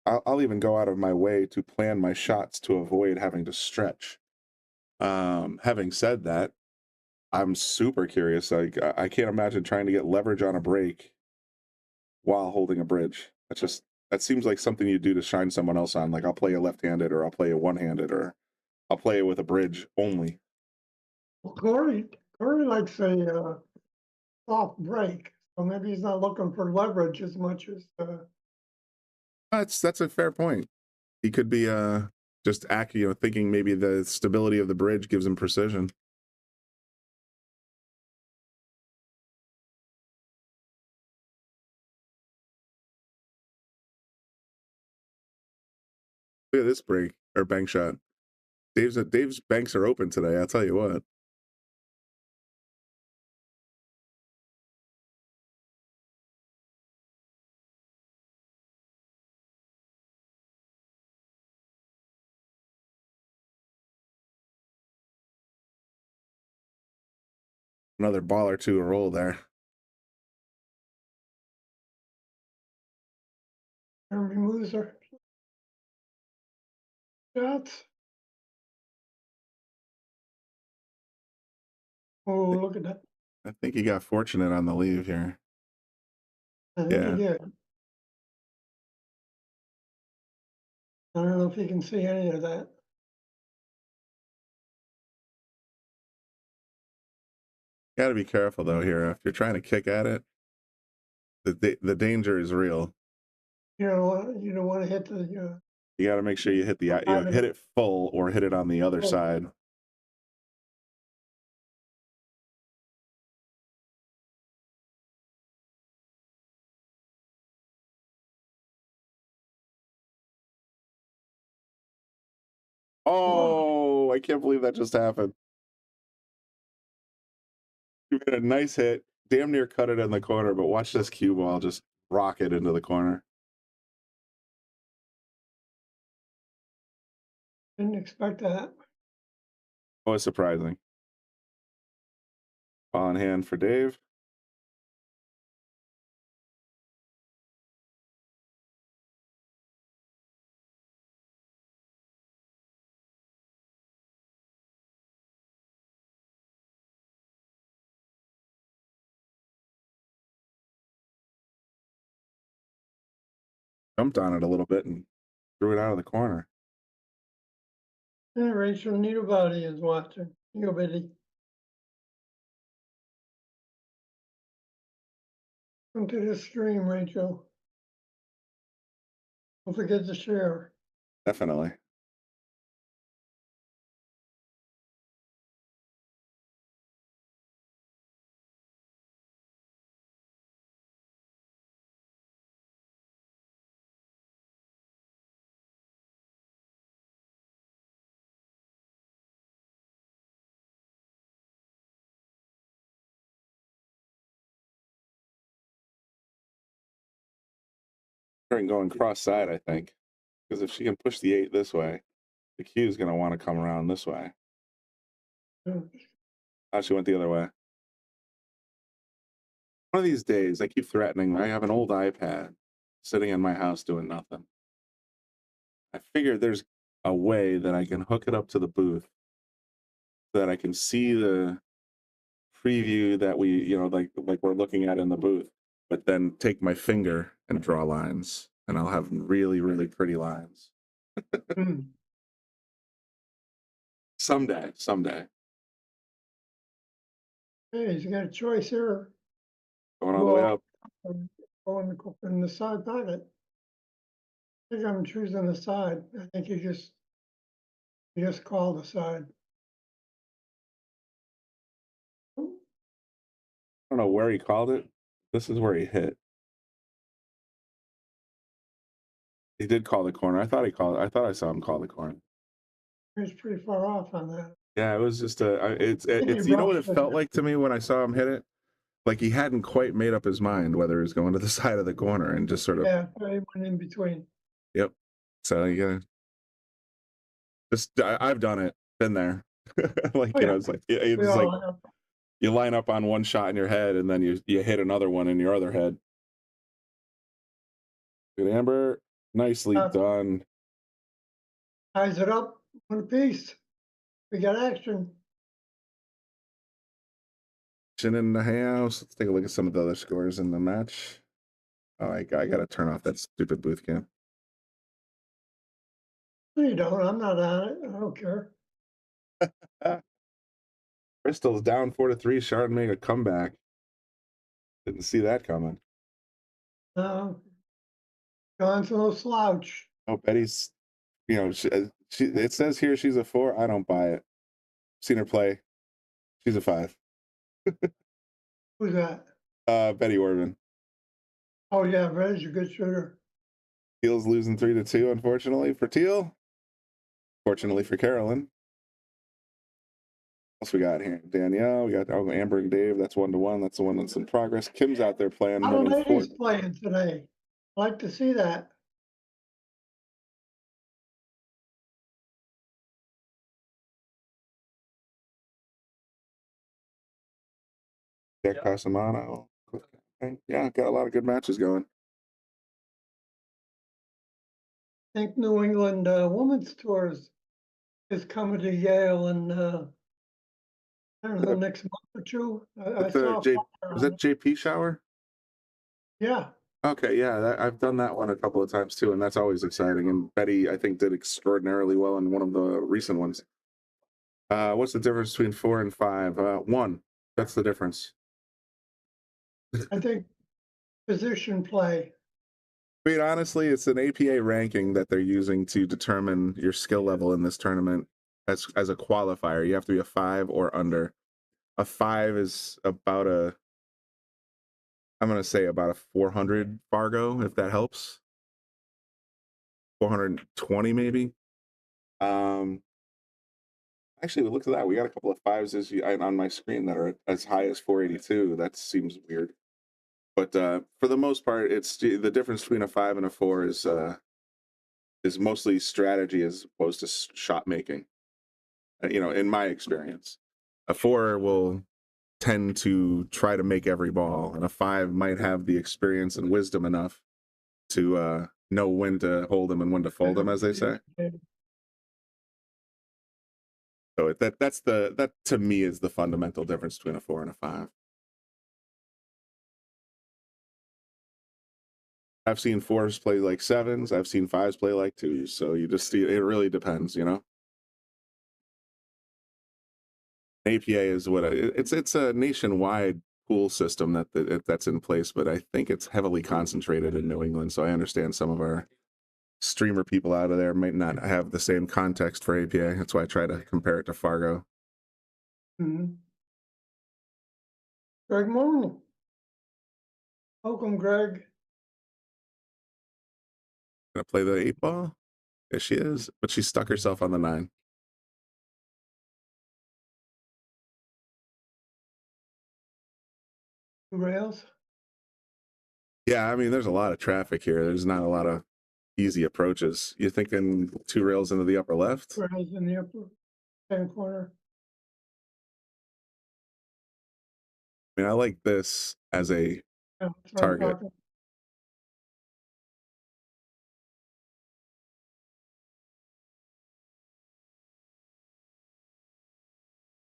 I'll even go out of my way to plan my shots to avoid having to stretch. Having said that, I'm super curious. Like, I can't imagine trying to get leverage on a break while holding a bridge. That seems like something you do to shine someone else on. Like, I'll play a left-handed, or I'll play a one-handed, or I'll play it with a bridge only. well, Corey likes a soft break, so maybe he's not looking for leverage as much as. That's a fair point. He could be just thinking maybe the stability of the bridge gives him precision. Look at this break or bank shot. Dave's banks are open today. I'll tell you what. Another ball or two a roll there. Jeremy moves her shots. Oh, look at that. I think he got fortunate on the leave here. I think he did. I don't know if you can see any of that. Got to be careful though here. If you're trying to kick at it, the danger is real. You don't want to hit the. You got to make sure you hit hit it full or hit it on the other side. Oh, I can't believe that just happened. You made a nice hit, damn near cut it in the corner, but watch this cue ball just rocket into the corner. Didn't expect that. Oh, it's surprising. Ball in hand for Dave. Jumped on it a little bit and threw it out of the corner. Yeah, Rachel Needlebody is watching. You go, Biddy. Come to the stream, Rachel. Don't forget to share. Definitely. Going cross-side, I think. Because if she can push the 8 this way, the cue is going to want to come around this way. Oh, she went the other way. One of these days, I keep threatening, I have an old iPad. sitting in my house doing nothing. I figured there's a way that I can hook it up to the booth so that I can see the preview that we, like we're looking at in the booth, but then take my finger and draw lines, and I'll have really, really pretty lines. Someday. Hey, he's got a choice here. Going all the way up. Going in the side pocket. I think I'm choosing the side. I think you just call the side. I don't know where he called it. This is where he hit. He did call the corner. I thought I saw him call the corner. He was pretty far off on that. Yeah, it was just it's he you know what it rushed felt it. like to me when I saw him hit it? Like he hadn't quite made up his mind whether he was going to the side of the corner, and just sort of, Yeah, he went in between. yep. So you gotta I've done it, been there. Like, Oh, yeah. it's like it's We like all have. you line up on one shot in your head, and then you hit another one in your other head. Good, Amber. Nicely done. Ties it up, one apiece. We got action. In the house. Let's take a look at some of the other scores in the match. Oh, I gotta turn off that stupid booth cam. No, you don't. I'm not on it. I don't care. Bristol's down 4-3. Chardon made a comeback. Didn't see that coming. No. John's no slouch. Oh, Betty's, she it says here she's a 4. I don't buy it. Seen her play. She's a 5. Who's that? Betty Orban. Oh, yeah, Red's a good shooter. Teal's losing 3-2, unfortunately for Teal. Fortunately for Carolyn. What else we got here? Danielle, we got Amber and Dave. That's 1-1. That's the one that's in progress. Kim's out there playing. How the ladies playing today? I like to see that. Jack Casamano. Yeah, got a lot of good matches going. I think New England Women's Tours is coming to Yale in, I don't know, next month or two. I saw a flyer Was on that it. JP Shower? Yeah, Okay, yeah, I've done that one a couple of times too, and that's always exciting. And Betty, I think, did extraordinarily well in one of the recent ones. What's the difference between 4 and 5? 1. That's the difference. I think position play. I mean, honestly, it's an APA ranking that they're using to determine your skill level in this tournament as a qualifier. You have to be a 5 or under. A 5 is about I'm going to say about a 400 Fargo, if that helps. 420 maybe. Actually, look at that. We got a couple of 5s on my screen that are as high as 482. That seems weird. But for the most part, it's the difference between a 5 and a 4 is mostly strategy as opposed to shot making. In my experience, a 4 will tend to try to make every ball, and a 5 might have the experience and wisdom enough to know when to hold them and when to fold them, as they say. So that to me is the fundamental difference between a 4 and a 5. I've seen 4s play like 7s. I've seen 5s play like 2s. So you just see, it really depends, APA is what it's a nationwide pool system that's in place, but I think it's heavily concentrated in New England. So I understand some of our streamer people out of there might not have the same context for APA. That's why I try to compare it to Fargo. Mm-hmm. Greg Moon. Welcome, Greg. Gonna play the 8 ball? Yes, she is, but she stuck herself on the 9. Rails. Yeah, I mean, there's a lot of traffic here. There's not a lot of easy approaches. You're thinking 2 rails into the upper left? Rails in the upper hand corner. I mean, I like this as a Yeah, that's what I'm target. talking.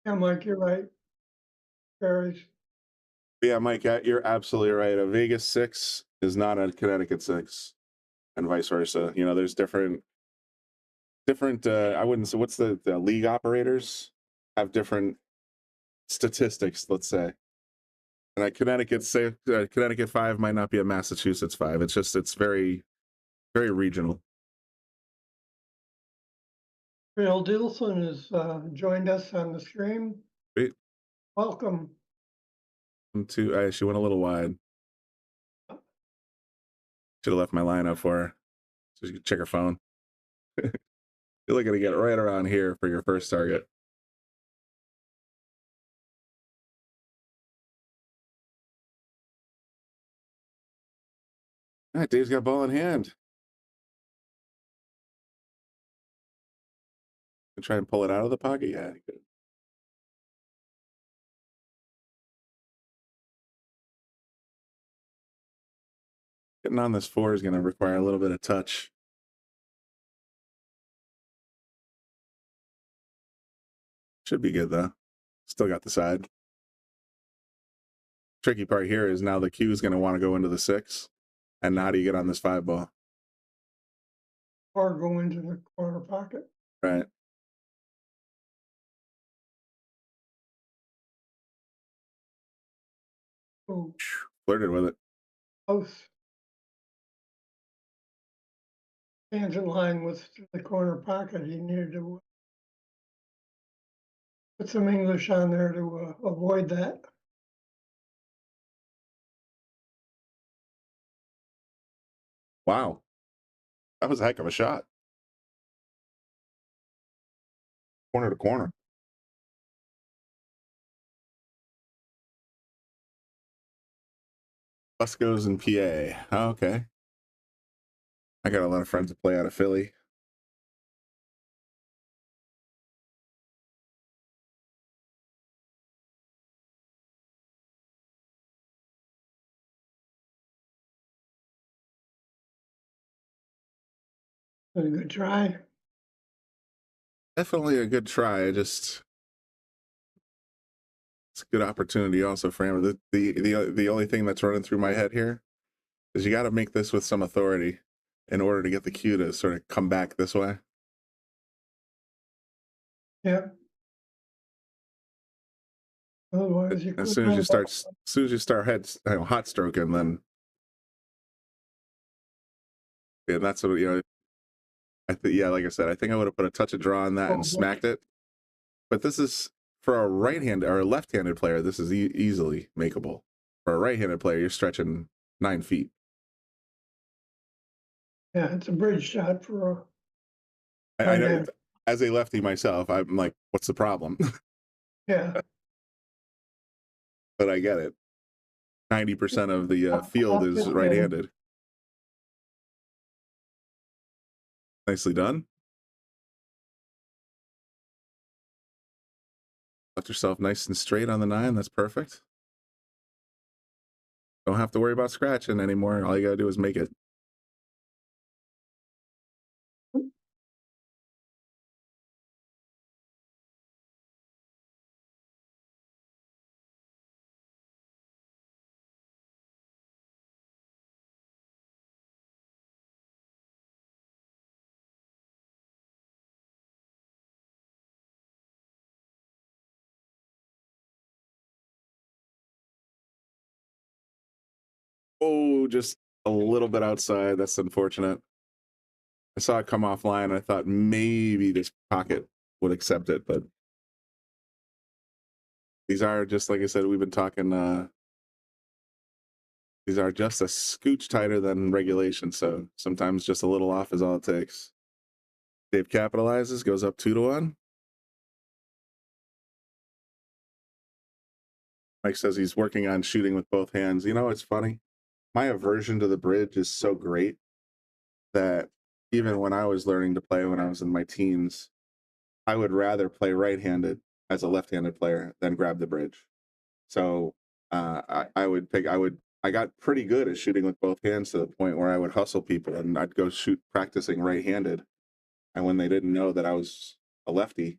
Yeah, Mike, you're right. Varies. Yeah, Mike, you're absolutely right. A Vegas 6 is not a Connecticut 6, and vice versa. You know, there's different. I wouldn't say what's the league operators have different statistics. Let's say, and a Connecticut 5 might not be a Massachusetts 5. It's very very regional. Bill Dilson has joined us on the stream. Great. Welcome. She went a little wide. Should have left my line up for her so she could check her phone. You're looking to get right around here for your first target. All right, Dave's got ball in hand. Try and pull it out of the pocket. Yeah, he could. Getting on this 4 is going to require a little bit of touch. Should be good though. Still got the side. Tricky part here is now the cue is going to want to go into the 6. And now how do you get on this 5 ball? Or go into the corner pocket. Right. Oh, Flirted with it. close. Tangent line was to the corner pocket. He needed to put some English on there to avoid that. Wow. That was a heck of a shot. Corner to corner. Busco's in PA. Oh, okay. I got a lot of friends that play out of Philly. A good try. Definitely a good try. It's a good opportunity also for him. The only thing that's running through my head here is you got to make this with some authority in order to get the cue to sort of come back this way. Yeah. Otherwise, you As soon as you start hot stroking, then yeah, that's what like I said, I think I would have put a touch of draw on that and smacked it. But this is for a right-handed or a left-handed player. This is easily makeable. For a right-handed player, you're stretching 9 feet. Yeah, it's a bridge shot for I know. As a lefty myself, I'm like, what's the problem? yeah. But I get it. 90% of the field is right-handed. Nicely done. Left yourself nice and straight on the 9. That's perfect. Don't have to worry about scratching anymore. All you got to do is make it. Oh, just a little bit outside. That's unfortunate. I saw it come offline. I thought maybe this pocket would accept it, but these are just, like I said, we've been talking, these are just a scooch tighter than regulation, so sometimes just a little off is all it takes. Dave capitalizes, goes up 2-1. Mike says he's working on shooting with both hands. You know, it's funny. My aversion to the bridge is so great that even when I was learning to play when I was in my teens, I would rather play right-handed as a left-handed player than grab the bridge. So I got pretty good at shooting with both hands to the point where I would hustle people and I'd go shoot practicing right-handed. And when they didn't know that I was a lefty,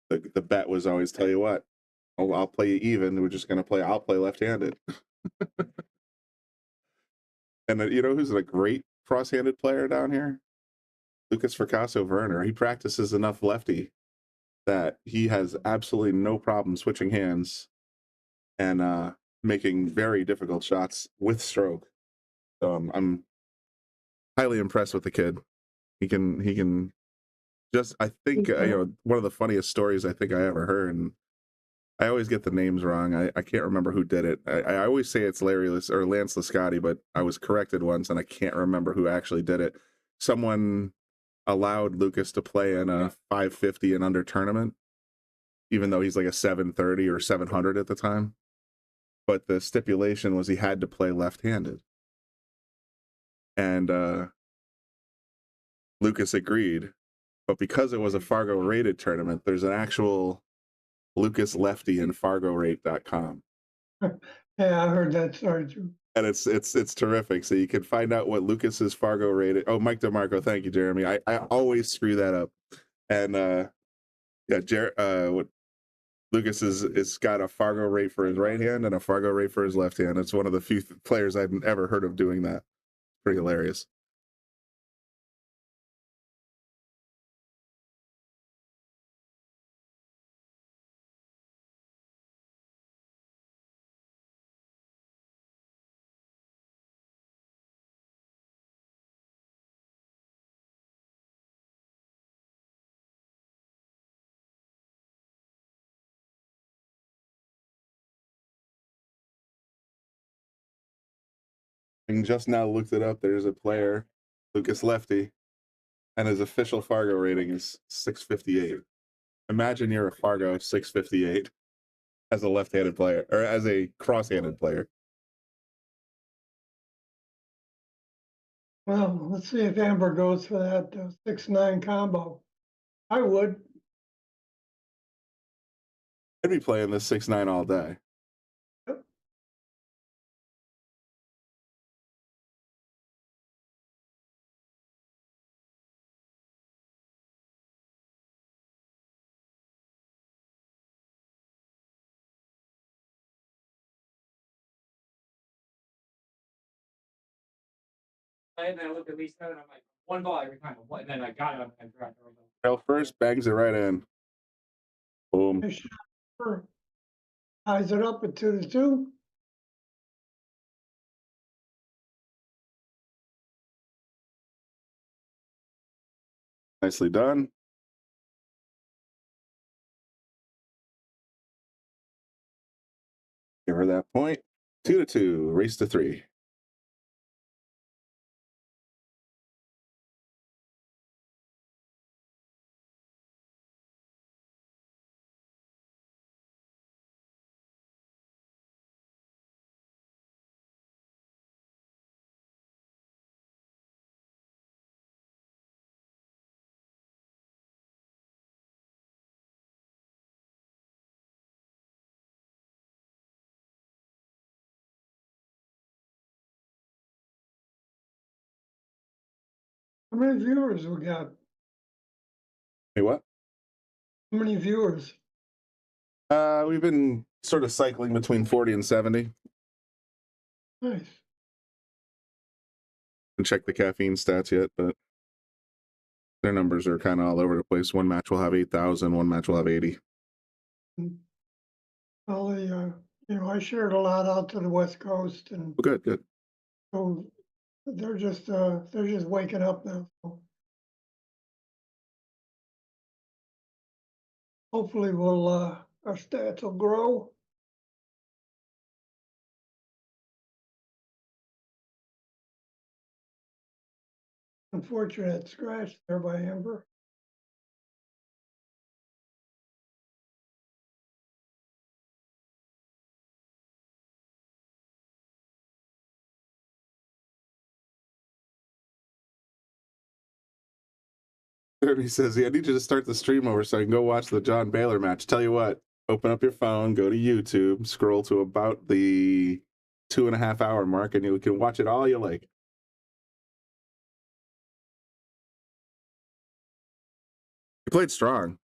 the bet was always, tell you what, I'll play you even. We're just gonna play. I'll play left-handed. And you know who's a great cross-handed player down here? Lucas Fracasso Werner. He practices enough lefty that he has absolutely no problem switching hands and making very difficult shots with stroke. So I'm highly impressed with the kid. He can just, I think, you know, one of the funniest stories I think I ever heard, and I always get the names wrong. I can't remember who did it. I always say it's Lance Lascotti, but I was corrected once, and I can't remember who actually did it. Someone allowed Lucas to play in a 550 and under tournament, even though he's like a 730 or 700 at the time. But the stipulation was he had to play left-handed. And Lucas agreed. But because it was a Fargo rated tournament, there's an actual Lucas Lefty in FargoRate.com. Yeah, I heard that story too. And it's terrific. So you can find out what Lucas's Fargo rated. Oh, Mike DeMarco, thank you, Jeremy. I always screw that up. And what Lucas is got a Fargo rate for his right hand and a Fargo rate for his left hand. It's one of the few players I've ever heard of doing that. Pretty hilarious. And just now looked it up. There's a player, Lucas Lefty, and his official Fargo rating is 658. Imagine you're a Fargo 658 as a left-handed player, or as a cross-handed player. Well, let's see if Amber goes for that 6-9 combo. I would. I'd be playing this 6-9 all day. And then I looked at Lisa and I'm like, one ball every time. And then I got it and forgot. Rail first, bangs it right in. Boom. Ties it up at 2-2. Nicely done. Give her that point. 2-2. Race to 3. How many viewers we got? Hey, what? How many viewers? We've been sort of cycling between 40 and 70. Nice. Haven't checked the caffeine stats yet, but their numbers are kind of all over the place. One match will have 8,000, one match will have 80. Well, I shared a lot out to the West Coast, and Good. so they're just waking up now. So hopefully, our stats will grow. Unfortunate scratch there by Amber. He says, I need you to start the stream over so I can go watch the John Baylor match. Tell you what, open up your phone, go to YouTube, scroll to about the 2.5 hour mark, and you can watch it all you like. He played strong.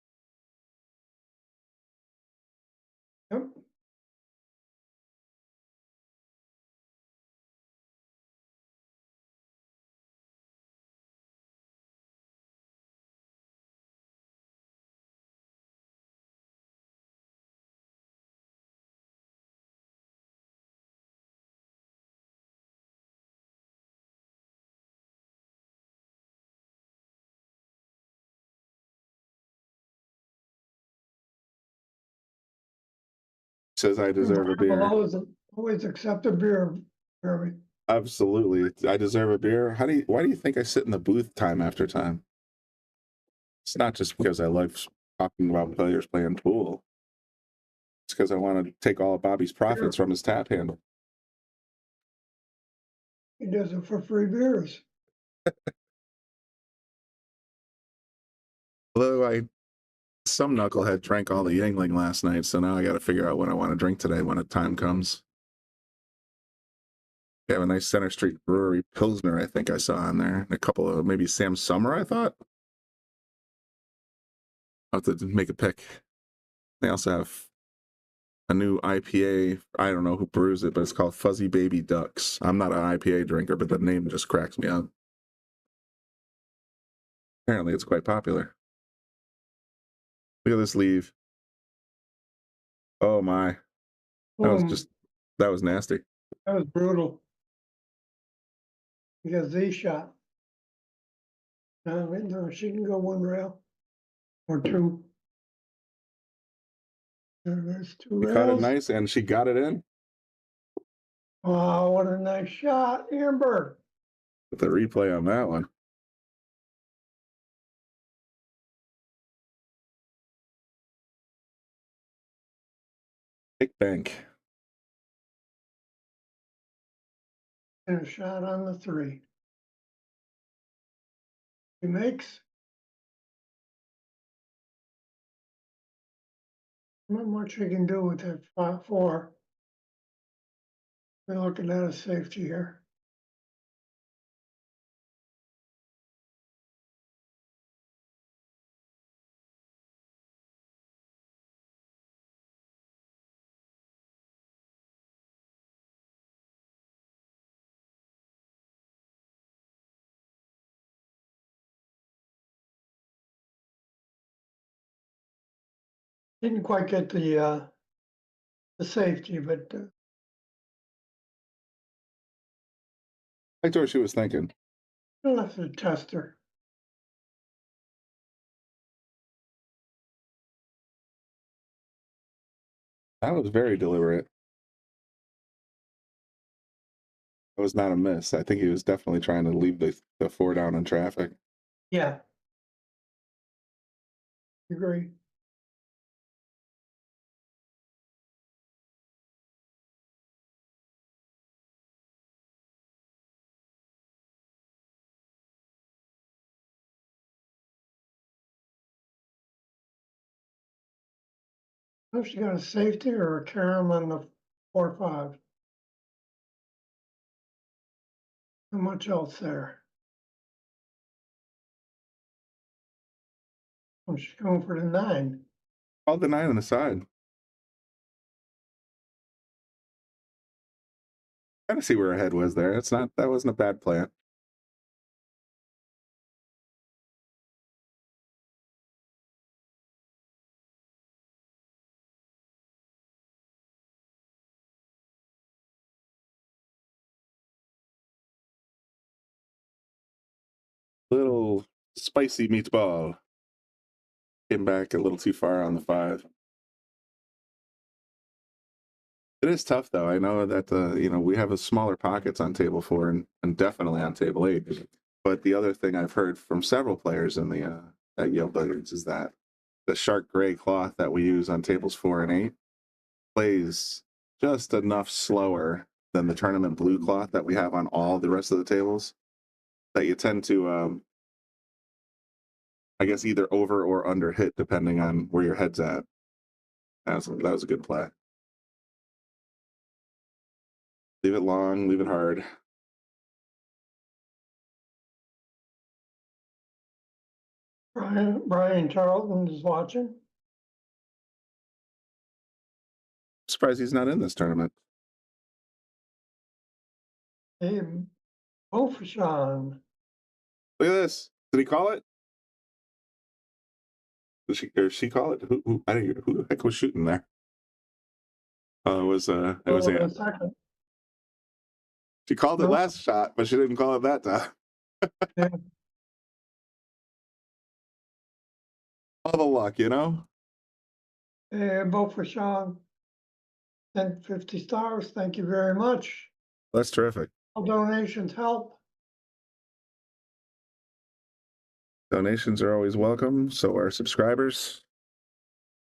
Says I deserve a beer. Always accept a beer, Jeremy. Absolutely. I deserve a beer. Why do you think I sit in the booth time after time? It's not just because I like talking about players playing pool. It's because I want to take all of Bobby's profits from his tap handle. He does it for free beers. Although some knucklehead drank all the Yingling last night, so now I got to figure out what I want to drink today when the time comes. We have a nice Center Street Brewery Pilsner, I think I saw on there. And a couple of maybe Sam Summer, I thought. I'll have to make a pick. They also have a new IPA. I don't know who brews it, but it's called Fuzzy Baby Ducks. I'm not an IPA drinker, but the name just cracks me up. Apparently, it's quite popular. Look at this leave. Oh my. That was nasty. That was brutal. You got Z shot. No, she can go one rail or two. There's two She caught it rails. nice, and she got it in. Oh, what a nice shot, Amber. With the replay on that one. Big bank. And a shot on the 3. He makes. Not much he can do with that 4. We're looking at a safety here. Didn't quite get the safety, but I told her she was thinking. left the tester. That was very deliberate. It was not a miss. I think he was definitely trying to leave the 4 down in traffic. Yeah. Agree. I don't know if she got a safety or a carom on the 4-5. Not much else there. Oh, she's going for the 9. Called the 9 on the side. Trying to see where her head was there. That wasn't a bad plan. Little spicy meatball. Came back a little too far on the 5. It is tough, though. I know that we have a smaller pockets on table 4 and definitely on table 8. But the other thing I've heard from several players in the at Yale Billiards is that the shark gray cloth that we use on tables 4 and 8 plays just enough slower than the tournament blue cloth that we have on all the rest of the tables that you tend to, I guess, either over or under hit depending on where your head's at. That was a good play. Leave it long, leave it hard. Brian Charlton is watching. Surprised he's not in this tournament. Hey, Bofashan. Look at this. Did he call it? Did she call it? Who the heck was shooting there? It was Ann. She called it last shot, but she didn't call it that time. Yeah. All the luck, you know? Hey, Bofashan. sent 50 stars. Thank you very much. That's terrific. All donations help. Donations are always welcome. So are subscribers.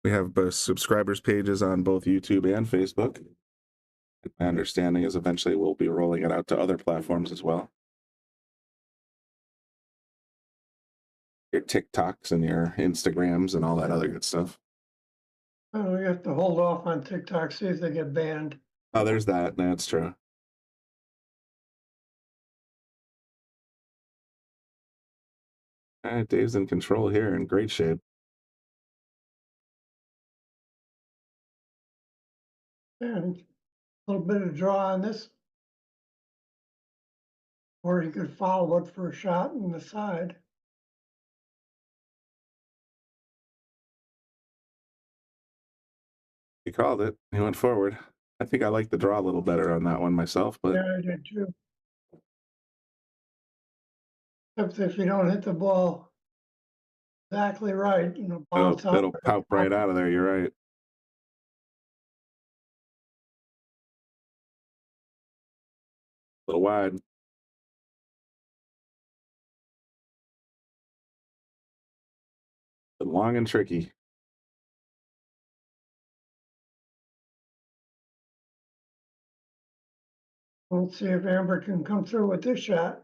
We have both subscribers pages on both YouTube and Facebook. My understanding is eventually we'll be rolling it out to other platforms as well. Your TikToks and your Instagrams and all that other good stuff. Oh, we have to hold off on TikTok, see if they get banned. Oh, there's that. That's true. All right, Dave's in control here, in great shape. And a little bit of draw on this. Or you could follow it for a shot in the side. He called it. He went forward. I think I like the draw a little better on that one myself, but Yeah, I did too. Except if you don't hit the ball exactly right, you know, bounce out. it'll pop right out of there. You're right. A little wide. But long and tricky. Let's see if Amber can come through with this shot.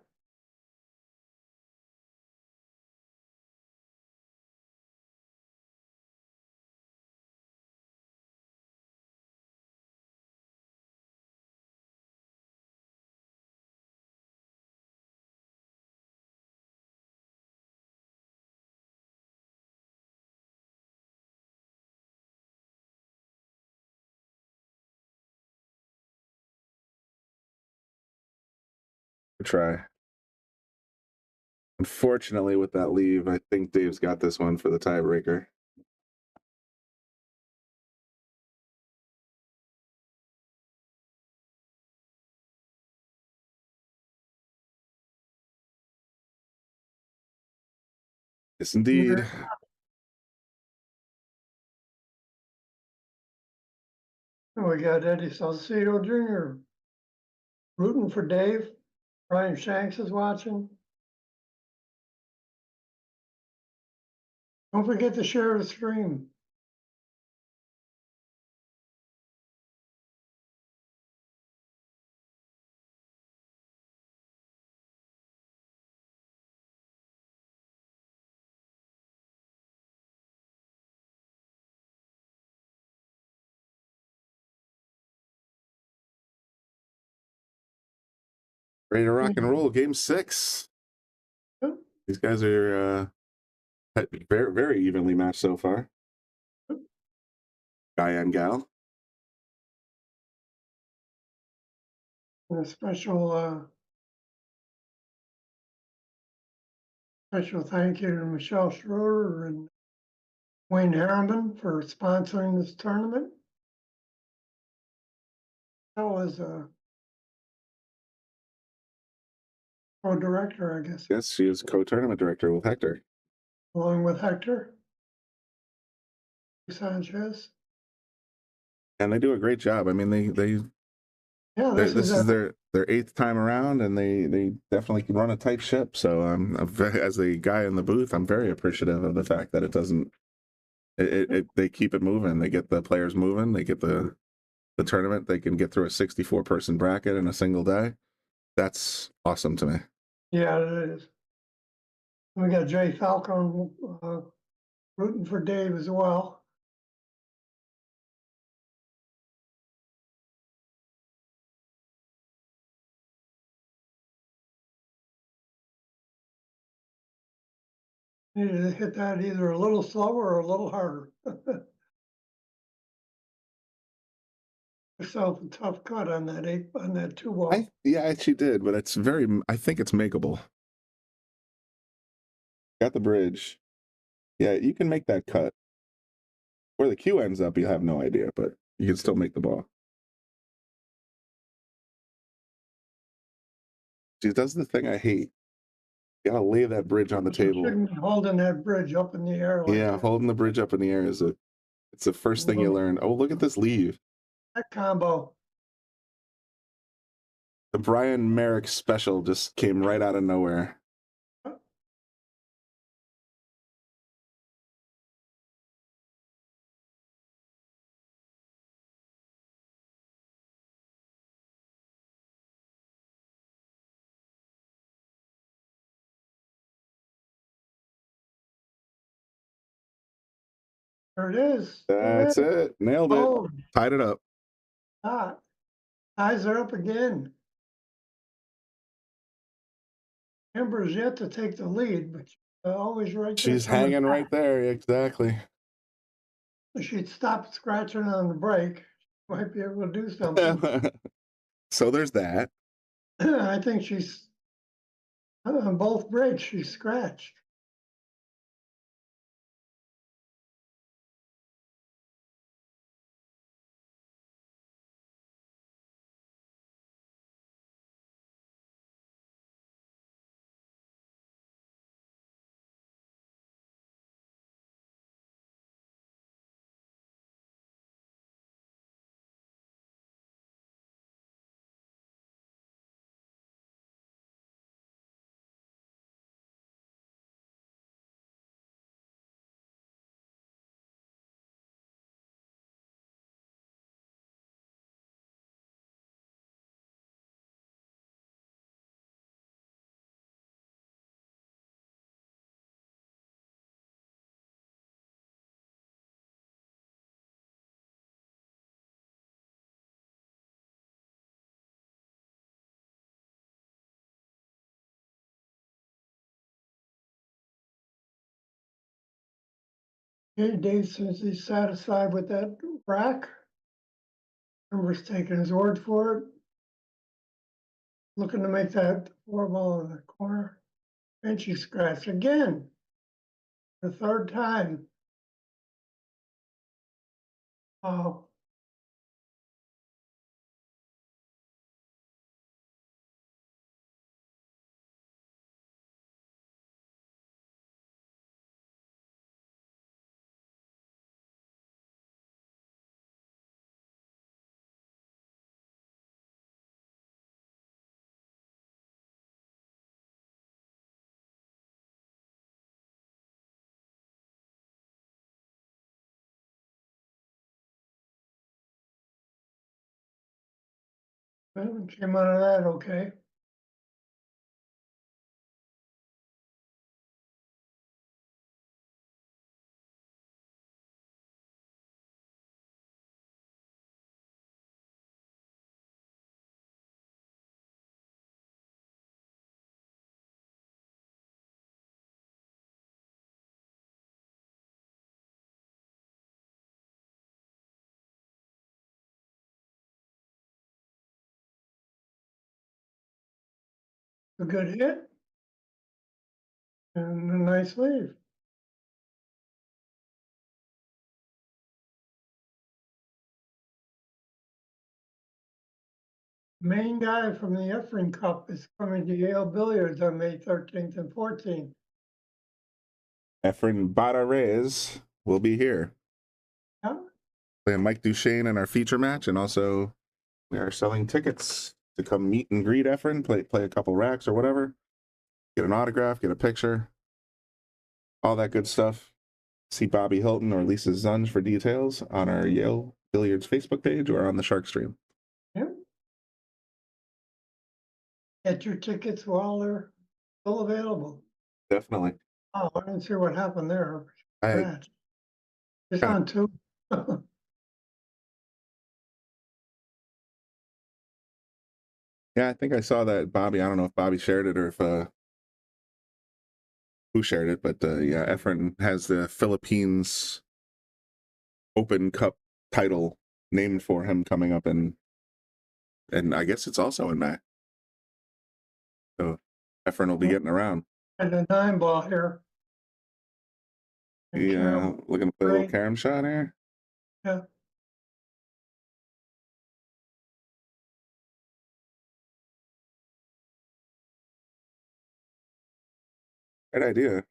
Try. Unfortunately, with that leave, I think Dave's got this one for the tiebreaker. Yes, indeed. We got Eddie Salcedo Jr. rooting for Dave. Brian Shanks is watching. Don't forget to share the stream. Ready to rock and roll. Game 6. These guys are very, very evenly matched so far. Guy and gal. And a special thank you to Michelle Schroeder and Wayne Harriman for sponsoring this tournament. That was a co-director, I guess, Yes, she is co-tournament director with Hector. along with Hector Sanchez. And they do a great job. I mean, Yeah, this is their 8th time around, and they definitely can run a tight ship. So as a guy in the booth, I'm very appreciative of the fact that it doesn't. They keep it moving. They get the players moving. They get the tournament. They can get through a 64-person bracket in a single day. That's awesome to me. Yeah, it is. We got Jay Falcon rooting for Dave as well. Needed to hit that either a little slower or a little harder. Yourself a tough cut on that 2 ball. Yeah, she did, but I think it's makeable. Got the bridge. Yeah, you can make that cut. Where the cue ends up, you have no idea, but you can still make the ball. She does the thing I hate. You gotta lay that bridge on the table. Shouldn't be holding that bridge up in the air. Yeah, holding the bridge up in the air it's the first thing you learn. Oh, look at this leave. That combo. The Brian Merrick special just came right out of nowhere. There it is. That's it. Nailed it. Oh, Tied it up. eyes are up again. Amber's yet to take the lead, but always right there. She's hanging right there. Exactly. If she'd stop scratching on the brake, she might be able to do something. So there's that. I think she's on both brakes. She's scratched. Okay, Dave says he's satisfied with that rack. Amber's taking his word for it. Looking to make that 4-ball in the corner. And she scratched again. The third time. Oh. Well, came out of that okay. A good hit. And a nice leave. Main guy from the Efren Cup is coming to Yale Billiards on May 13th and 14th. Efren Bararez will be here. Yeah. Playing Mike Duchesne in our feature match, and also we are selling tickets to come meet and greet Efren, play a couple racks or whatever, get an autograph, get a picture, all that good stuff. See Bobby Hilton or Lisa Zunge for details on our Yale Billiards Facebook page or on the Shark Stream. Yeah. Get your tickets while they're still available. Definitely. Oh, I didn't see what happened there. I It's on two. Yeah, I think I saw that Bobby. I don't know if Bobby shared it or if who shared it, but yeah, Efren has the Philippines Open Cup title named for him coming up and I guess it's also in May. So Efren will be getting around. And a 9-ball here. Yeah, looking to play a little carom shot here. Yeah. Great idea.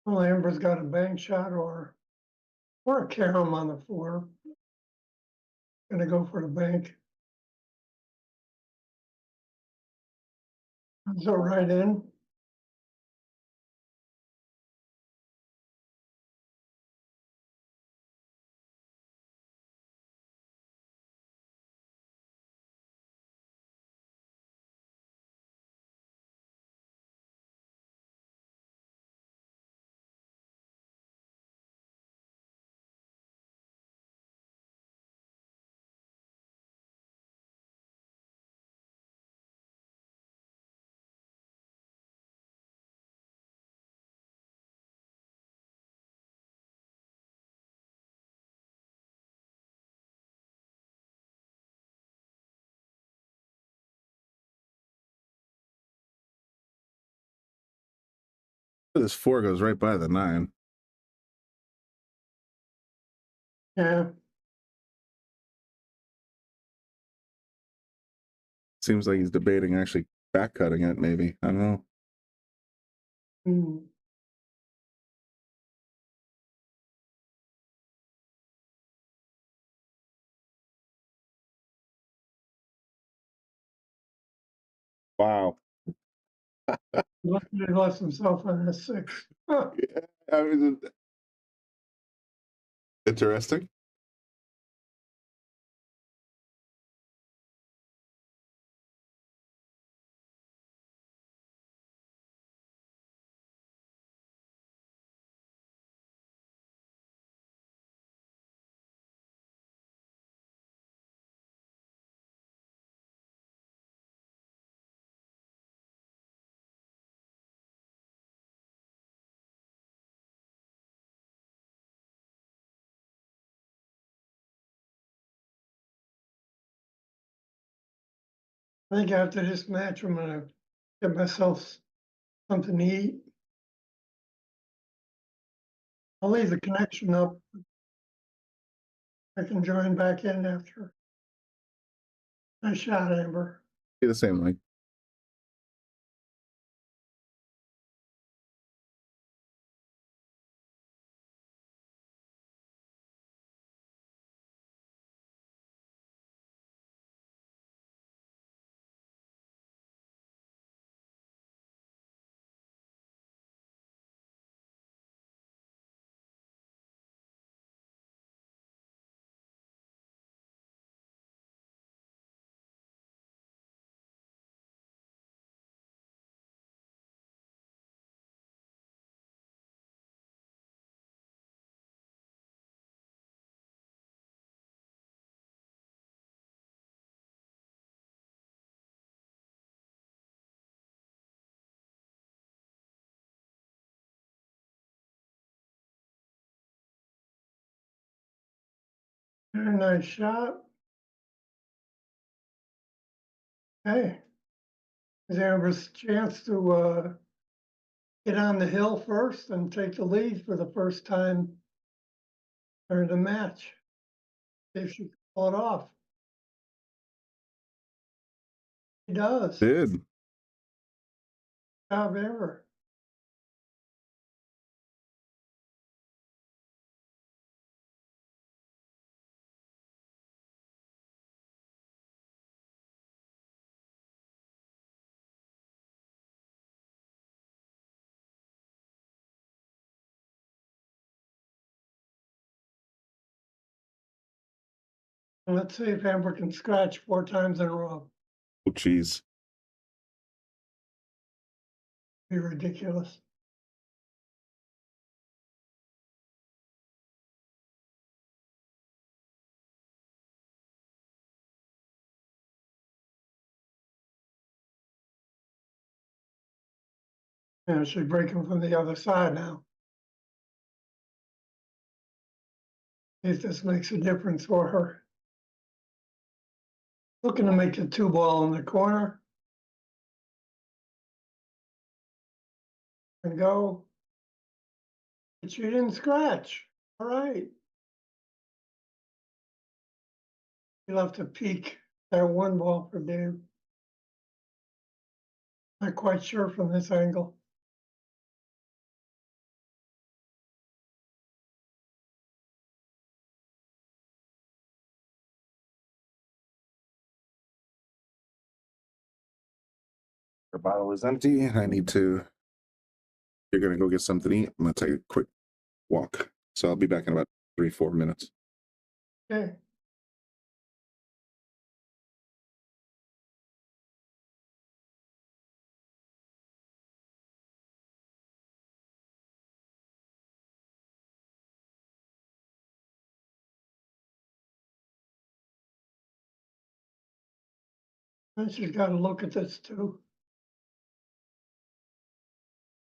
Well, Amber's got a bank shot or a carom on the floor. Gonna go for the bank. So right in. This 4 goes right by the 9. Yeah. Seems like he's debating actually back cutting it, maybe. I don't know. Hmm. Wow. Lucky he lost himself on the 6. Huh. Yeah, I mean, interesting. I think after this match, I'm gonna get myself something to eat. I'll leave the connection up. I can join back in after. Nice shot, Amber. Be the same link. Very nice shot. Hey, is Amber's chance to get on the hill first and take the lead for the first time during the match. See if she can pull it off. She does. Did. Job Amber. Let's see if Amber can scratch 4 times in a row. Oh, geez. Be ridiculous. Yeah, she's breaking from the other side now. See if this makes a difference for her. Looking to make a 2-ball in the corner. And go. But she didn't scratch. All right. You'll have to peek that 1 ball for Dave. Not quite sure from this angle. The bottle is empty, and I need to. You're gonna go get something to eat. I'm gonna take a quick walk, so I'll be back in about 3-4 minutes. Okay. I just gotta look at this too.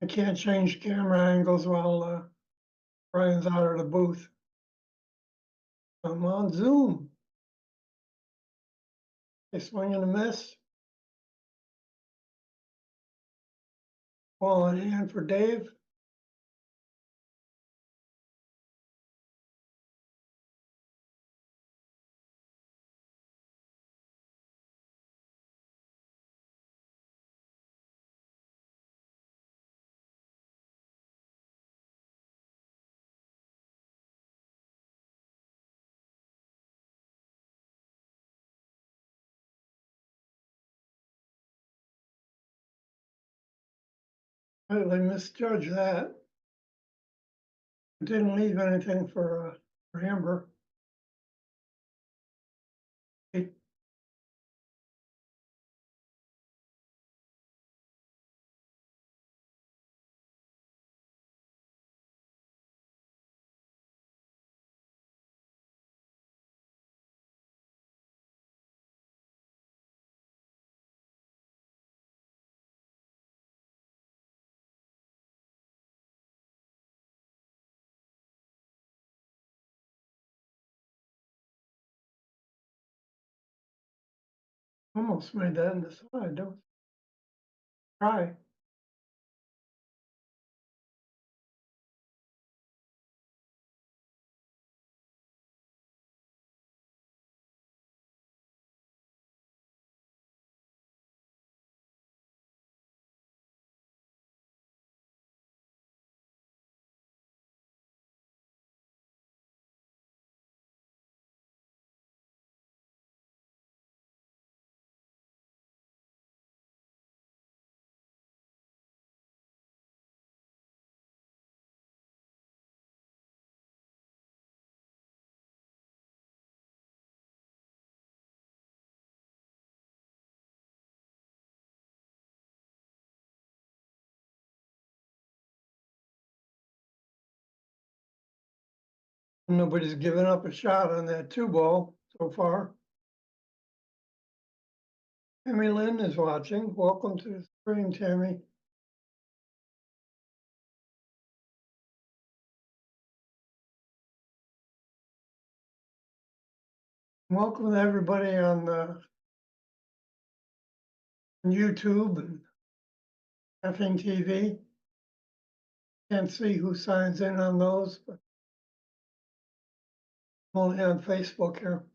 I can't change camera angles while Brian's out of the booth. I'm on Zoom. They swing and a miss. Ball in hand for Dave. They misjudged that. Didn't leave anything for Amber. It- Almost made that in the side, don't try. Nobody's given up a shot on that 2-ball so far. Tammy Lynn is watching. Welcome to the stream, Tammy. Welcome to everybody on YouTube and effing TV. Can't see who signs in on those, but I'm only on Facebook here.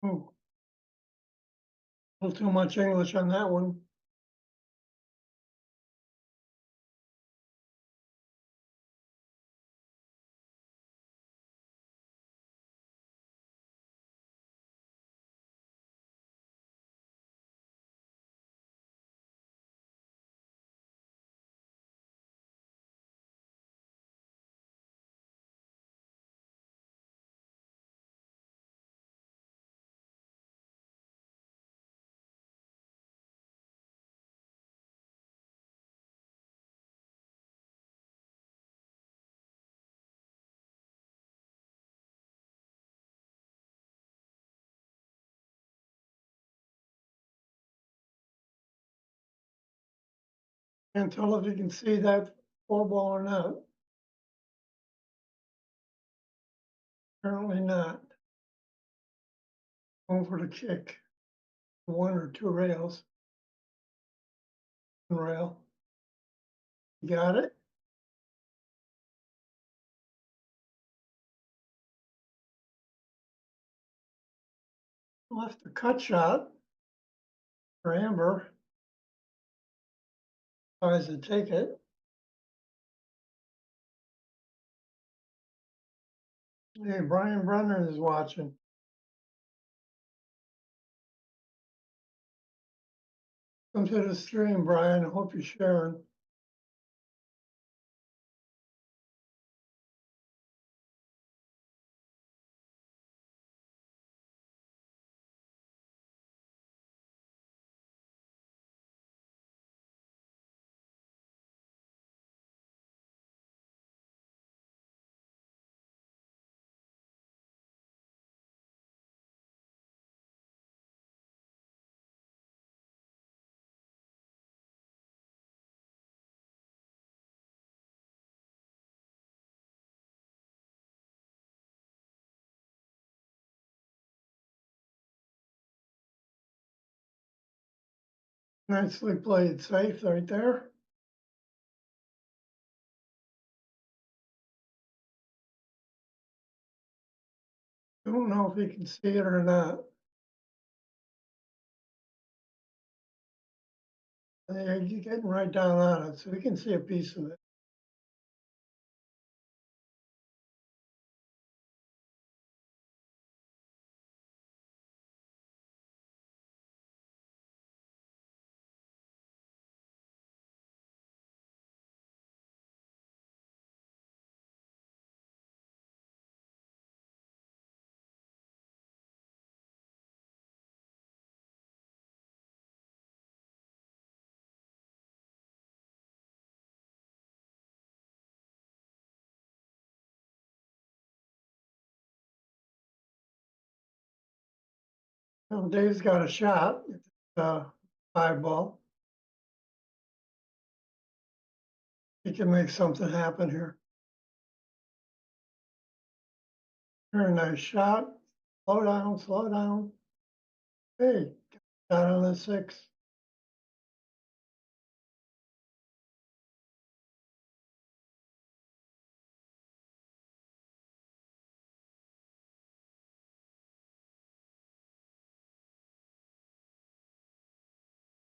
Oh, a little too much English on that one. Can't tell if you can see that 4-ball or not. Apparently not. Over the kick. 1 or 2 rails. Rail. Got it? Left a cut shot for Amber. Tries to take it. Hey, Brian Brennan is watching. Come to the stream, Brian. I hope you're sharing. Nicely played, safe right there. Don't know if he can see it or not. Yeah, he's getting right down on it, so we can see a piece of it. Well, Dave's got a shot. It's a 5-ball. He can make something happen here. Very nice shot. Slow down, slow down. Hey, got on the 6.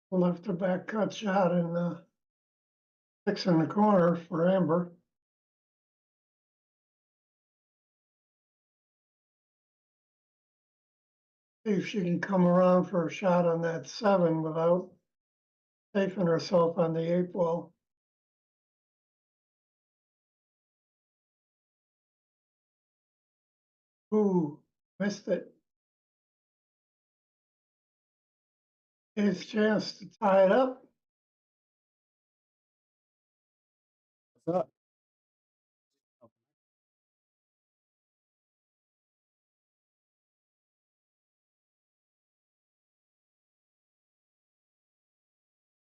Left the back cut shot in the 6 in the corner for Amber. See if she can come around for a shot on that 7 without safing herself on the 8-ball. Ooh, missed it. His chance to tie it up. What's up?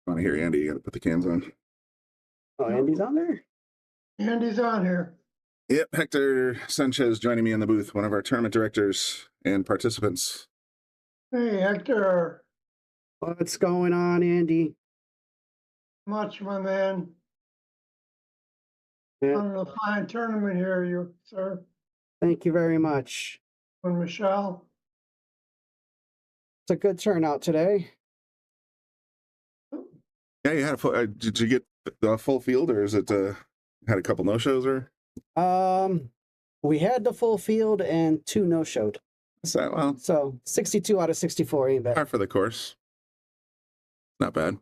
Want to hear Andy? You got to put the cans on. Oh, Andy's on there? Andy's on here. Yep, Hector Sanchez joining me in the booth, one of our tournament directors and participants. Hey, Hector. What's going on, Andy? Much, my man. Yeah. On a fine tournament here, you, sir. Thank you very much. And Michelle. It's a good turnout today. Yeah, you had a full. Did you get the full field, or is it had a couple no shows, or? We had the full field and 2 no-showed. Is that well? So 62 out of 64 ain't bad. Par for the course. Not bad.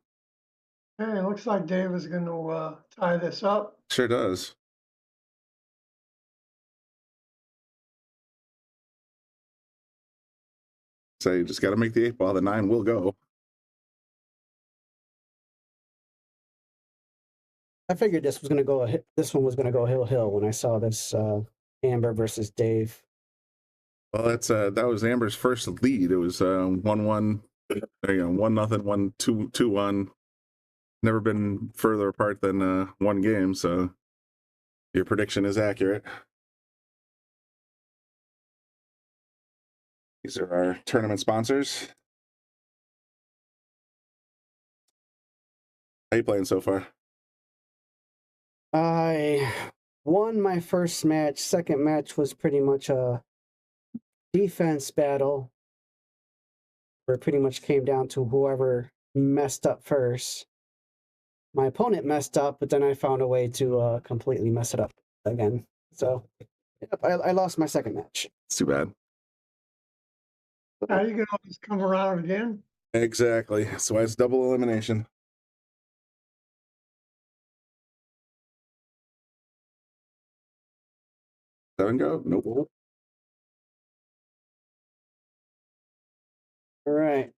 Hey, it looks like Dave is going to tie this up. Sure does. So you just got to make the 8-ball. The 9 will go. I figured this one was gonna go hill when I saw this Amber versus Dave. Well, that's that was Amber's first lead. It was 1-1. There you go, 1-0, 1-2, 2-1. Never been further apart than 1 game. So your prediction is accurate. These are our tournament sponsors. How you playing so far? I won my first match. Second match was pretty much a defense battle. where it pretty much came down to whoever messed up first. My opponent messed up, but then I found a way to completely mess it up again. So, yep, I lost my second match. It's too bad. Now you can always come around again. Exactly. That's why it's double elimination. Seven go? Nope. All right.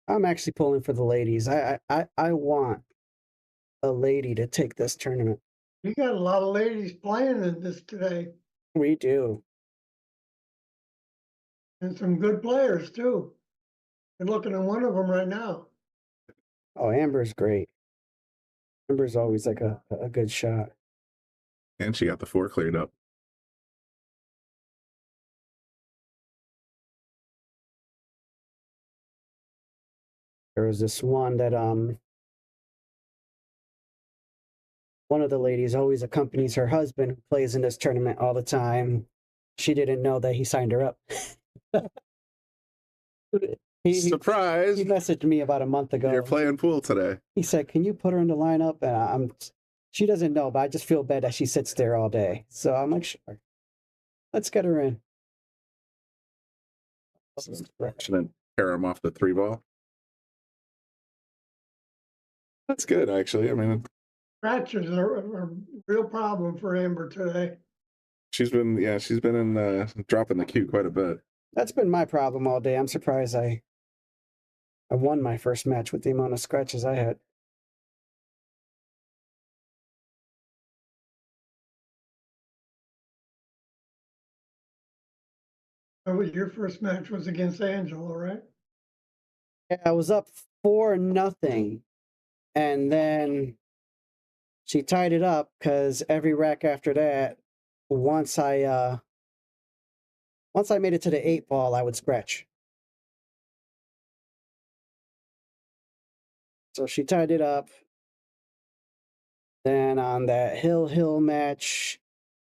I'm actually pulling for the ladies. I want a lady to take this tournament. You got a lot of ladies playing in this today, We do. and some good players too. I'm looking at one of them right now. Oh, Amber's great. Amber's always like a good shot. And she got the 4 cleared up. There was this one that one of the ladies always accompanies her husband, who plays in this tournament all the time. She didn't know that he signed her up. Surprise! He messaged me about a month ago. You're playing pool today. He said, "Can you put her in the lineup?" And she doesn't know, but I just feel bad that she sits there all day. So I'm like, sure, let's get her in. Accident pair him off the 3 ball. That's good, actually. I mean, Scratches are a real problem for Amber today. she's been in dropping the cue quite a bit. That's been my problem all day. I'm surprised I won my first match with the amount of scratches I had. Your first match was against Angela, right? Yeah, I was up 4-0, and then she tied it up because every rack after that, once I made it to the 8 ball, I would scratch. So she tied it up. Then on that hill match,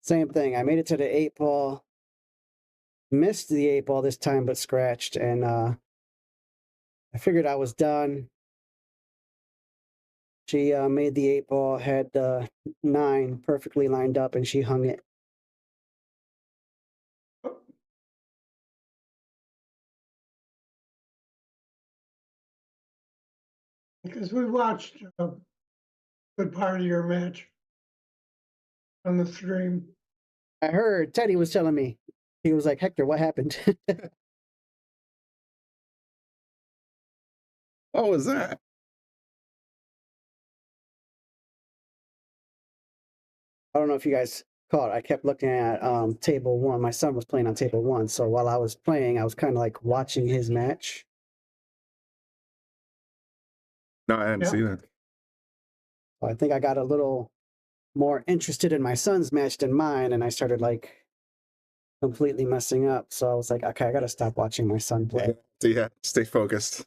same thing. I made it to the 8 ball, missed the 8 ball this time, but scratched, and I figured I was done. She made the 8 ball, had 9 perfectly lined up, and she hung it. Because we watched a good part of your match on the stream. I heard Teddy was telling me. He was like, "Hector, what happened?" What was that? I don't know if you guys caught. I kept looking at table 1. My son was playing on table 1, so while I was playing, I was kind of like watching his match. No, I hadn't seen it. I think I got a little more interested in my son's match than mine, and I started like completely messing up. So I was like, okay, I got to stop watching my son play. Yeah, stay focused.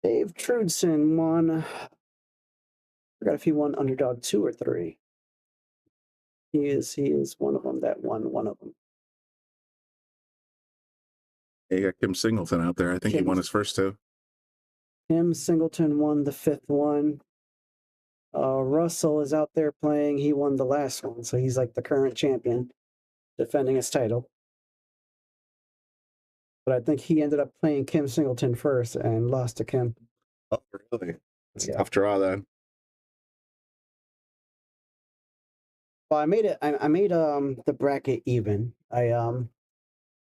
Dave Trudson won. Forgot if he won Underdog 2 or 3. He is one of them that won one of them. You got Kim Singleton out there. I think he won his first 2. Kim Singleton won the 5th one. Russell is out there playing. He won the last one, so he's like the current champion, defending his title. But I think he ended up playing Kim Singleton first and lost to Kim. Oh, really? It's a tough draw then. Well, I made it. I made the bracket even. I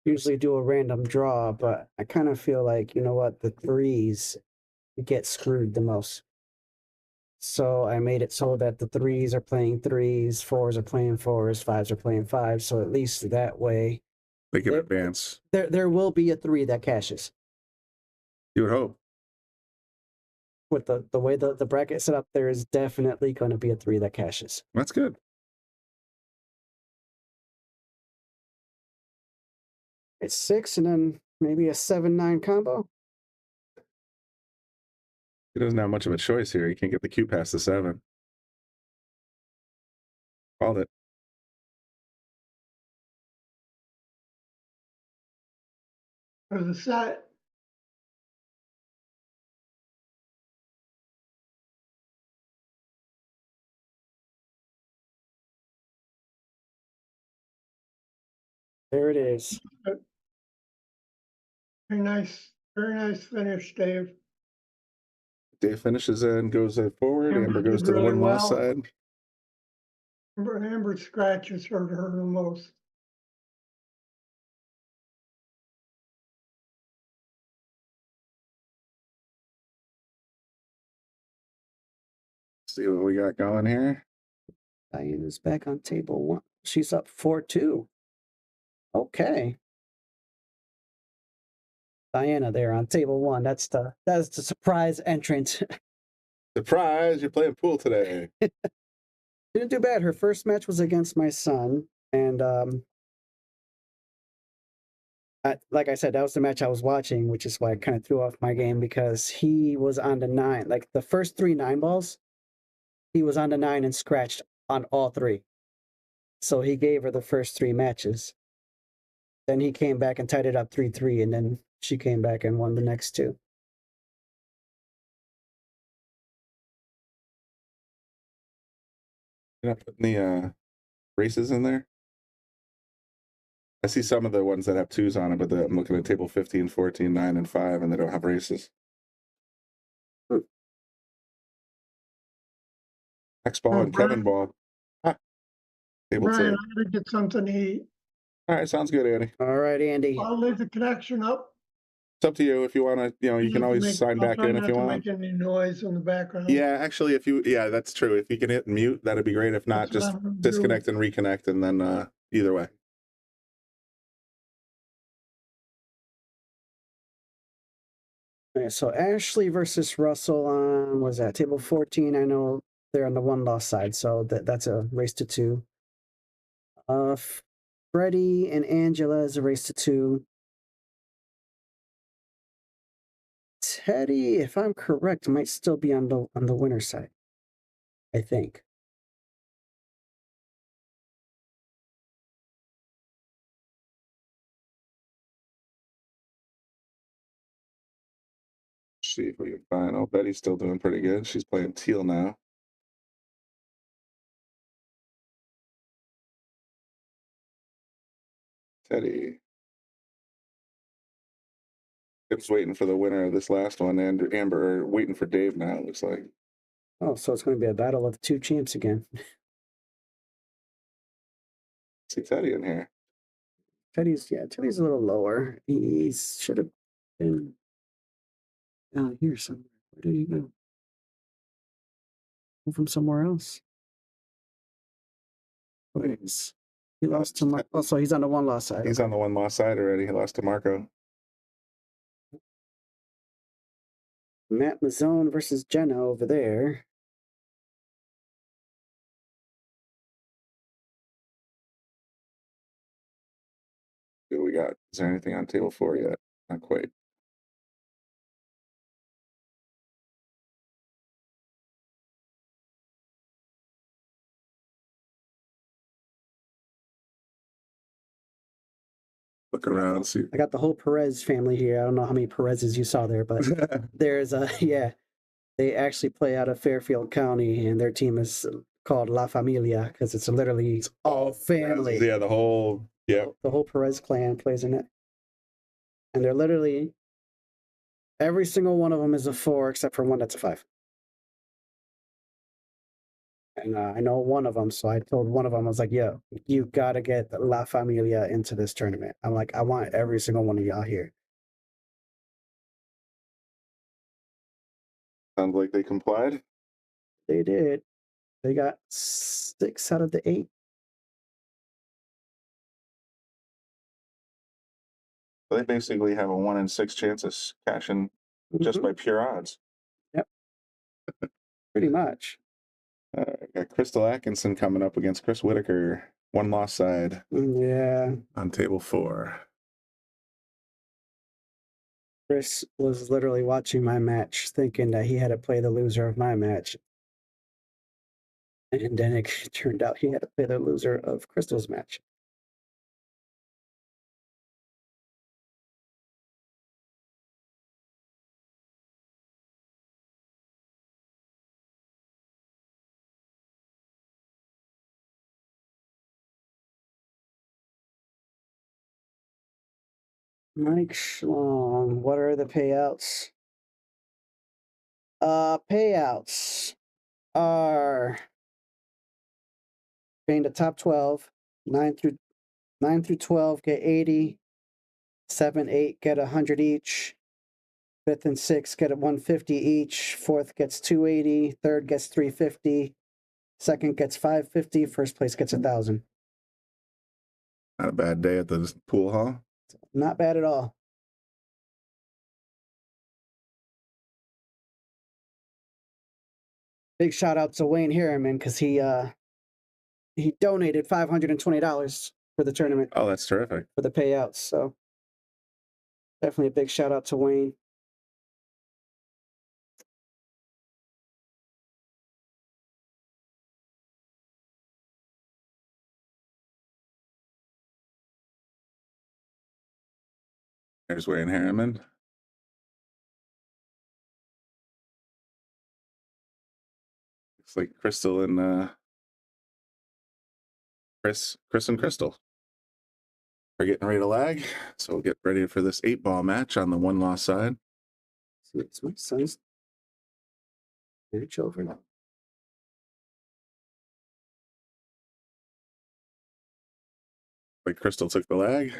usually do a random draw, but I kind of feel like, you know what, the 3s get screwed the most. So I made it so that the 3s are playing 3s, 4s are playing 4s, 5s are playing 5s. So at least that way they can advance. There will be a 3 that cashes. You would hope. With the way the bracket is set up, there is definitely going to be a 3 that cashes. That's good. It's 6 and then maybe a 7-9 combo. He doesn't have much of a choice here. He can't get the cue past the 7. Called it. For the set. There it is. Very nice finish, Dave. Dave finishes and goes forward. Amber Amber goes did to the really win-loss well. side. Amber's scratches hurt her the most. See what we got going here. Diana's back on table 1. She's up 4-2. Okay. Diana there on table 1. That's the surprise entrant. Surprise! You're playing pool today. Didn't do bad. Her first match was against my son, and like I said, that was the match I was watching, which is why I kind of threw off my game because he was on the 9. Like the first 3 9 balls, he was on the 9 and scratched on all 3. So he gave her the first 3 matches. Then he came back and tied it up 3-3, and then she came back and won the next 2. You're not putting the races in there? I see some of the ones that have 2s on it, but I'm looking at table 15, 14, 9, and 5, and they don't have races. X ball and Kevin ball. Table Brian, 2. I gotta get something to eat. All right, sounds good, Andy. All right, Andy. I'll leave the connection up. It's up to you. If you want to, you can always sign back in if you want. Make any noise in the background. Yeah, actually, that's true. If you can hit mute, that'd be great. If not, That's just what I'm gonna disconnect do. and reconnect, and then either way. Okay, so Ashley versus Russell on, was that table 14? I know they're on the 1-loss side, so that's a race to 2. Freddie and Angela is a race to 2. Teddy, if I'm correct, might still be on the winner side, I think. See if we can find. Oh, Betty's still doing pretty good. She's playing teal now. Teddy. It's waiting for the winner of this last one, and Amber waiting for Dave now, it looks like. Oh, so it's going to be a battle of 2 champs again. See Teddy in here. Teddy's a little lower. He should have been down here somewhere. Where did he go? Move from somewhere else. Please. He lost to Marco. Oh, so he's on the 1-loss side. He's on the 1-loss side already. He lost to Marco. Matt Mazzone versus Jenna over there. Who we got? Is there anything on table 4 yet? Not quite. Look around, see. I got the whole Perez family here. I don't know how many Perez's you saw there, but there's they actually play out of Fairfield County, and their team is called La Familia because it's literally all family. Yeah, the whole Perez clan plays in it, and they're literally every single one of them is a 4 except for one that's a 5. And I know one of them, so I told one of them, I was like, yo, you got to get La Familia into this tournament. I'm like, I want every single one of y'all here. Sounds like they complied. They did. They got 6 out of the 8. They basically have a 1 in 6 chance of cashing just by pure odds. Yep. Pretty much. Got Crystal Atkinson coming up against Chris Whitaker. 1-loss side. Yeah. On table 4. Chris was literally watching my match, thinking that he had to play the loser of my match. And then it turned out he had to play the loser of Crystal's match. Mike Schlong, what are the payouts? Payouts are paying the top 12, 9 through 12 get 80, 7, 8 get 100 each, 5th and 6th get 150 each, 4th gets 280, 3rd gets 350, 2nd gets 550, 1st place gets 1,000. Not a bad day at the pool hall. Not bad at all. Big shout out to Wayne Harriman because he donated $520 for the tournament. Oh, that's terrific. For the payouts. So definitely a big shout out to Wayne. There's Wayne Harriman. Looks like Crystal and Chris and Crystal are getting ready to lag. So we'll get ready for this 8-ball match on the one-loss side. See, it's my son's match over now. Like Crystal took the lag.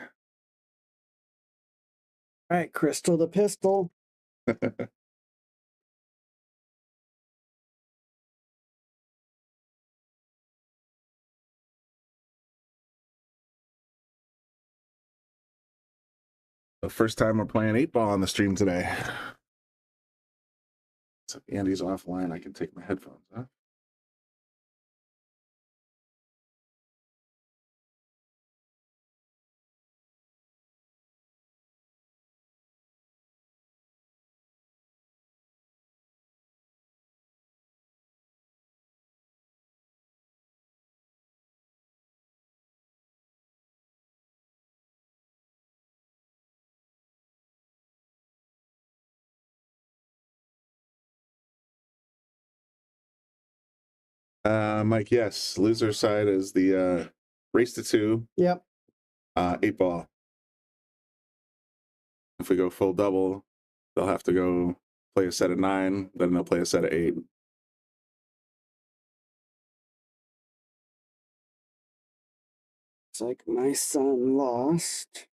All right, Crystal the pistol. The first time we're playing 8-ball on the stream today. So if Andy's offline, I can take my headphones off. Mike, yes. Loser side is the race to 2. Yep. 8-ball. If we go full double, they'll have to go play a set of 9, then they'll play a set of 8. It's like my son lost.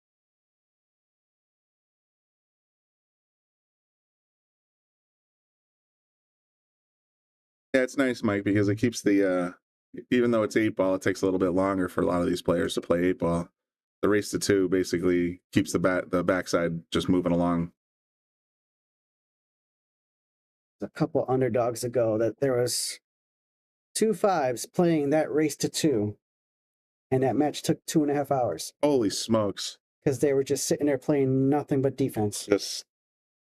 Yeah, it's nice, Mike, because it keeps the even though it's 8-ball, it takes a little bit longer for a lot of these players to play 8-ball. The race to 2 basically keeps the backside just moving along. A couple underdogs ago that there was 2 5s playing that race to 2, and that match took 2.5 hours. Holy smokes! Because they were just sitting there playing nothing but defense. Just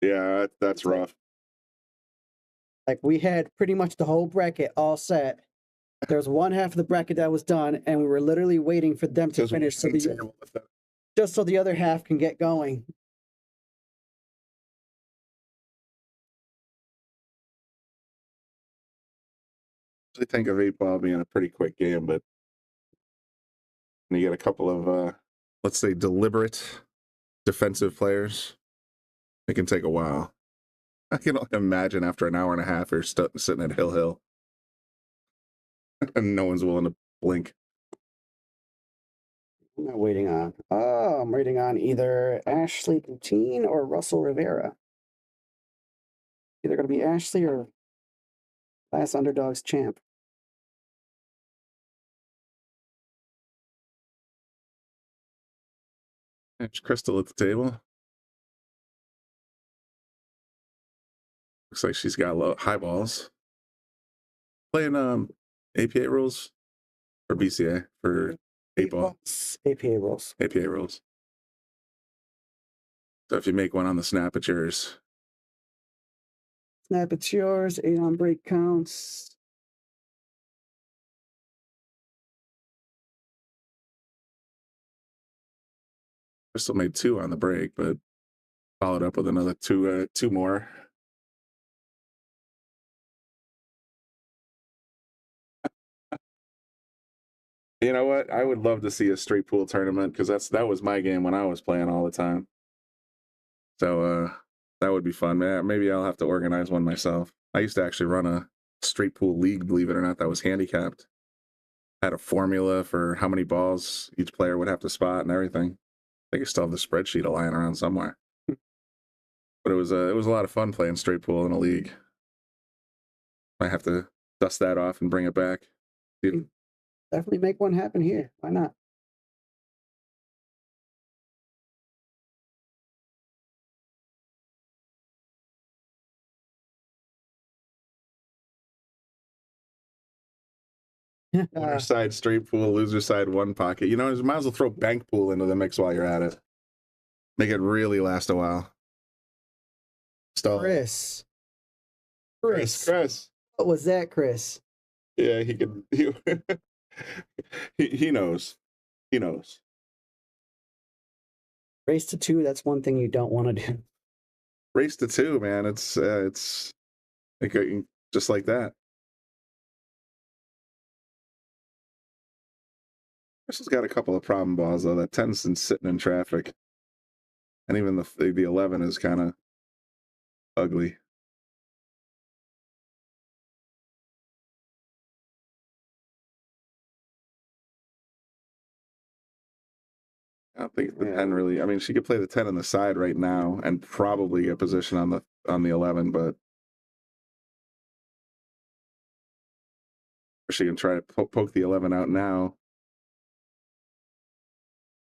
yeah, that's rough. Like we had pretty much the whole bracket all set. There was one half of the bracket that was done, and we were literally waiting for them to finish just so the other half can get going. I think of 8-ball being a pretty quick game, but when you get a couple of let's say deliberate defensive players, it can take a while. I can only imagine after an hour and a half you're sitting at Hill and no one's willing to blink. I'm not waiting on. Oh, I'm waiting on either Ashley Poutine or Russell Rivera. Either going to be Ashley or last Underdog's champ. There's Crystal at the table. Looks like she's got high balls. Playing APA rules or BCA for 8-ball. APA rules. APA rules. So if you make one on the snap, it's yours. Snap, it's yours. 8 on break counts. Crystal made 2 on the break, but followed up with another 2 more. You know what? I would love to see a straight pool tournament because that was my game when I was playing all the time. So that would be fun. Maybe I'll have to organize one myself. I used to actually run a straight pool league, believe it or not, that was handicapped. Had a formula for how many balls each player would have to spot and everything. I think I still have the spreadsheet lying around somewhere. But it was a lot of fun playing straight pool in a league. I have to dust that off and bring it back. Dude. Definitely make one happen here. Why not? Winner side straight pool, loser side 1 pocket. You know, you might as well throw bank pool into the mix while you're at it. Make it really last a while. Chris. Chris. What was that, Chris? Yeah, he could. He knows. He knows. Race to 2. That's one thing you don't want to do. Race to 2, man. It's just like that. This has got a couple of problem balls though. That 10's been sitting in traffic, and even the 11 is kind of ugly. I don't think the 10 really. I mean, she could play the 10 on the side right now and probably get position on the 11, but she can try to poke the 11 out now.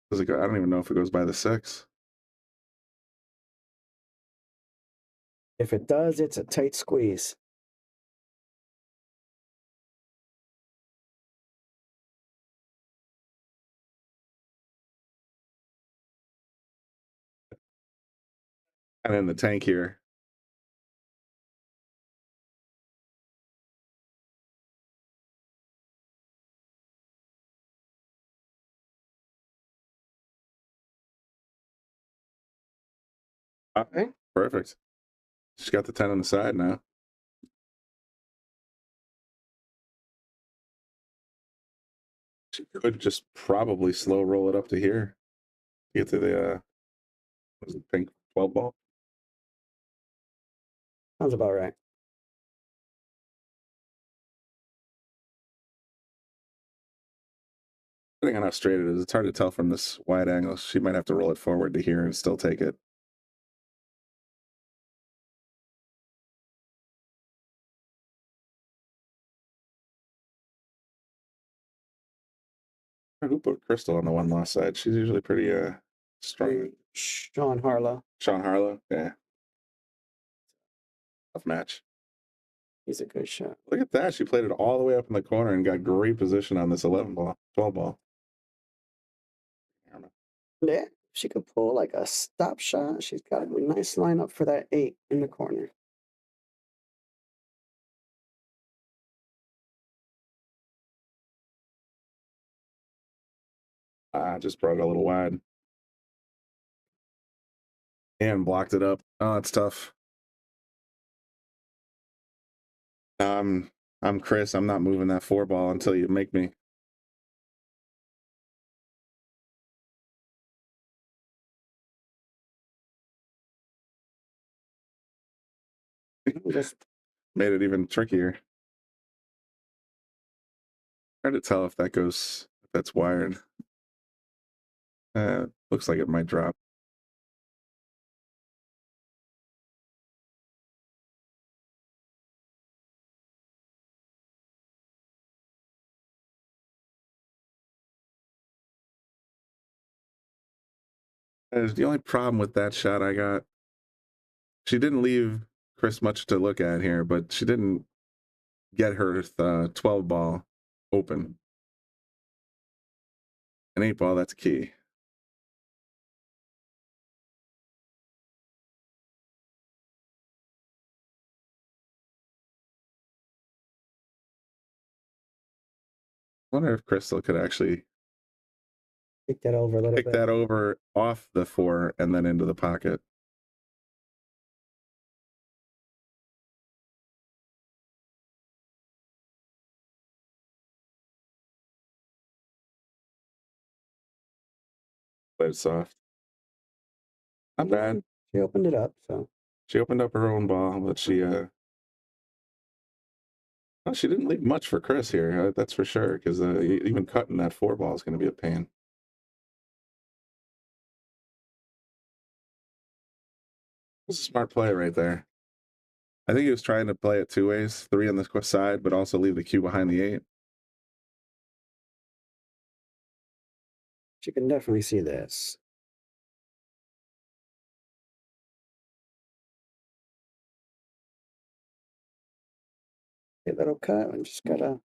Does it go? I don't even know if it goes by the 6. If it does, it's a tight squeeze. And then the tank here. Okay, perfect. She's got the 10 on the side now. She could just probably slow roll it up to here. Get to the pink 12 ball. Sounds about right. Depending on how straight it is, it's hard to tell from this wide angle. She might have to roll it forward to here and still take it. Who put Crystal on the 1 loss side? She's usually pretty strong. Sean Harlow. Sean Harlow, yeah. Tough match. He's a good shot. Look at that. She played it all the way up in the corner and got great position on this 11 ball, 12 ball. Yeah, she could pull like a stop shot. She's got a nice lineup for that 8 in the corner. Just brought it a little wide. And blocked it up. Oh, it's tough. I'm Chris. I'm not moving that 4 ball until you make me. Just made it even trickier. Hard to tell if that's wired. Looks like it might drop. The only problem with that shot I got, she didn't leave Chris much to look at here, but she didn't get her 12 ball open. An 8 ball, that's key. wonder if Crystal could actually Pick that over a little pick bit. that over off the 4 and then into the pocket. But it's soft. Not bad. She opened it up, so. She opened up her own ball, but she well, she didn't leave much for Chris here. That's for sure. Because even cutting that 4 ball is going to be a pain. It's a smart play right there. I think he was trying to play it 2 ways: 3 on the side, but also leave the cue behind the 8. You can definitely see this. A little cut, and just gotta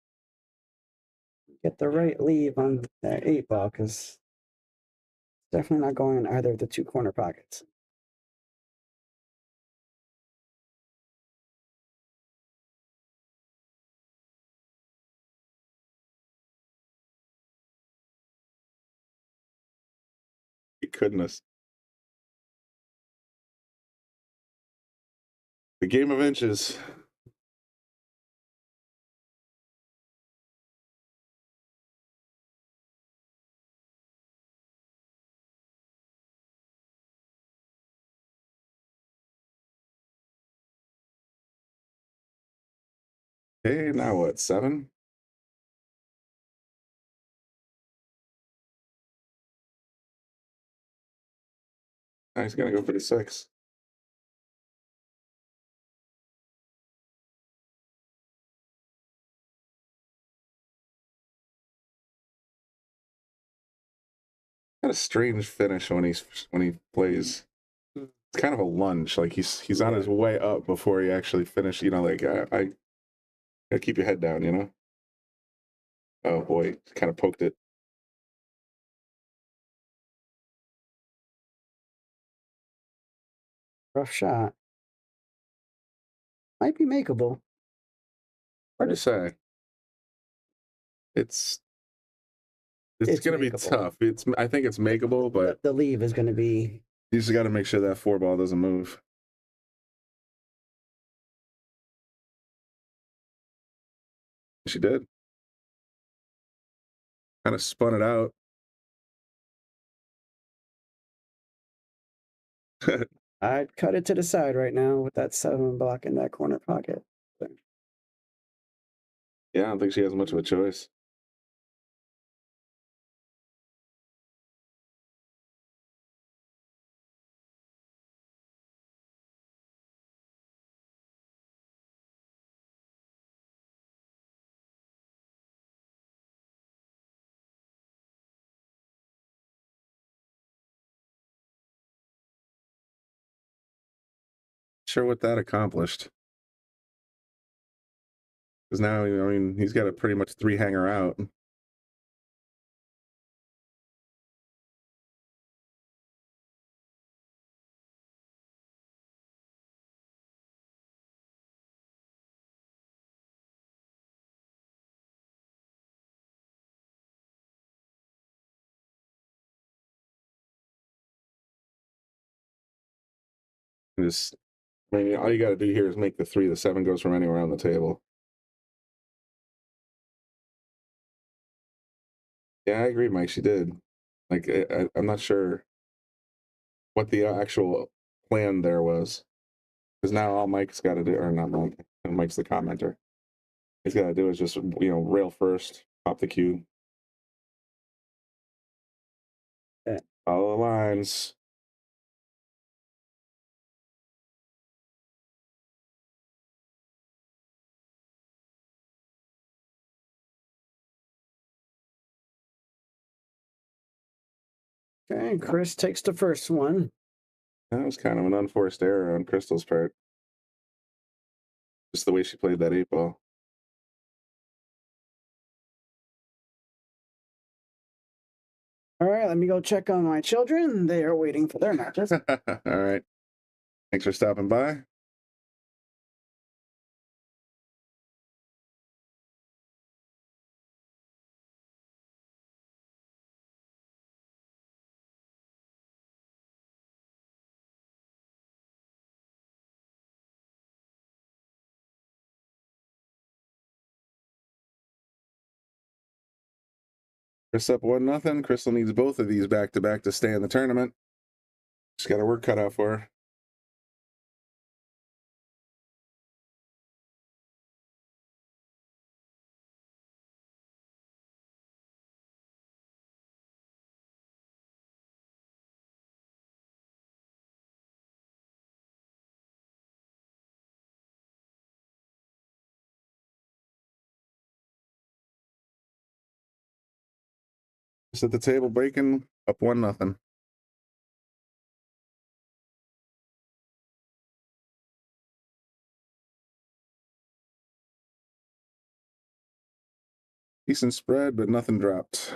get the right leave on that 8 ball, because it's definitely not going in either of the 2 corner pockets. Goodness. The game of inches. Okay, now what? 7? Now he's gonna go for the 6. Got a strange finish when he plays. It's kind of a lunge, like he's on his way up before he actually finished. You know, like I gotta keep your head down. You know. Oh boy, kind of poked it. Rough shot. Might be makeable. Hard to say. It's gonna be makeable. tough. I think it's makeable, but the leave is gonna be. You just got to make sure that 4 ball doesn't move. She did. Kind of spun it out. I'd cut it to the side right now with that 7 block in that corner pocket. Yeah, I don't think she has much of a choice. Sure what that accomplished. Because now, I mean, he's got a pretty much 3 hanger out. Just, I mean, all you got to do here is make the 3. The 7 goes from anywhere on the table. Yeah, I agree, Mike. She did. Like, I'm not sure what the actual plan there was. Because now all Mike's got to do, or not Mike, Mike's the commenter. He's got to do is just, rail first, pop the cue. Follow the lines. Okay, Chris takes the first one. That was kind of an unforced error on Crystal's part. Just the way she played that 8 ball. All right, let me go check on my children. They are waiting for their matches. All right. Thanks for stopping by. Chris up 1-0. Crystal needs both of these back-to-back to stay in the tournament. She's got her work cut out for her. Just at the table breaking up 1-0. Decent spread, but nothing dropped.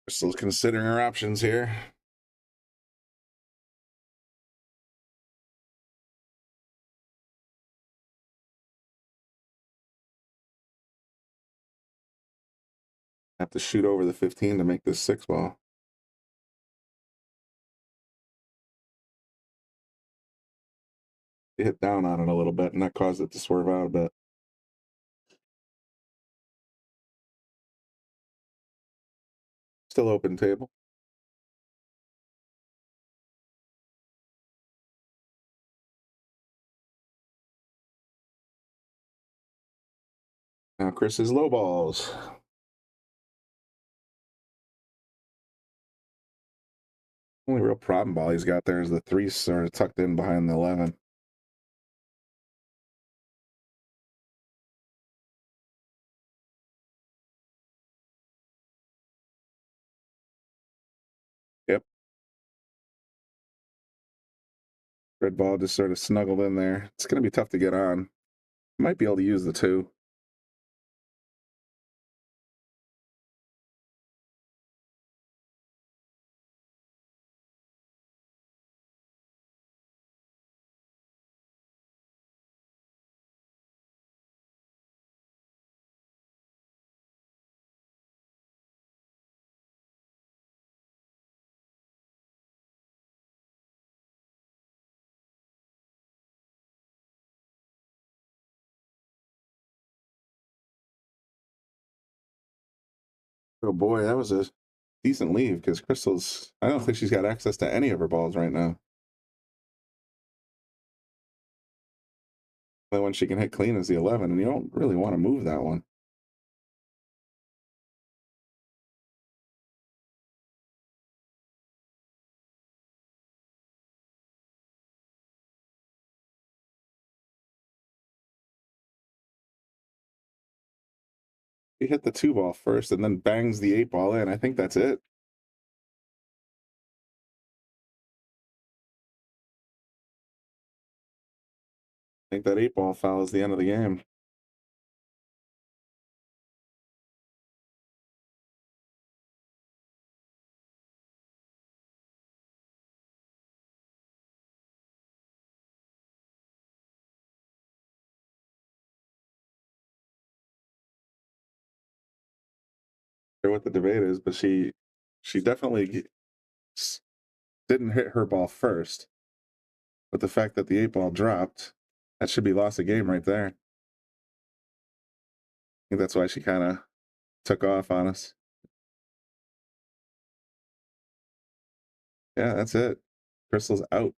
Crystal's considering her options here. Have to shoot over the 15 to make this 6 ball. They hit down on it a little bit, and that caused it to swerve out a bit. Still open table. Now Chris's low balls. Only real problem ball he's got there is the 3 sort of tucked in behind the 11. Yep. Red ball just sort of snuggled in there. It's going to be tough to get on. Might be able to use the 2. Oh boy, that was a decent leave because Crystal's, I don't think she's got access to any of her balls right now. The only one she can hit clean is the 11, and you don't really want to move that one. She hit the 2 ball first and then bangs the 8 ball in. I think that's it. I think that 8 ball foul is the end of the game. What the debate is, but she definitely didn't hit her ball first. But the fact that the 8 ball dropped, that should be lost a game right there. I think that's why she kind of took off on us. Yeah, that's it. Crystal's out.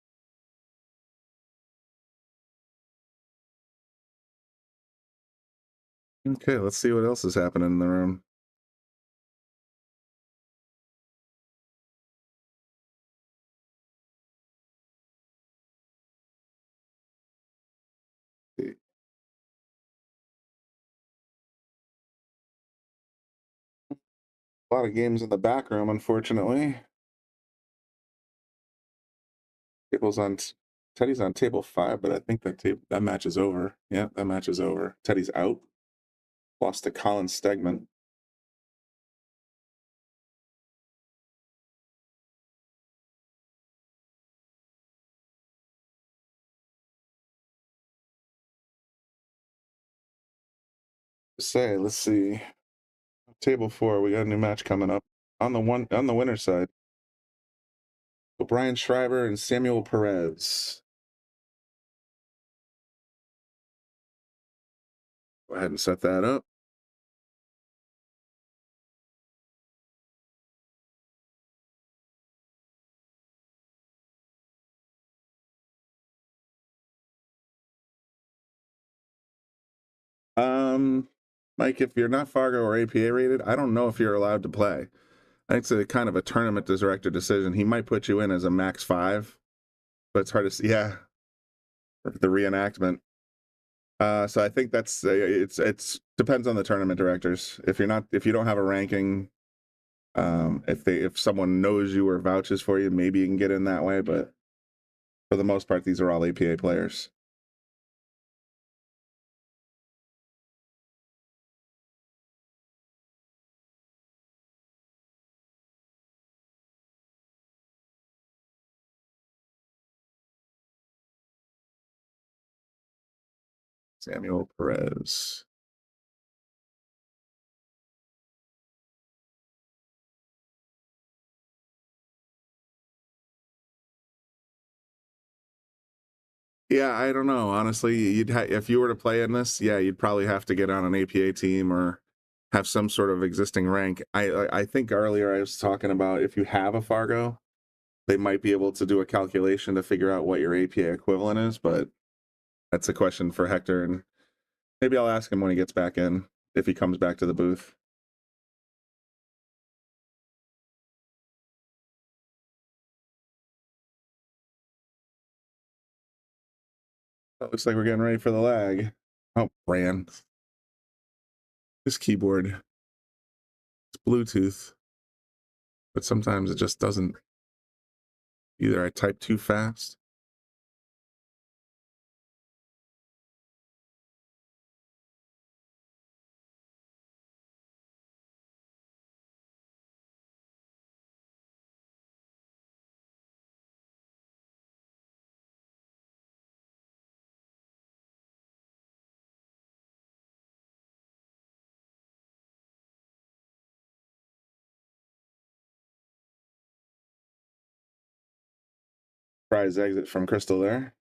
Okay, let's see what else is happening in the room. A lot of games in the back room, unfortunately. Tables on Teddy's on table 5, but I think that match is over. Yeah, that match is over. Teddy's out. Lost to Colin Stegman. Say, let's see. Table 4, we got a new match coming up on the winner's side. So Brian Schreiber and Samuel Perez. Go ahead and set that up. Mike, if you're not Fargo or APA rated, I don't know if you're allowed to play. I think it's a kind of a tournament director decision. He might put you in as a max 5, but it's hard to see. Yeah, the reenactment. So I think that's it's depends on the tournament directors. If you don't have a ranking, if someone knows you or vouches for you, maybe you can get in that way. But for the most part, these are all APA players. Samuel Perez. Yeah, I don't know. Honestly, if you were to play in this, yeah, you'd probably have to get on an APA team or have some sort of existing rank. I think earlier I was talking about if you have a Fargo, they might be able to do a calculation to figure out what your APA equivalent is, but that's a question for Hector, and maybe I'll ask him when he gets back in, if he comes back to the booth. It looks like we're getting ready for the lag. Oh, ran. This keyboard, it's Bluetooth, but sometimes it just doesn't. Either I type too fast. Prize exit from Crystal there.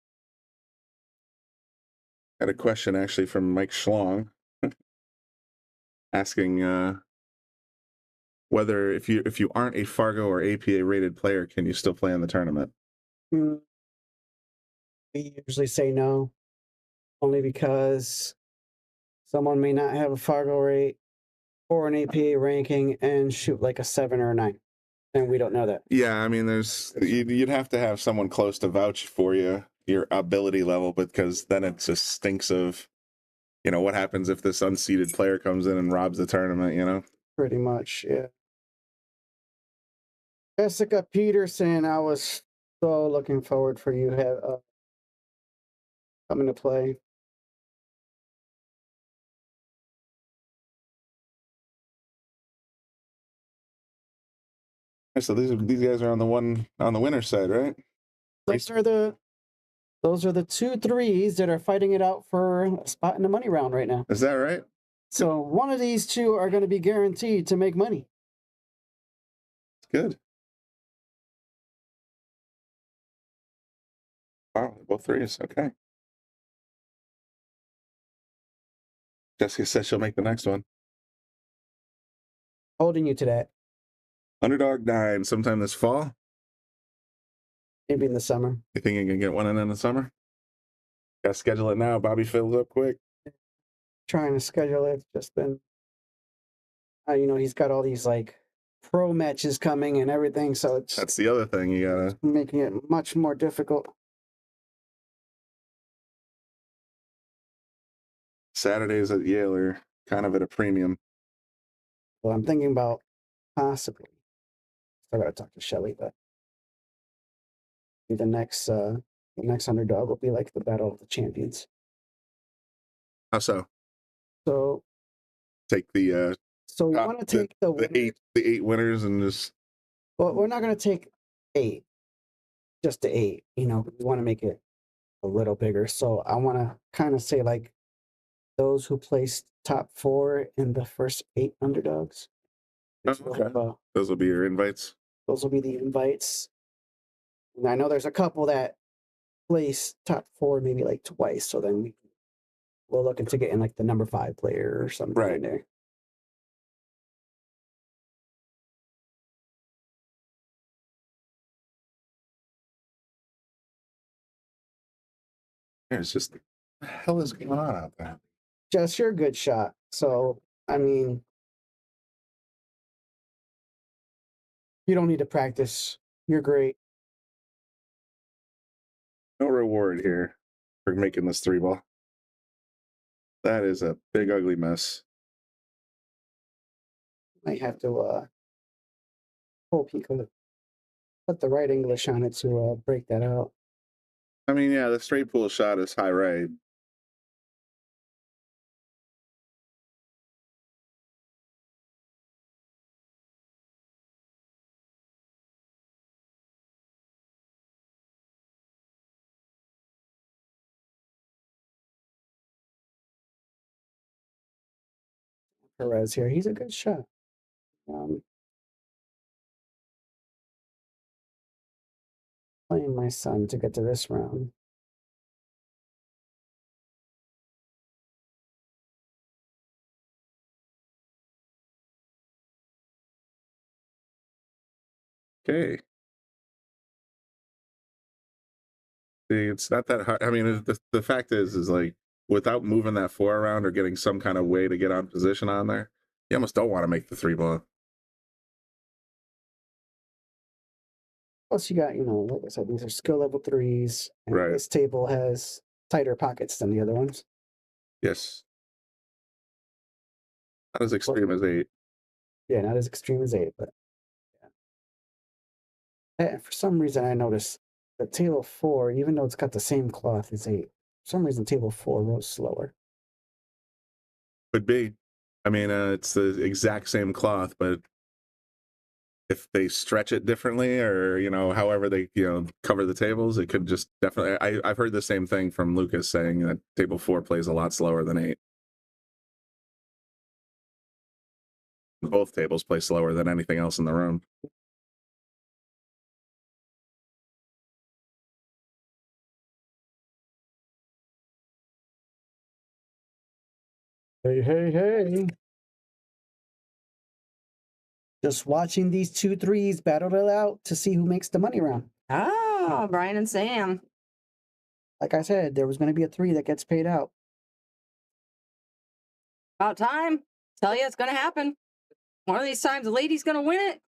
Got a question actually from Mike Schlong asking whether if you aren't a Fargo or APA rated player, can you still play in the tournament? We usually say no, only because someone may not have a Fargo rate or an APA ranking and shoot like a 7 or a 9. And we don't know that. Yeah, I mean, you'd have to have someone close to vouch for you, your ability level, because then it just stinks of, what happens if this unseeded player comes in and robs the tournament, Pretty much, yeah. Jessica Peterson, I was so looking forward for you coming to play. So these guys are on the winner's side, right? Those are the 2 3s that are fighting it out for a spot in the money round right now. Is that right? So one of these 2 are going to be guaranteed to make money. Good. Wow, both 3s. Okay. Jessica says she'll make the next one. Holding you to that. Underdog 9 sometime this fall. Maybe in the summer. You think you can get one in the summer? Gotta schedule it now. Bobby fills up quick. Trying to schedule it. Just been, he's got all these like pro matches coming and everything, so that's the other thing you gotta making it much more difficult. Saturdays at Yale are kind of at a premium. Well, I'm thinking about possibly. I gotta talk to Shelly, but the next The next underdog will be like the battle of the champions. How so? So Take the so we want to take the eight winners and just. Well, we're not going to take 8, just the 8. You know, we want to make it a little bigger. So I want to kind of say like those who placed top 4 in the first 8 underdogs. Okay. Those will be your invites. Those will be the invites. And I know there's a couple that place top 4 maybe like twice. So then we'll look into getting like the number 5 player or something in there. It's just, what the hell is going on out there? Jess, you're a good shot. So, I mean, you don't need to practice. You're great. No reward here for making this 3-ball. That is a big, ugly mess. Might have to hope he could put the right English on it to break that out. I mean, yeah, the straight pool shot is high right. Perez here. He's a good shot. Playing my son to get to this round. Okay. See, it's not that hard. I mean, the fact is like, without moving that 4 around or getting some kind of way to get on position on there, you almost don't want to make the 3-ball. Plus, you got, you know, like I said, these are skill level 3s. And this table has tighter pockets than the other ones. Yes. Not as extreme as 8. Yeah, not as extreme as 8, but yeah. And for some reason, I noticed the table 4, even though it's got the same cloth as 8, for some reason, table 4 rose slower. Could be. I mean, it's the exact same cloth, but if they stretch it differently or, you know, however they, you know, cover the tables, it could just definitely. I've heard the same thing from Lucas saying that table 4 plays a lot slower than 8. Both tables play slower than anything else in the room. Hey, hey, hey. Just watching these 2 3s battle it out to see who makes the money round. Ah, Brian and Sam. Like I said, there was going to be a 3 that gets paid out. About time. Tell you it's going to happen. One of these times, the lady's going to win it,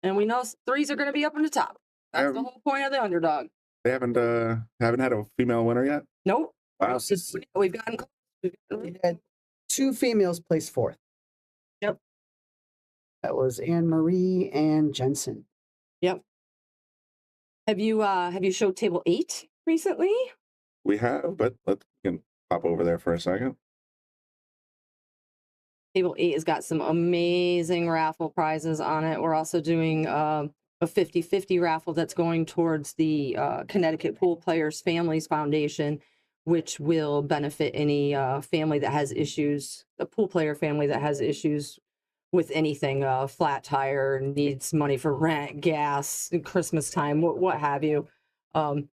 and we know 3s are going to be up on the top. That's the whole point of the underdog. They haven't had a female winner yet? Nope. Wow. We've gotten We had 2 females place 4th. Yep. That was Anne Marie and Jensen. Yep. Have you showed table 8 recently? We have, but we can pop over there for a second. Table 8 has got some amazing raffle prizes on it. We're also doing a 50-50 raffle that's going towards the Connecticut Pool Players Families Foundation, which will benefit any family that has issues, a pool player family that has issues with anything, flat tire, needs money for rent, gas, Christmas time, what have you. And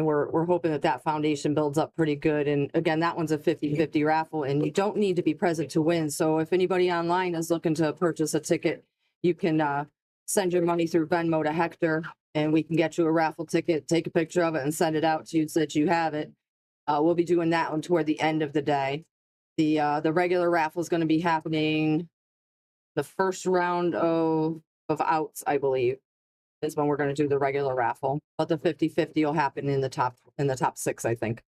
we're hoping that foundation builds up pretty good. And again, that one's a 50-50 raffle, and you don't need to be present to win. So if anybody online is looking to purchase a ticket, you can send your money through Venmo to Hector, and we can get you a raffle ticket, take a picture of it, and send it out to you so that you have it. We'll be doing that one toward the end of the day. The regular raffle is going to be happening the first round of outs, I believe, is when we're going to do the regular raffle. But the 50-50 will happen in the top 6, I think.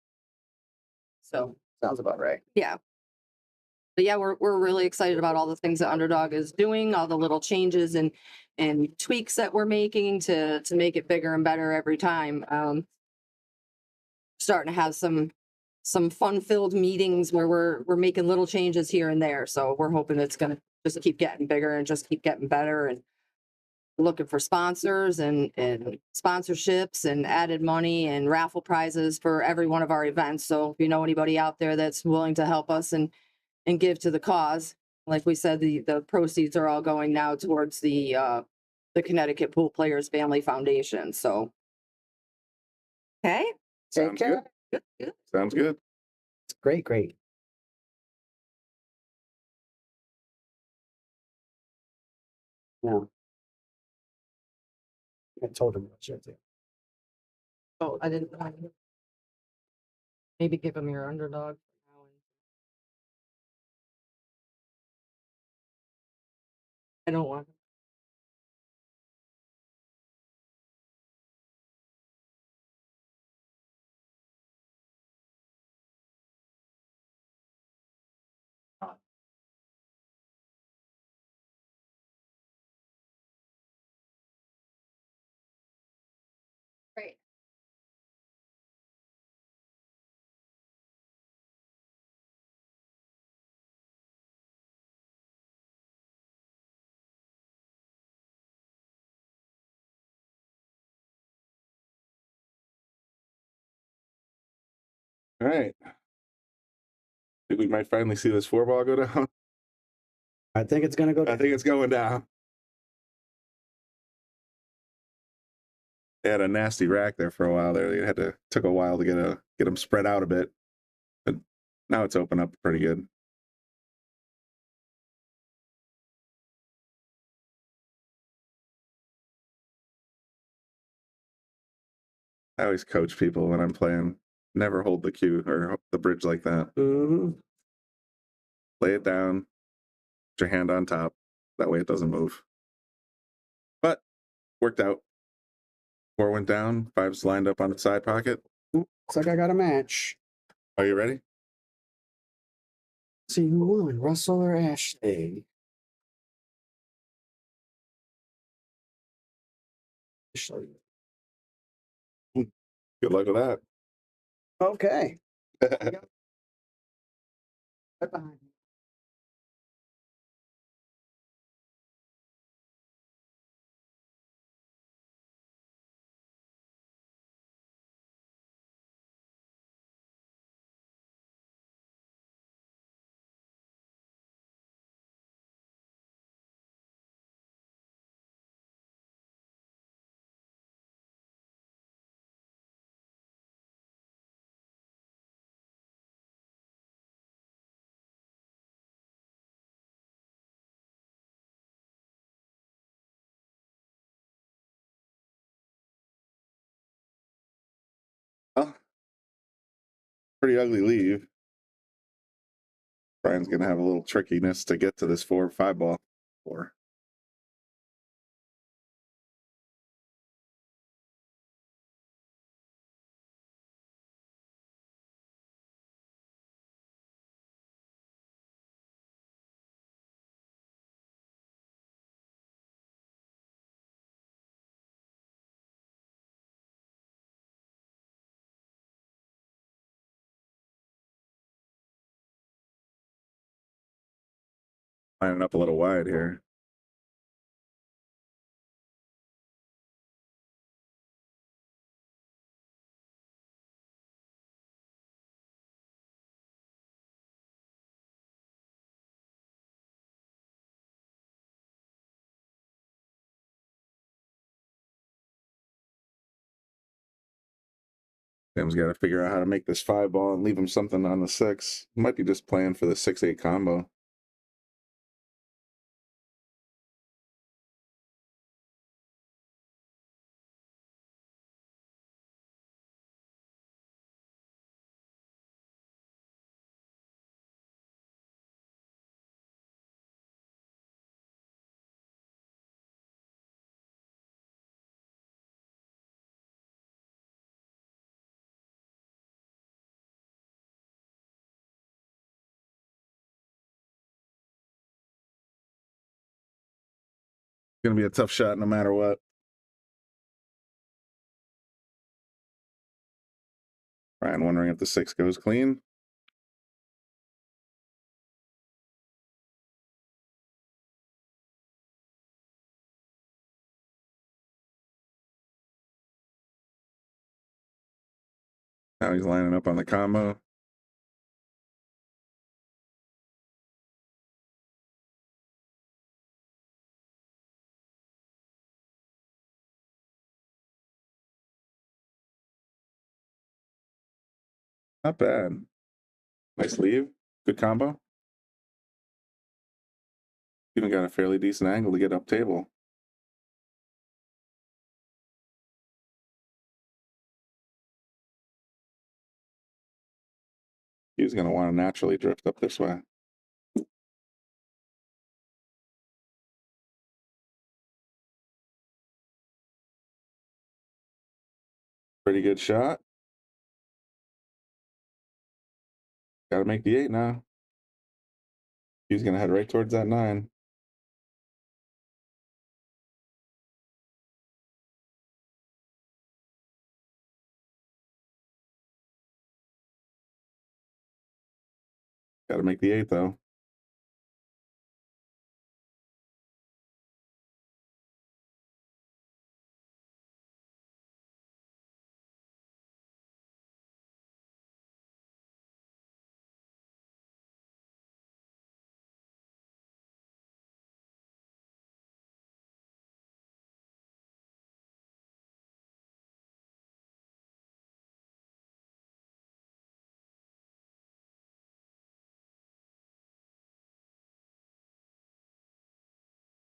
So sounds about right. Yeah. But yeah, we're really excited about all the things that Underdog is doing, all the little changes and tweaks that we're making to make it bigger and better every time. starting to have some fun-filled meetings where we're making little changes here and there. So we're hoping it's gonna just keep getting bigger and just keep getting better, and looking for sponsors and sponsorships and added money and raffle prizes for every one of our events. So if you know anybody out there that's willing to help us and give to the cause, like we said, the proceeds are all going now towards the Connecticut Pool Players Family Foundation. So, okay. Sounds good. Good. Sounds good. It's great, great. Yeah. I told him what should do. Oh, I didn't. Maybe give him your Underdog. I don't want. Great. All right. Think we might finally see this 4-ball go down. I think it's gonna go down. I think it's going down. They had a nasty rack there for a while there. They took a while to get them spread out a bit, but now it's open up pretty good. I always coach people when I'm playing. Never hold the cue or the bridge like that. Mm-hmm. Lay it down. Put your hand on top. That way it doesn't move. But worked out. 4 went down. 5's lined up on the side pocket. Looks like I got a match. Are you ready? Let's see who won, Russell or Ashley? Ashley. Good luck with that. Okay. Right behind you. Well, pretty ugly leave. Brian's going to have a little trickiness to get to this 4 or 5 ball. 4. Lining up a little wide here. Tim's got to figure out how to make this 5 ball and leave him something on the 6. Might be just playing for the 6-8 combo. Going to be a tough shot no matter what. Ryan wondering if the 6 goes clean. Now he's lining up on the combo. Not bad. Nice leave. Good combo. Even got a fairly decent angle to get up table. He's going to want to naturally drift up this way. Pretty good shot. Got to make the 8 now. He's going to head right towards that 9. Got to make the 8 though.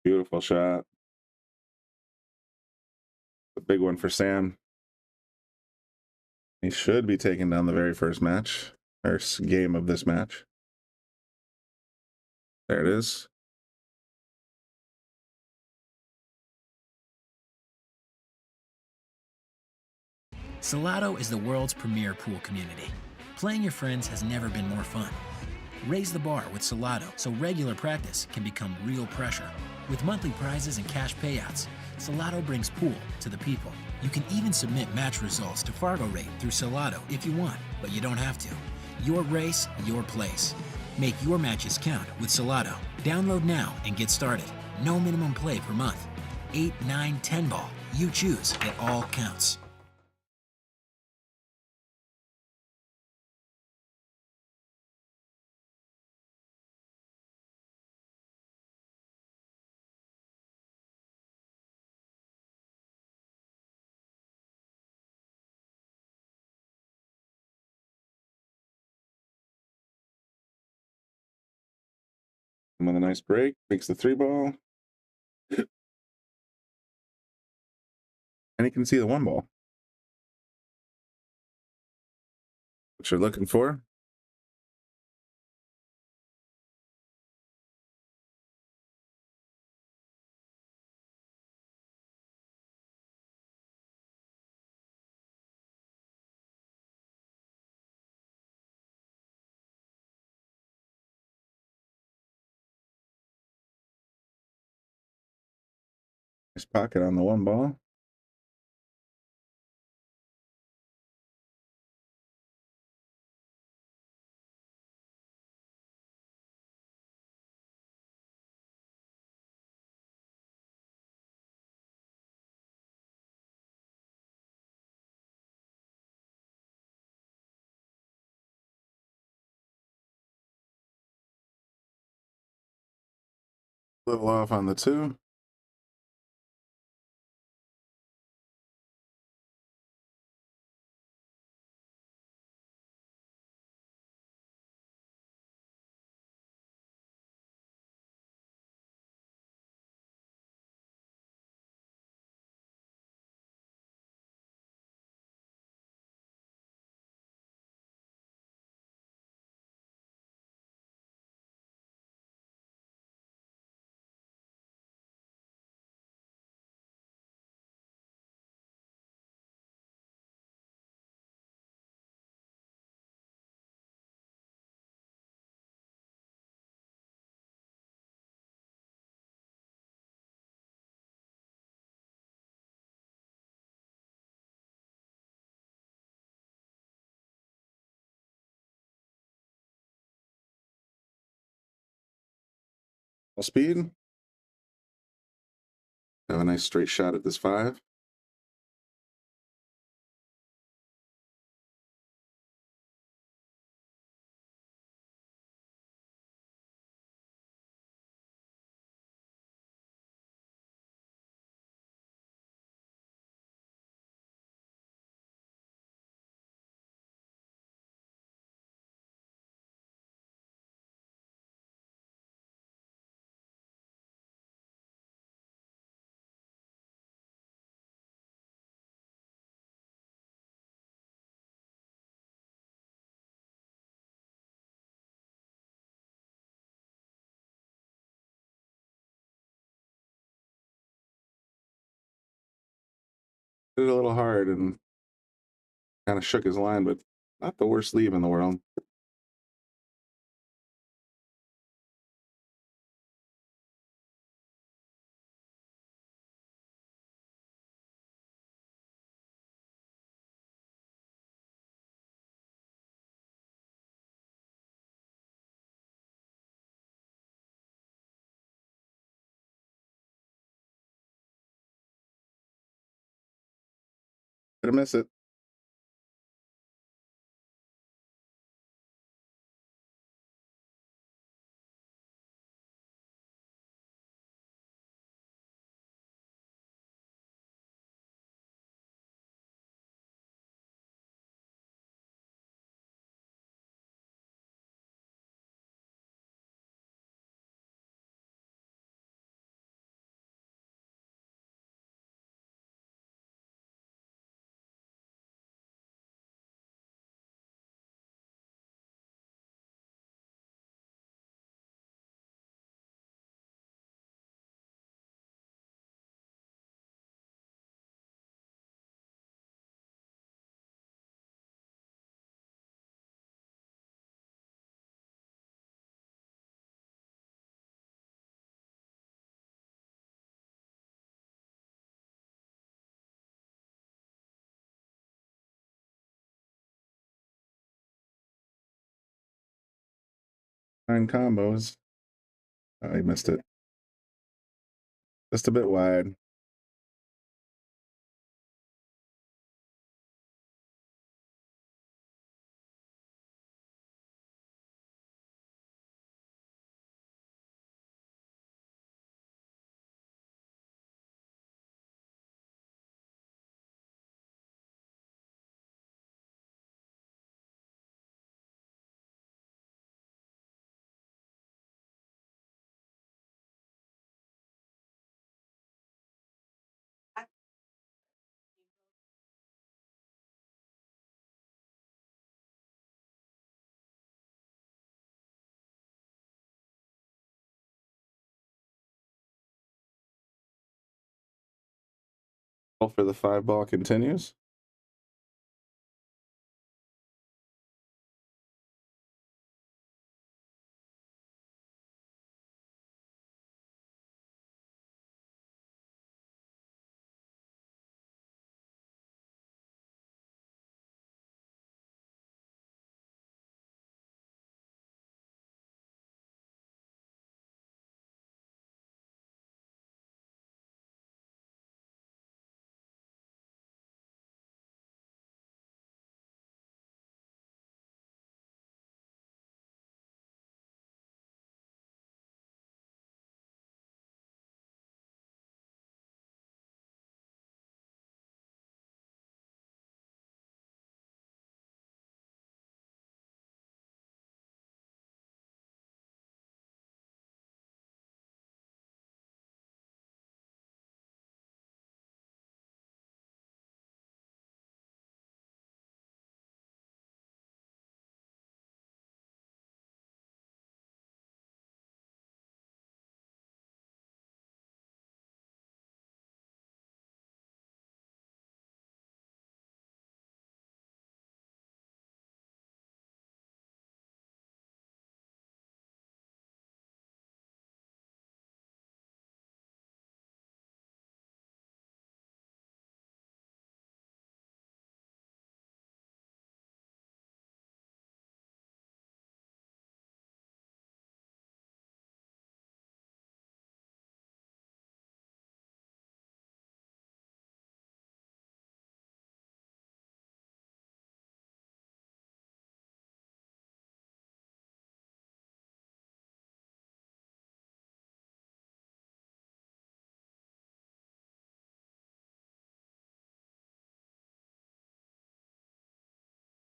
Beautiful shot. A big one for Sam. He should be taking down the very first match, or game of this match. There it is. Salotto is the world's premier pool community. Playing your friends has never been more fun. Raise the bar with Salotto so regular practice can become real pressure. With monthly prizes and cash payouts, Salotto brings pool to the people. You can even submit match results to Fargo Rate through Salotto if you want, but you don't have to. Your race, your place. Make your matches count with Salotto. Download now and get started. No minimum play per month. 8, 9, 10 ball. You choose. It all counts. With a nice break, makes the 3 ball. And he can see the 1 ball. What you're looking for. Nice pocket on the 1 ball. Little off on the 2. Full speed. Have a nice straight shot at this 5. Did it a little hard and kind of shook his line, but not the worst leave in the world. Gonna miss it. Nine combos. Oh, he missed it. Just a bit wide. All for the 5-ball continues.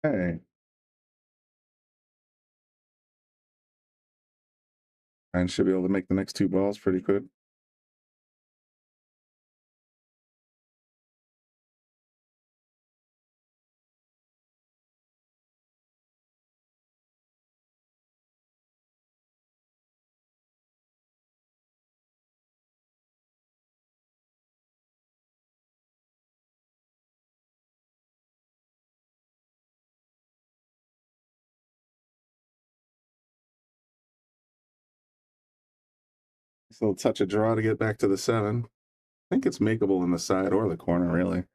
Okay. And should be able to make the next 2 balls pretty quick. So a touch of draw to get back to the 7. I think it's makeable in the side or the corner, really.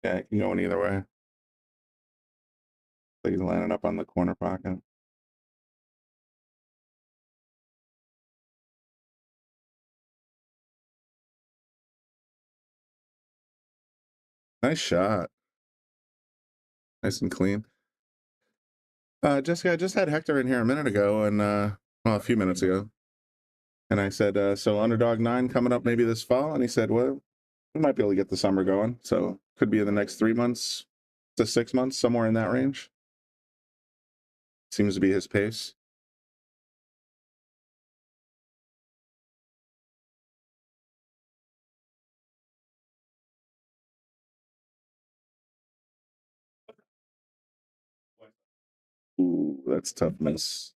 Yeah, it can go in either way. So he's lining up on the corner pocket. Nice shot. Nice and clean. Jessica, I just had Hector in here a minute ago, and well, a few minutes ago. And I said, so Underdog 9 coming up maybe this fall? And he said, well, we might be able to get the summer going. So could be in the next 3 months to 6 months, somewhere in that range. Seems to be his pace. Ooh, that's tough miss.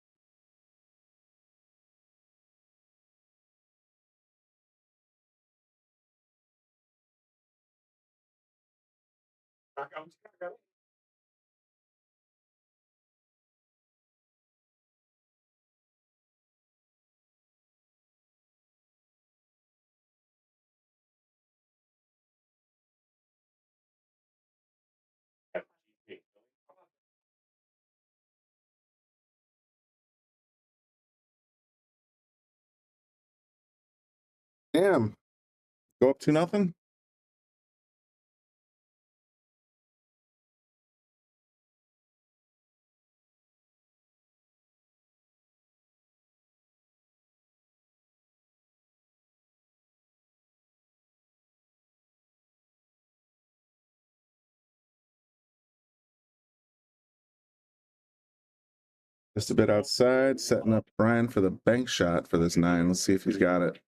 Damn. Go up 2-0. Just a bit outside, setting up Brian for the bank shot for this 9. Let's see if he's got it.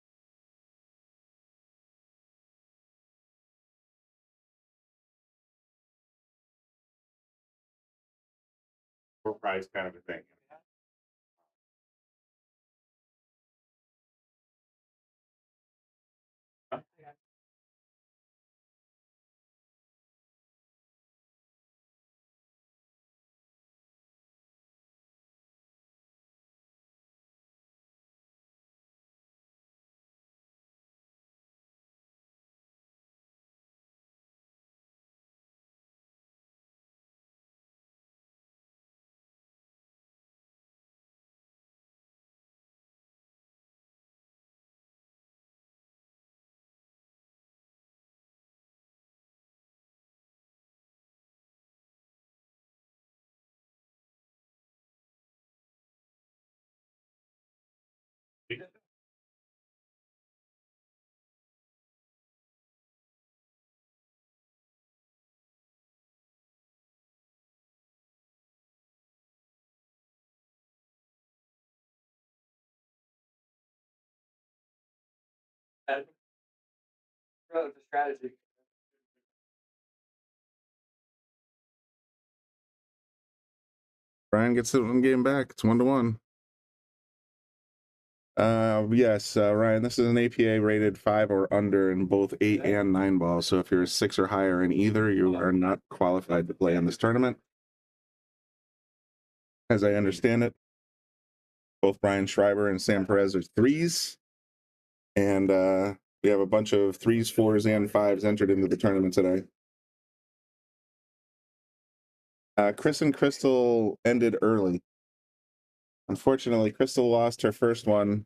Prize kind of a thing. Strategy. Brian gets it one game back. It's 1-1. Yes, Ryan, this is an APA rated 5 or under in both 8 and 9 balls. So if you're a 6 or higher in either, you are not qualified to play in this tournament. As I understand it, both Brian Schreiber and Sam Perez are 3s. And we have a bunch of 3s, 4s, and 5s entered into the tournament today. Chris and Crystal ended early. Unfortunately, Crystal lost her first one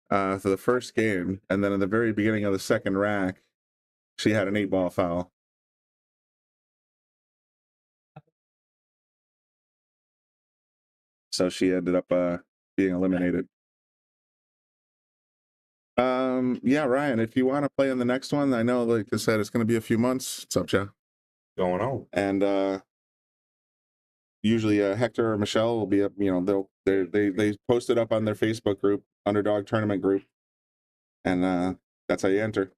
for the first game, and then in the very beginning of the second rack, she had an 8-ball foul. So she ended up being eliminated. Yeah, Ryan, if you want to play in the next one, I know, like I said, it's going to be a few months. It's up to you. going on. And usually Hector or Michelle will be up. You know, they post it up on their Facebook group, Underdog Tournament group, and that's how you enter.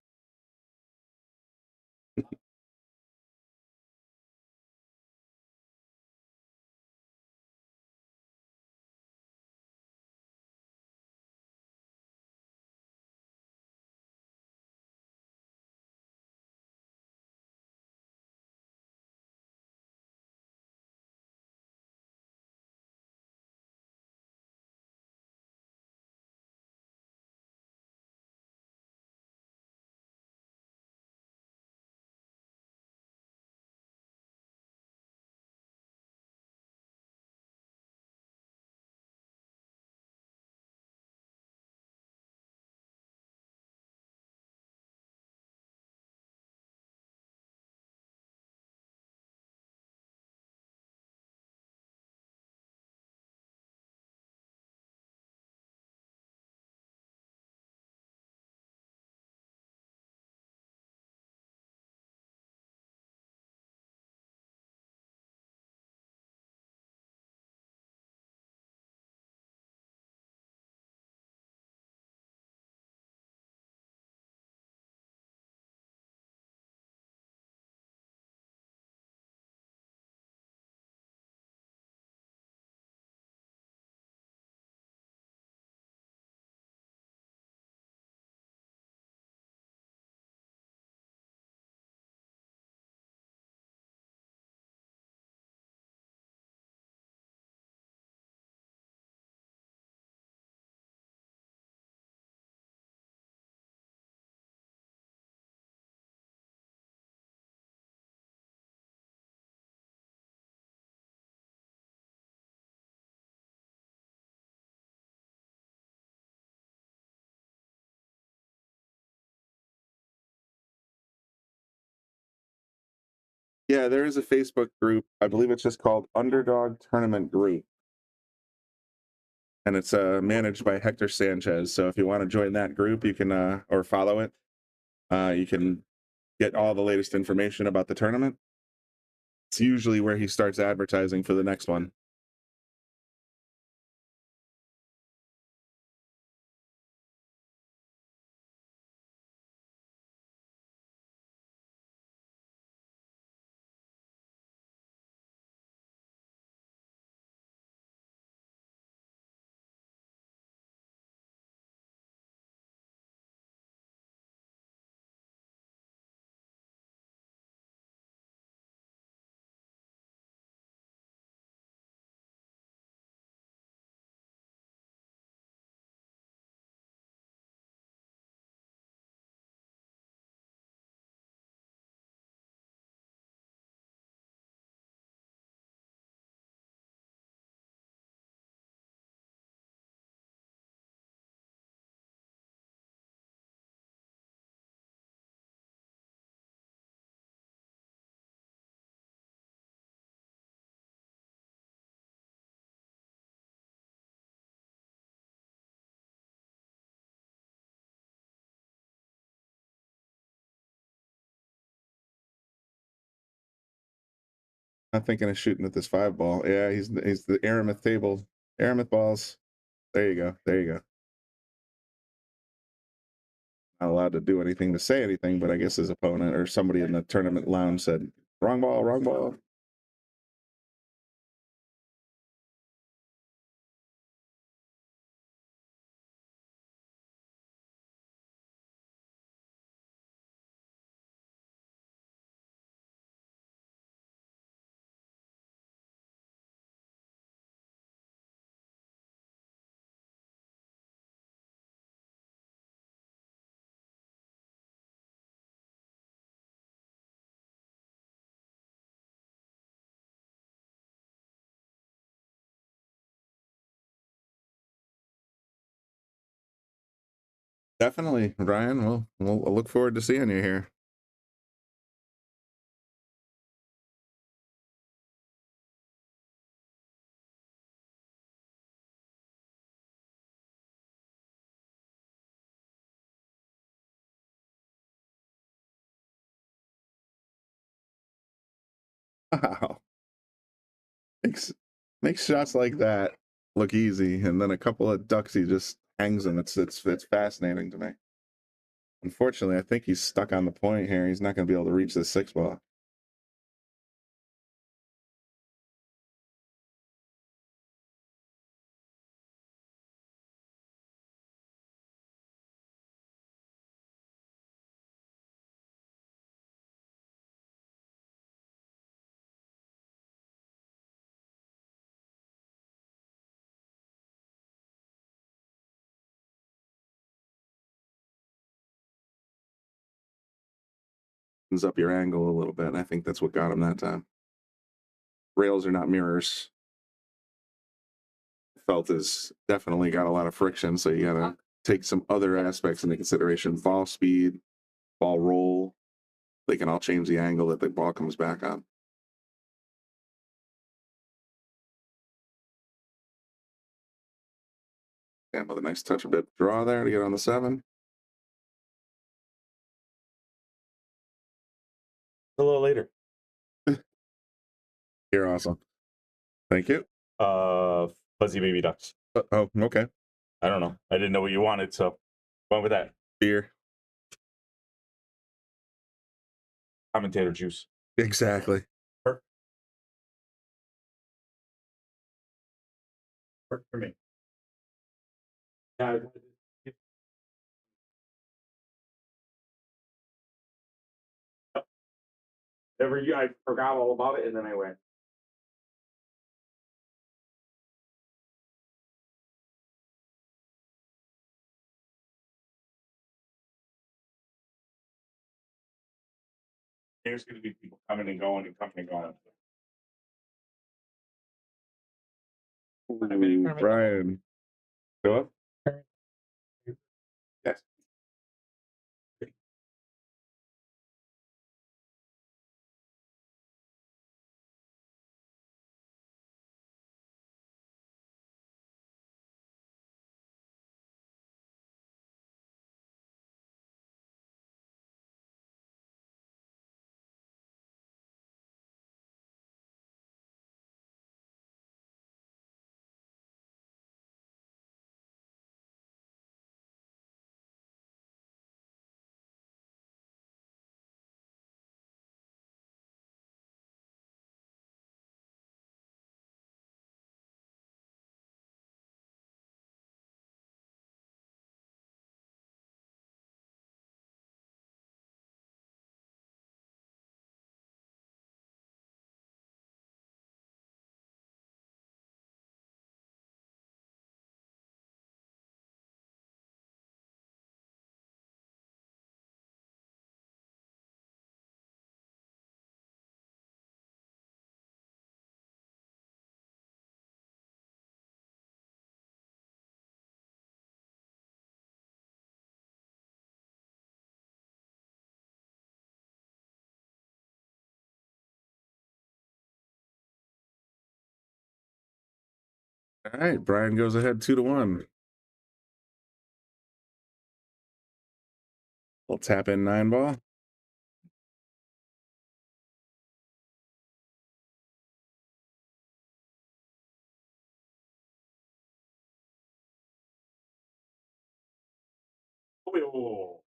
Yeah, there is a Facebook group. I believe it's just called Underdog Tournament Group. And it's managed by Hector Sanchez. So if you want to join that group, you can, or follow it, you can get all the latest information about the tournament. It's usually where he starts advertising for the next one. I'm thinking of shooting at this 5-ball. Yeah, he's the Aramith table. Aramith balls. There you go. There you go. Not allowed to do anything to say anything, but I guess his opponent or somebody in the tournament lounge said, wrong ball, wrong ball. Definitely, Ryan. We'll look forward to seeing you here. Wow. Makes shots like that look easy, and then a couple of ducks he just hangs them. It's fascinating to me. Unfortunately, I think he's stuck on the point here. He's not going to be able to reach the 6-ball. Up your angle a little bit. I think that's what got him that time. Rails are not mirrors. Felt has definitely got a lot of friction, so you gotta take some other aspects into consideration. Ball speed, ball roll. They can all change the angle that the ball comes back on. And with a nice touch of bit draw there to get on the 7. A little later. You're awesome. Thank you. Fuzzy baby ducks. Oh, okay. I don't know. I didn't know what you wanted, so going with that. Beer. Commentator juice. Exactly. Work for me. Yeah. I forgot all about it, and then I went. There's going to be people coming and going and coming and going. Ooh, Brian. Go up. Yes. All right, Brian goes ahead 2-1. We'll tap in 9-ball. Oh.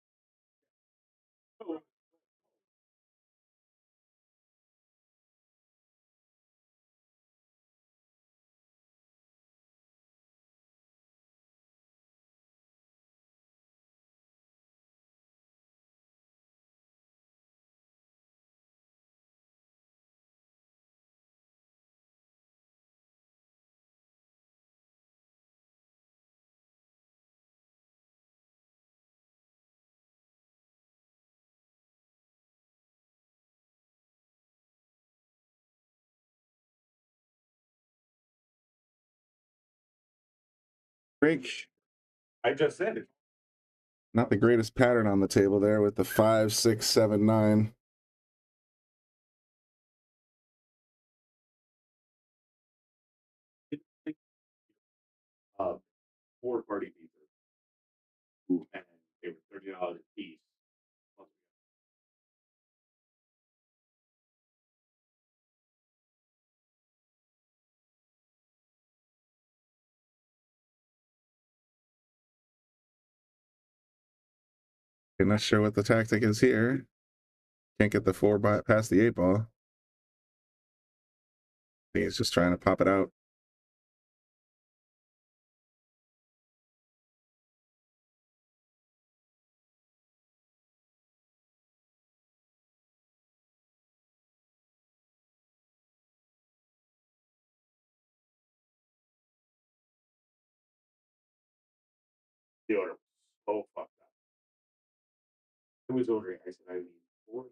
Break. I just said it. Not the greatest pattern on the table there with the 5, 6, 7, 9. Four party pizzas. And they were $30 a piece. I'm not sure what the tactic is here. Can't get the 4 past the 8 ball. I think he's just trying to pop it out. The order was so fucked up. I was ordering. I said I need 4.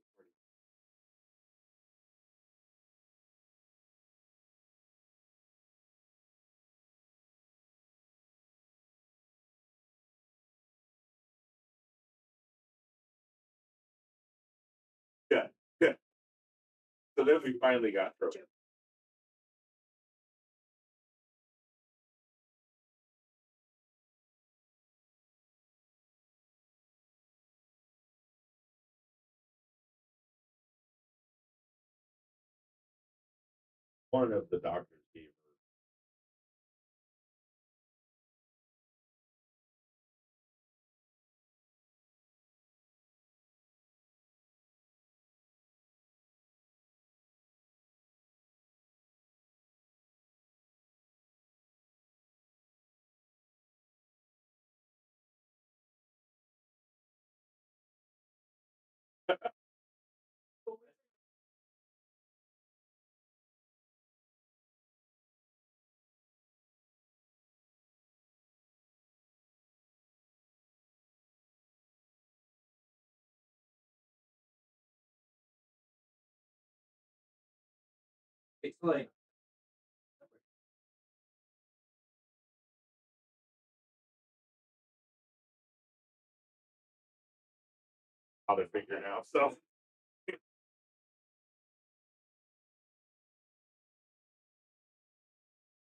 Yeah, yeah. So then we finally got through it. One of the doctors gave her. It's like How they're figuring out stuff.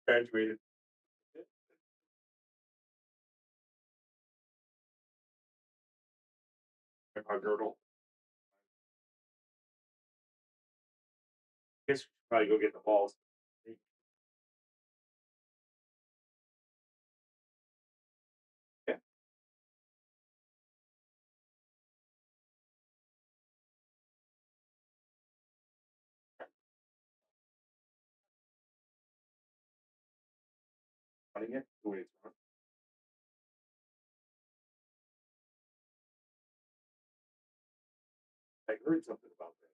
Graduated. My girdle. Guess we should probably go get the balls. Yeah. Running it. The way it's run. I heard something about that.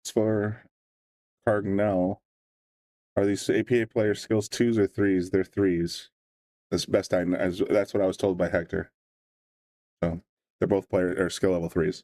As for Cardinal, are these APA player skills 2s or 3s? They're 3s. That's best I know. That's what I was told by Hector. So they're both player or skill level 3s.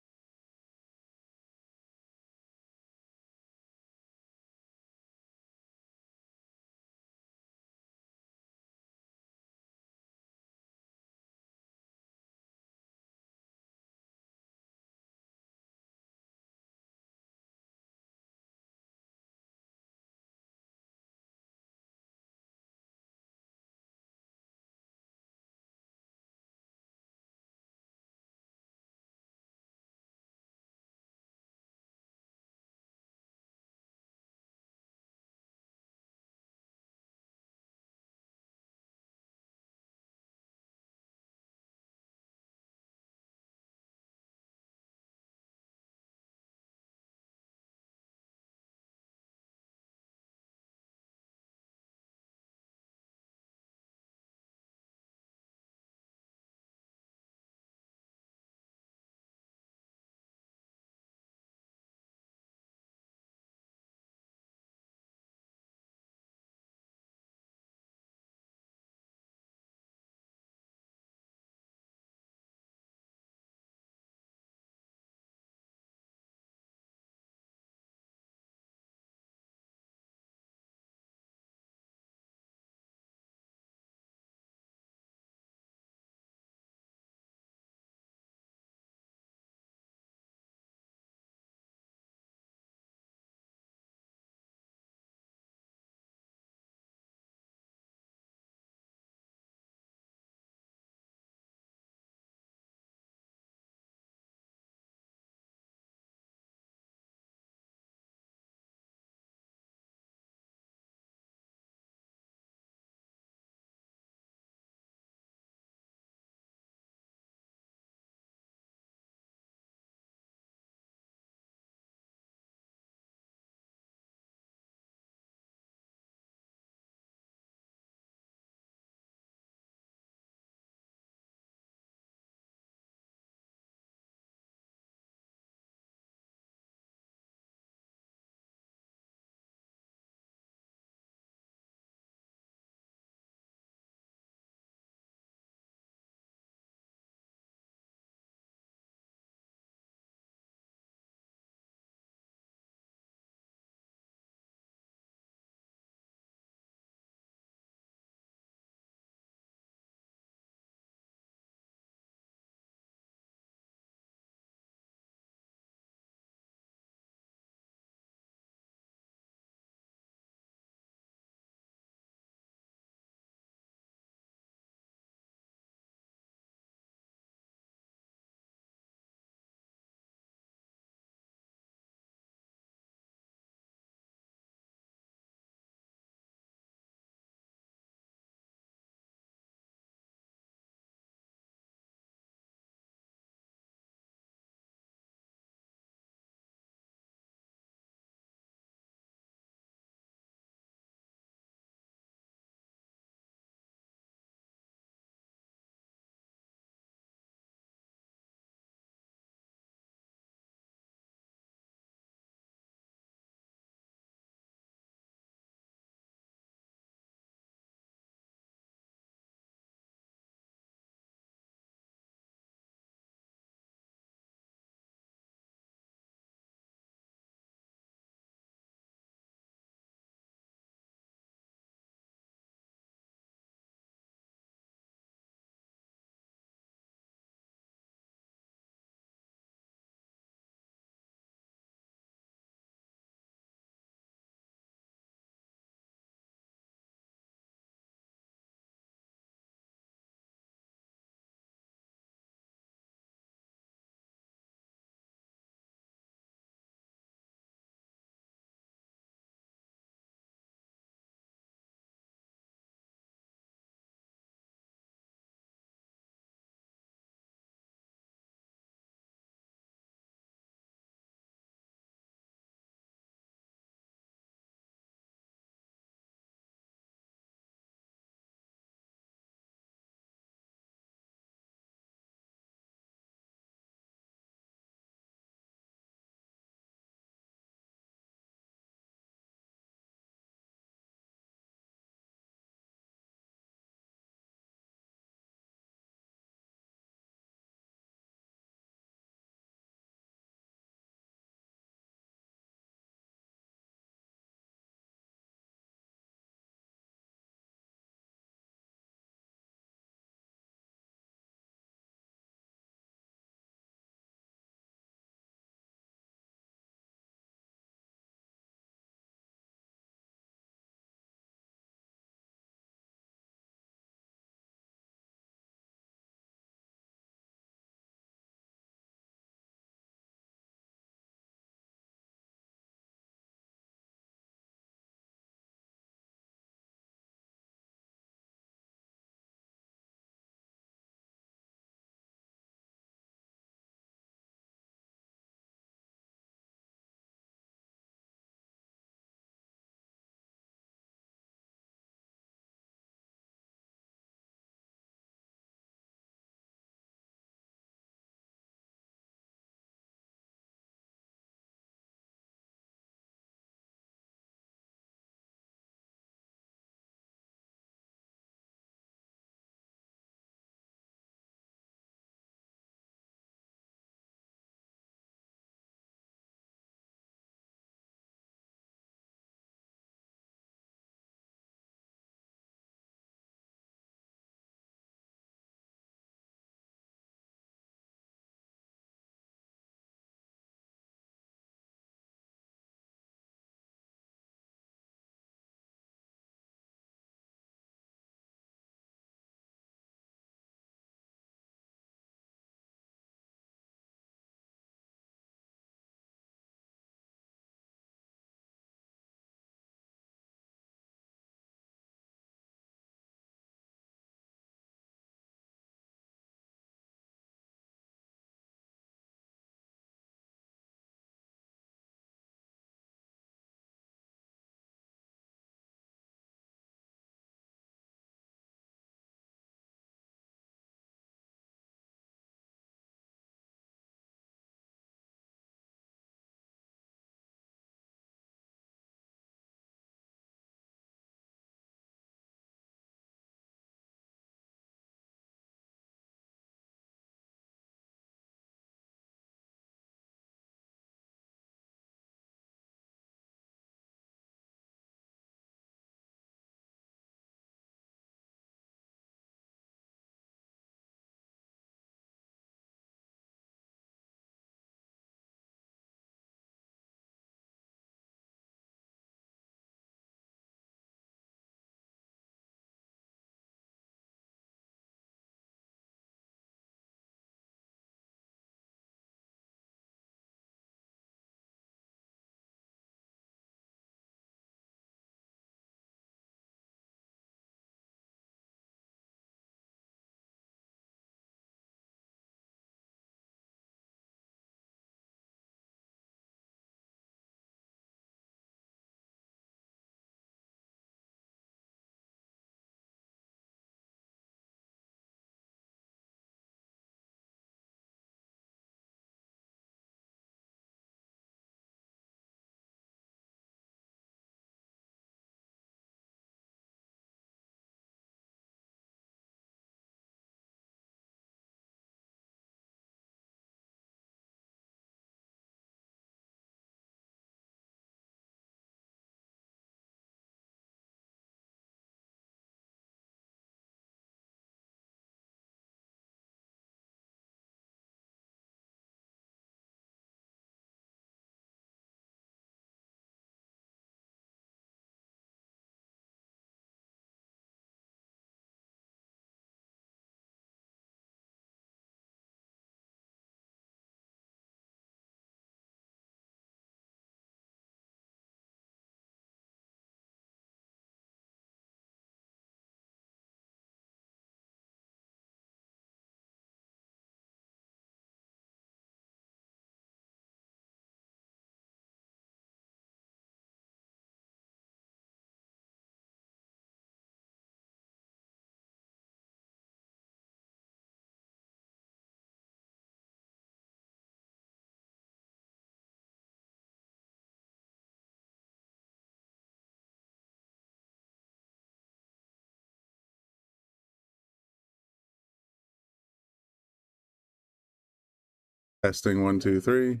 Testing 1, 2, 3.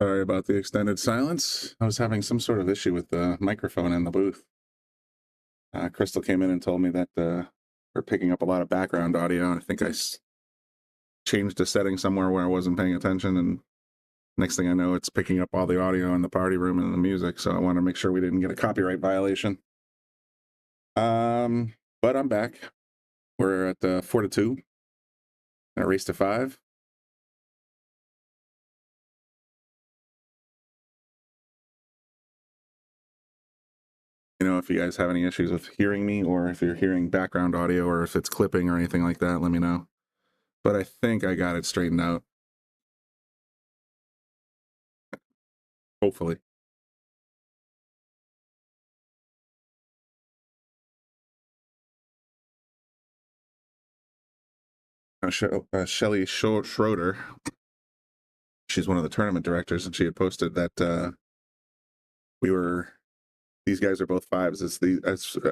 Sorry about the extended silence. I was having some sort of issue with the microphone in the booth. Crystal came in and told me that we're picking up a lot of background audio. I think I changed a setting somewhere where I wasn't paying attention, and next thing I know, it's picking up all the audio in the party room and the music. So I want to make sure we didn't get a copyright violation. But I'm back. We're at 4 to 2. And a race to 5. You know, if you guys have any issues with hearing me, or if you're hearing background audio, or if it's clipping or anything like that, let me know. But I think I got it straightened out. Hopefully. Shelly Schroeder, she's one of the tournament directors, and she had posted that these guys are both 5s.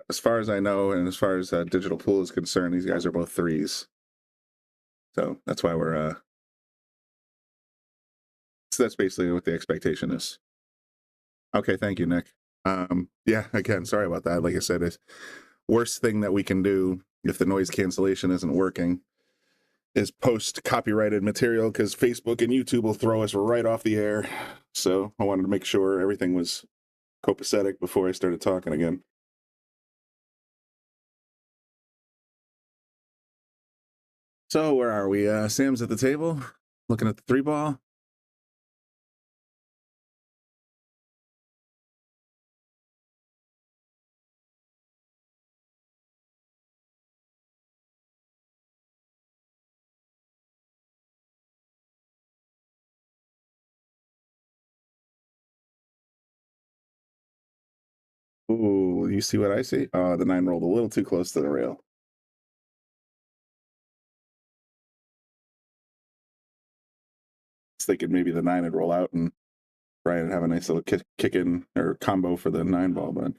As far as I know, and as far as digital pool is concerned, these guys are both 3s. So that's why we're so that's basically what the expectation is. Okay, thank you, Nick. Yeah, again, sorry about that. Like I said, it's worst thing that we can do if the noise cancellation isn't working is post copyrighted material, because Facebook and YouTube will throw us right off the air. So I wanted to make sure everything was copacetic before I started talking again. So where are we? Sam's at the table, looking at the 3-ball. Ooh, you see what I see? The 9 rolled a little too close to the rail. I was thinking maybe the 9 would roll out and try and have a nice little kick in or combo for the 9-ball, but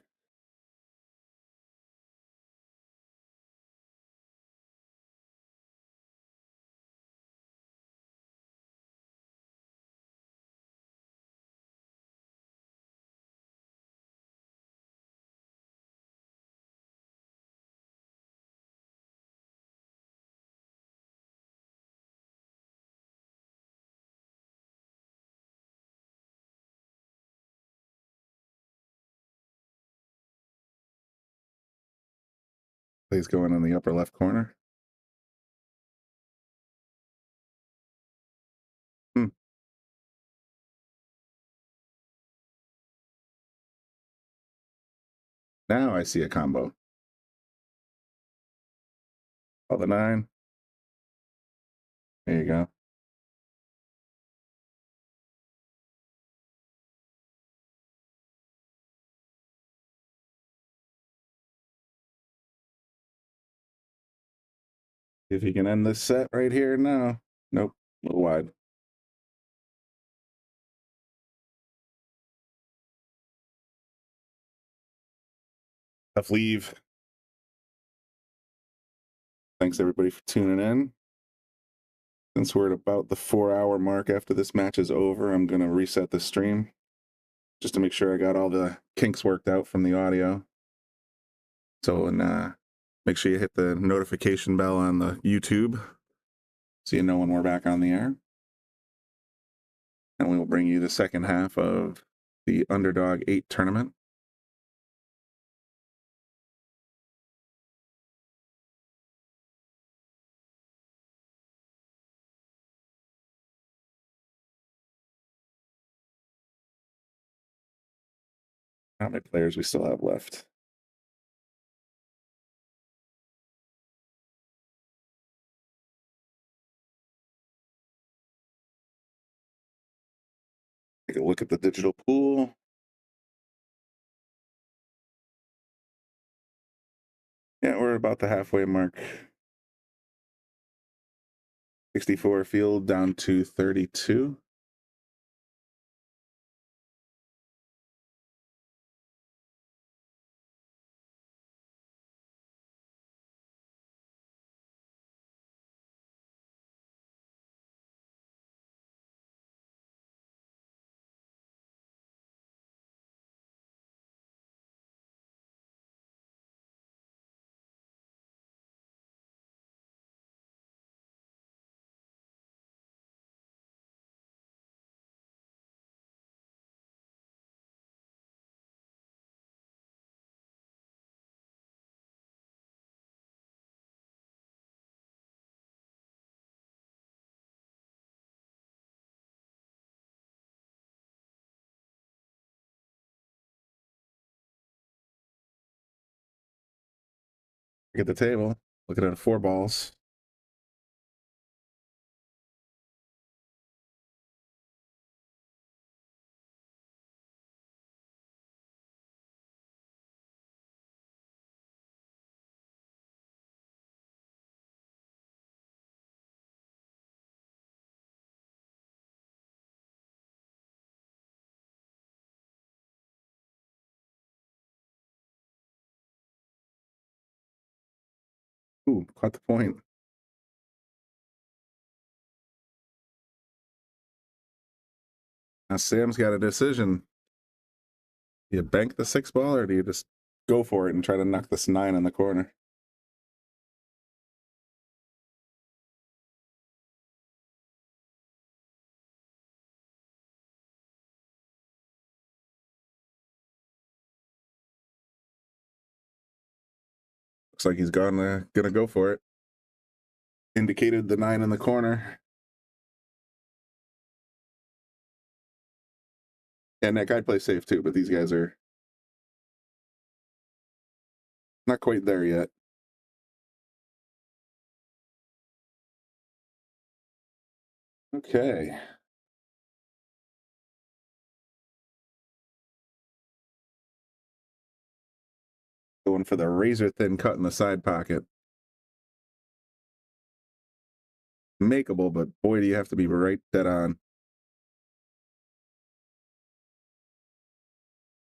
plays going in the upper left corner. Now I see a combo. Oh, the 9. There you go. If you can end this set right here now. Nope, a little wide. Tough leave. Thanks everybody for tuning in. Since we're at about the 4-hour mark after this match is over, I'm going to reset the stream just to make sure I got all the kinks worked out from the audio. So, and make sure you hit the notification bell on the YouTube so you know when we're back on the air. And we will bring you the second half of the Underdog 8 tournament. How many players we still have left? Take a look at the digital pool. Yeah, we're about the halfway mark. 64 field down to 32. Look at the table. Looking at 4 balls. Ooh, caught the point. Now Sam's got a decision. Do you bank the 6 ball or do you just go for it and try to knock this 9 in the corner? Looks like he's gonna go for it. Indicated the 9 in the corner. Yeah, Nick, I'd play safe too, but these guys are not quite there yet. Okay. Going for the razor thin cut in the side pocket. Makeable, but boy, do you have to be right dead on.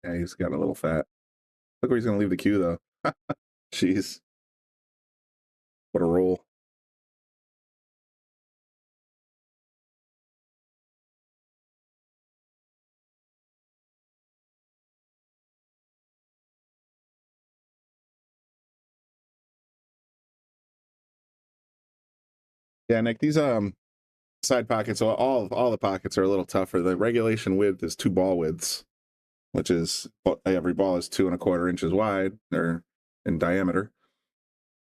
Yeah, he's got a little fat. Look where he's going to leave the cue, though. Jeez. What a roll. Yeah, Nick, these side pockets, all the pockets are a little tougher. The regulation width is 2 ball widths, which is every ball is 2 1/4 inches wide or in diameter.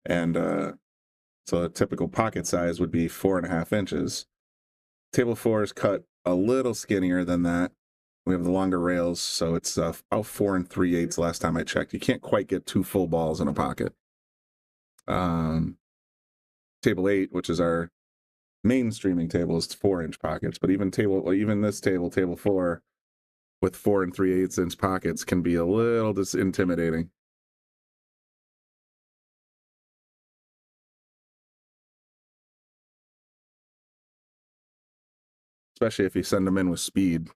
And so a typical pocket size would be 4 1/2 inches. Table 4 is cut a little skinnier than that. We have the longer rails, so it's about 4 3/8 last time I checked. You can't quite get 2 full balls in a pocket. Table 8, which is our main streaming table, is 4-inch pockets, but even this table, table 4, with 4 3/8 inch pockets can be a little intimidating. Especially if you send them in with speed.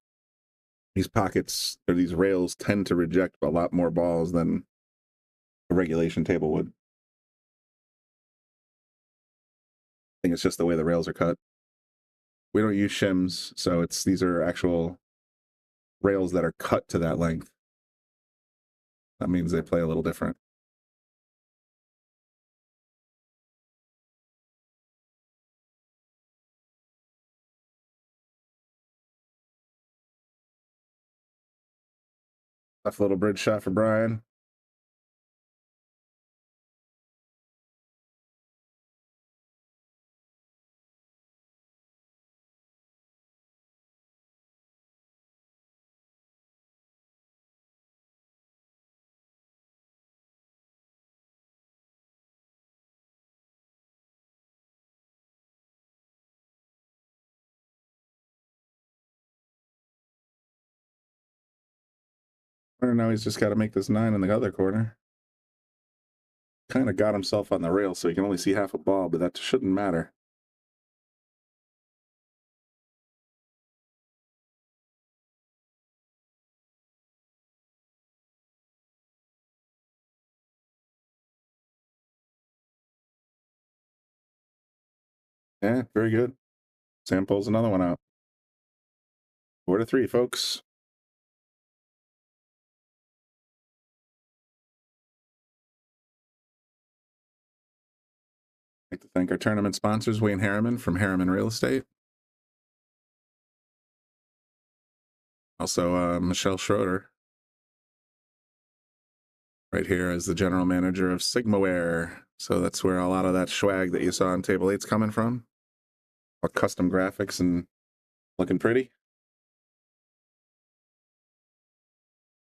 These pockets or these rails tend to reject a lot more balls than a regulation table would. I think it's just the way the rails are cut. We don't use shims, so these are actual rails that are cut to that length. That means they play a little different. Left little bridge shot for Brian. corner. Now he's just got to make this 9 in the other corner. Kind of got himself on the rail, so he can only see half a ball, but that shouldn't matter. Yeah, very good. Sam pulls another one out. 4-3, folks. I'd like to thank our tournament sponsors, Wayne Harriman from Harriman Real Estate. Also, Michelle Schroeder, right here as the general manager of Sigmaware. So that's where a lot of that swag that you saw on Table 8's coming from. All custom graphics and looking pretty.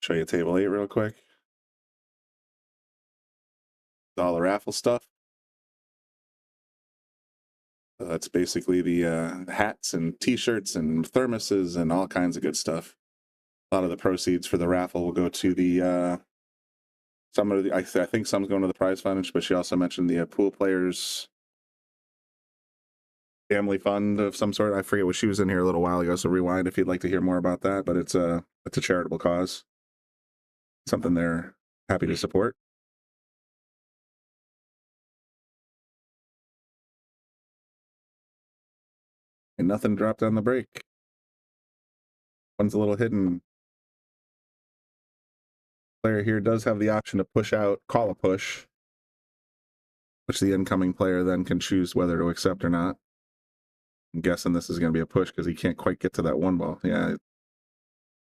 Show you Table 8 real quick. All the raffle stuff. That's basically the hats and t-shirts and thermoses and all kinds of good stuff. A lot of the proceeds for the raffle will go to the some of the I think some's going to the prize fund, but she also mentioned the pool players family fund of some sort. I forget what she was in here a little while ago, so rewind if you'd like to hear more about that. But it's a charitable cause, something they're happy to support. And nothing dropped on the break. One's a little hidden. Player here does have the option to push out, call a push, which the incoming player then can choose whether to accept or not. I'm guessing this is going to be a push because he can't quite get to that 1 ball. Yeah,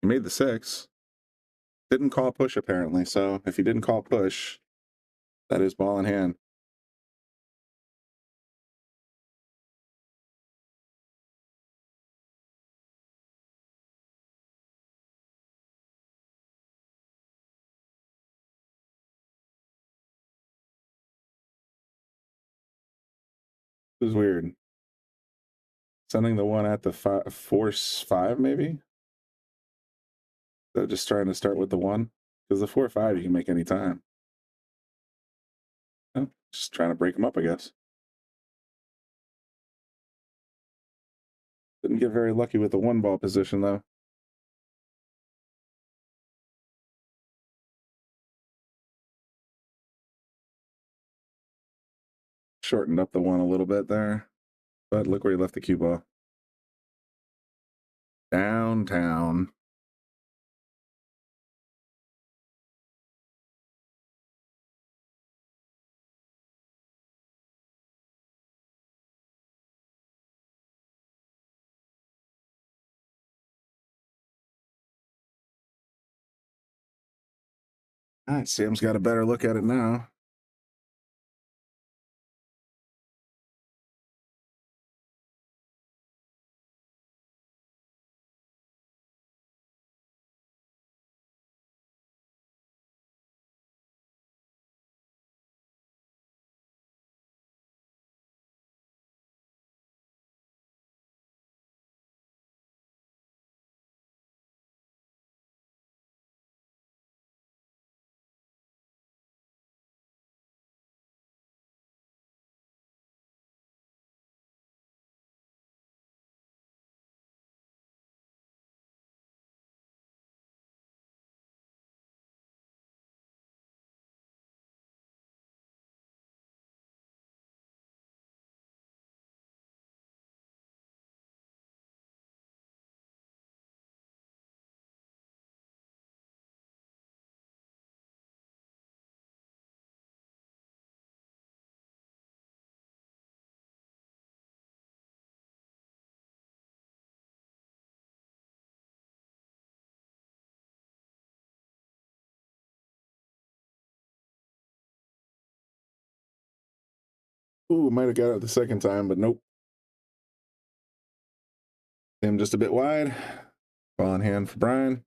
he made the 6. Didn't call push apparently. So if he didn't call push, that is ball in hand. This is weird. Sending the 1 at the force 5 maybe. So just trying to start with the 1 because the 4-5 you can make any time. Oh, just trying to break them up, I guess. Didn't get very lucky with the 1 ball position though. Shortened up the 1 a little bit there, but look where he left the cue ball. Downtown. All right, Sam's got a better look at it now. Ooh, might have got it the second time, but nope. Sam just a bit wide. Ball in hand for Brian.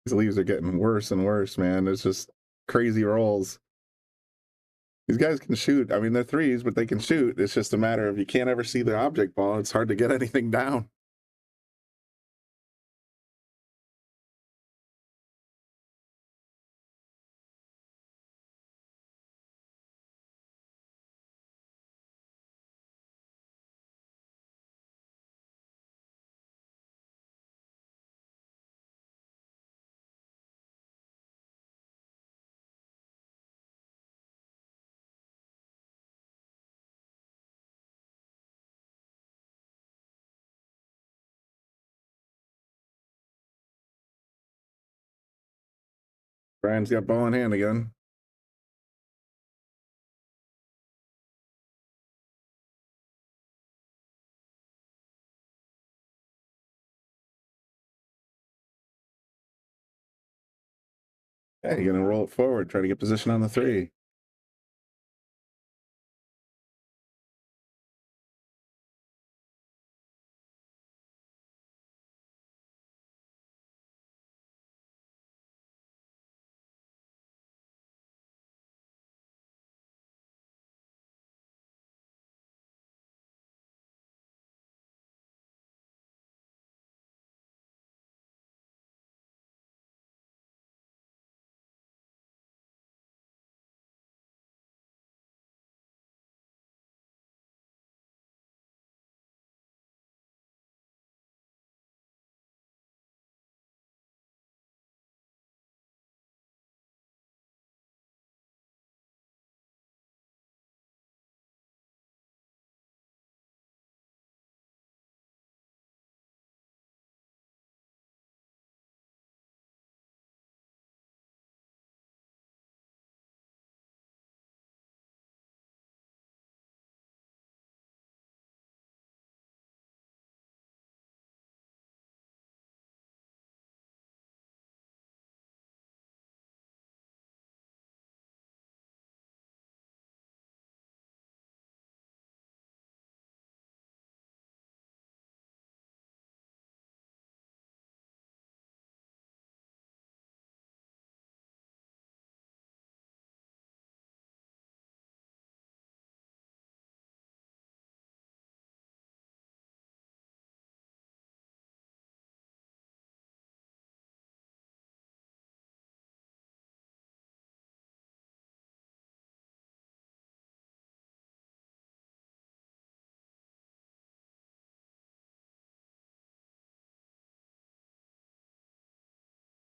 These leaves are getting worse and worse, man. It's just crazy rolls. These guys can shoot. I mean, they're threes, but they can shoot. It's just a matter of you can't ever see the object ball. It's hard to get anything down. Brian's got ball in hand again. Yeah, you're gonna roll it forward, try to get position on the three.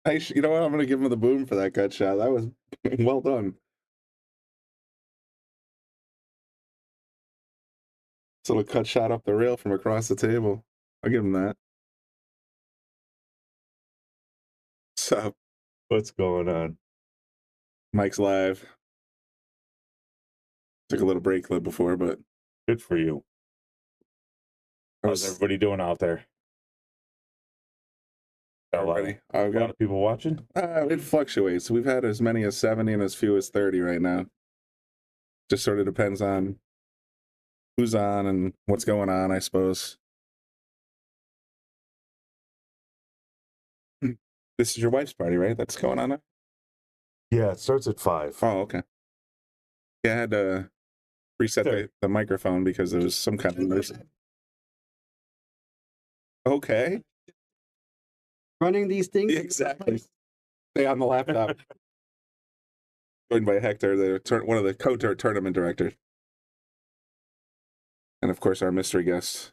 Nice. You know what? I'm gonna give him the boom for that gut shot. That was well done. This little cut shot up the rail from across the table. I'll give him that. So, What's going on? Mike's live. Took a little break before, but Good for you. I How's was everybody doing out there? Got a lot of, ready. a lot of people watching? It fluctuates. We've had as many as 70 and as few as 30 right now. Just sort of depends on who's on and what's going on, I suppose. This is your wife's party, right? That's going on now? Yeah, it starts at 5. Oh, okay. Yeah, I had to reset the microphone because there was some kind of noise. Okay. Running these things. Exactly. Stay on the laptop. Joined by Hector, one of the tournament directors. And of course, our mystery guest.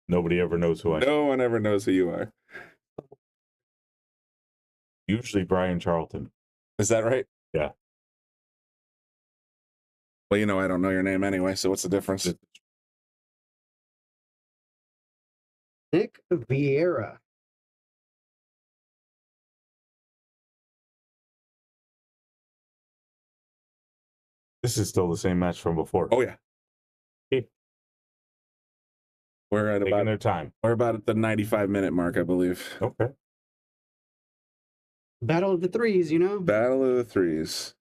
Nobody ever knows who I am. No one ever knows who you are. Usually Brian Charlton. Is that right? Yeah. Well, you know, I don't know your name anyway, so what's the difference? Nick Vieira. This is still the same match from before. Oh, yeah. We're at Taking their time. We're about at the 95-minute mark, I believe. Okay. Battle of the threes, you know? Battle of the threes.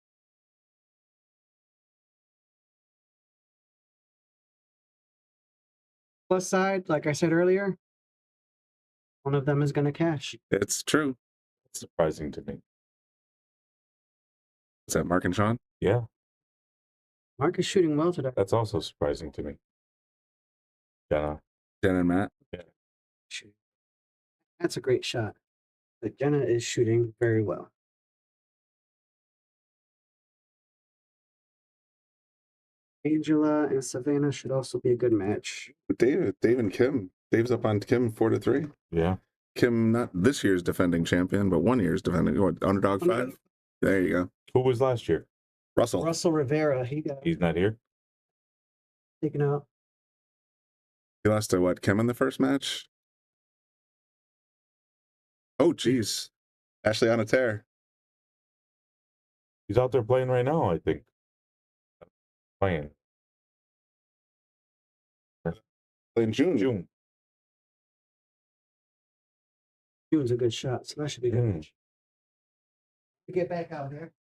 Plus side, like I said earlier, one of them is going to cash. It's true. surprising to me. Is that Mark and Sean? Yeah, Mark is shooting well today. that's also surprising to me. Jenna. Jen and Matt? Yeah. That's a great shot. But Jenna is shooting very well. Angela and Savannah should also be a good match. Dave and Kim. Dave's up on Kim 4-3. Yeah. Kim, not this year's defending champion, but 1 year's defending. What, Underdog 5? There you go. Who was last year? Russell. Russell Rivera, He's not here. taken out. He lost to what, Kim in the first match? Oh, geez. Ashley on a tear. He's out there playing right now, I think. Playing. In June. June's a good shot, so that should be good match. Get back out here.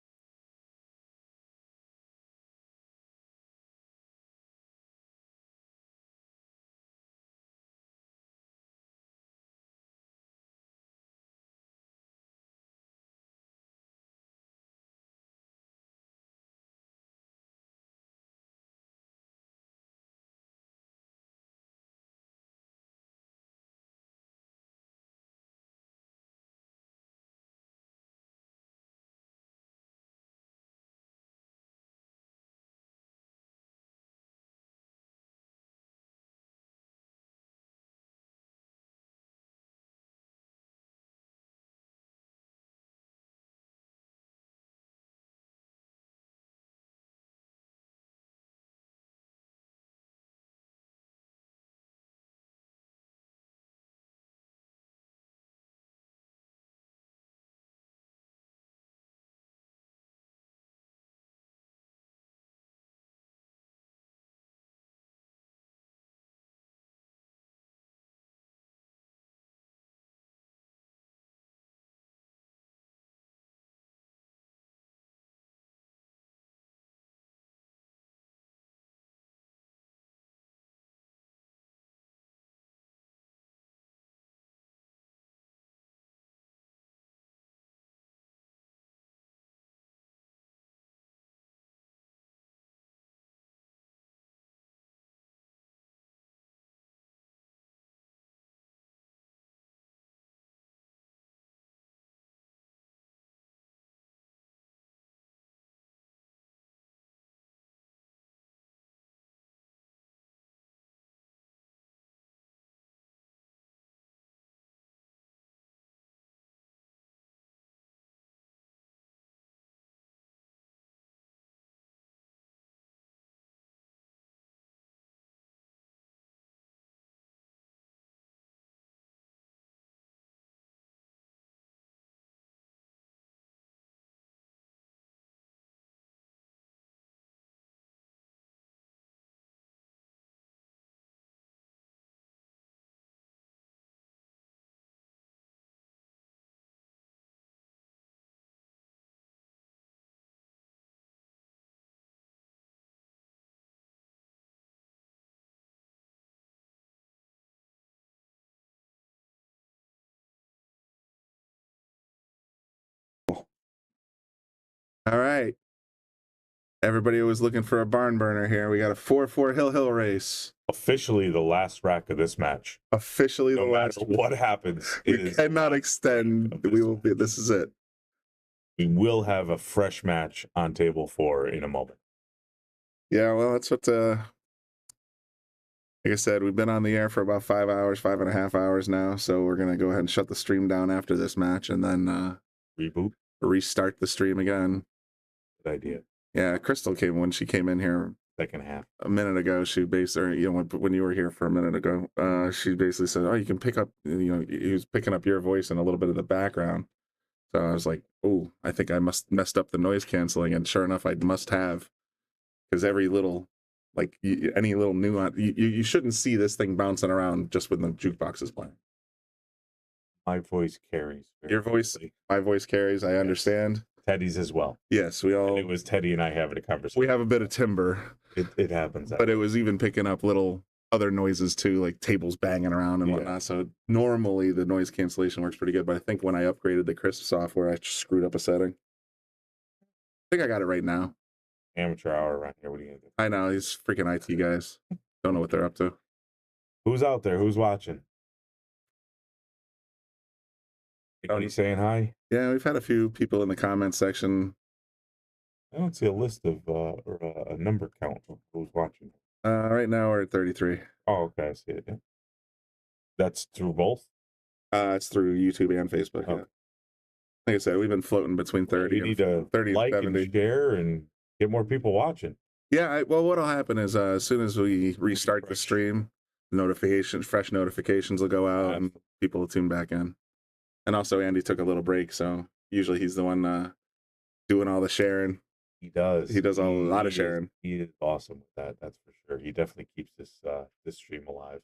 All right. Everybody was looking for a barn burner here. We got a 4-4 hill race. Officially the last rack of this match. Officially No the matter last. what happens, it We is cannot extend. We will be. This is it. we will have a fresh match on table 4 in a moment. Yeah, well, that's what. Like I said, we've been on the air for about 5 hours, 5.5 hours now. So we're gonna go ahead and shut the stream down after this match, and then restart the stream again. Good idea. Yeah, Crystal came when she came in here second half a minute ago. She basically, when you were here for a minute ago, she basically said, "Oh, you can pick up." He was picking up your voice and a little bit of the background. So I was like, "Oh, I think I messed up the noise canceling," and sure enough, I must have, because every little, like any little nuance, you shouldn't see this thing bouncing around just when the jukebox is playing. My voice carries. Your voice, my voice carries. I understand. Teddy's as well. Yes, we all. And it was Teddy and I having a conversation. We have a bit of timber. It happens. But it was even picking up little other noises too, like tables banging around and whatnot. So normally the noise cancellation works pretty good, but I think when I upgraded the Crisp software, I just screwed up a setting. I think I got it right now. Amateur hour around here. What are you gonna do? I know, these freaking IT guys don't know what they're up to. Who's out there? Who's watching? Anybody saying hi? Yeah, we've had a few people in the comments section. I don't see a list of or a number count of who's watching. Right now we're at 33. Oh, okay, I see it. Yeah. That's through both. It's through YouTube and Facebook. Oh. Yeah. Like I said, we've been floating between 30 You need and to 30 like and 70. and share and get more people watching. Yeah, well, what'll happen is as soon as we restart the stream, fresh notifications will go out and people will tune back in. And also, Andy took a little break, so usually he's the one doing all the sharing. He does. He does a lot of sharing. He is awesome with that. That's for sure. He definitely keeps this stream alive.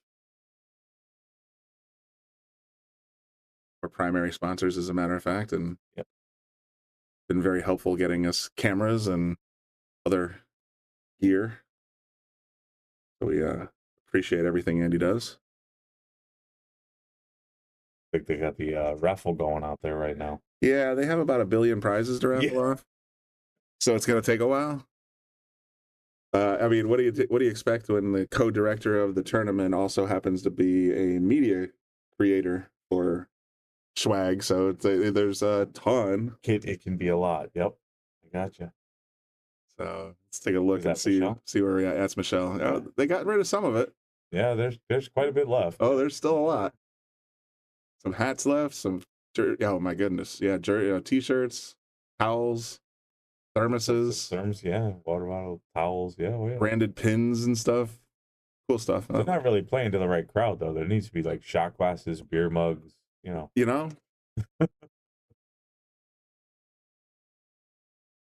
Our primary sponsors, as a matter of fact, and been very helpful getting us cameras and other gear. So we appreciate everything Andy does. I think they got the raffle going out there right now. Yeah, they have about 1 billion prizes to raffle off, so it's going to take a while. I mean, what do you expect when the co-director of the tournament also happens to be a media creator for swag? So there's a ton. It can be a lot. Yep, I gotcha. So let's take a look and see where we're at. That's Michelle. They got rid of some of it. Yeah, there's quite a bit left. Oh, there's still a lot. Some hats left. Some oh my goodness, yeah, t-shirts, towels, thermoses, yeah, water bottle, towels, yeah, branded pins and stuff. Cool stuff. They're not really playing to the right crowd though. There needs to be like shot glasses, beer mugs, You know.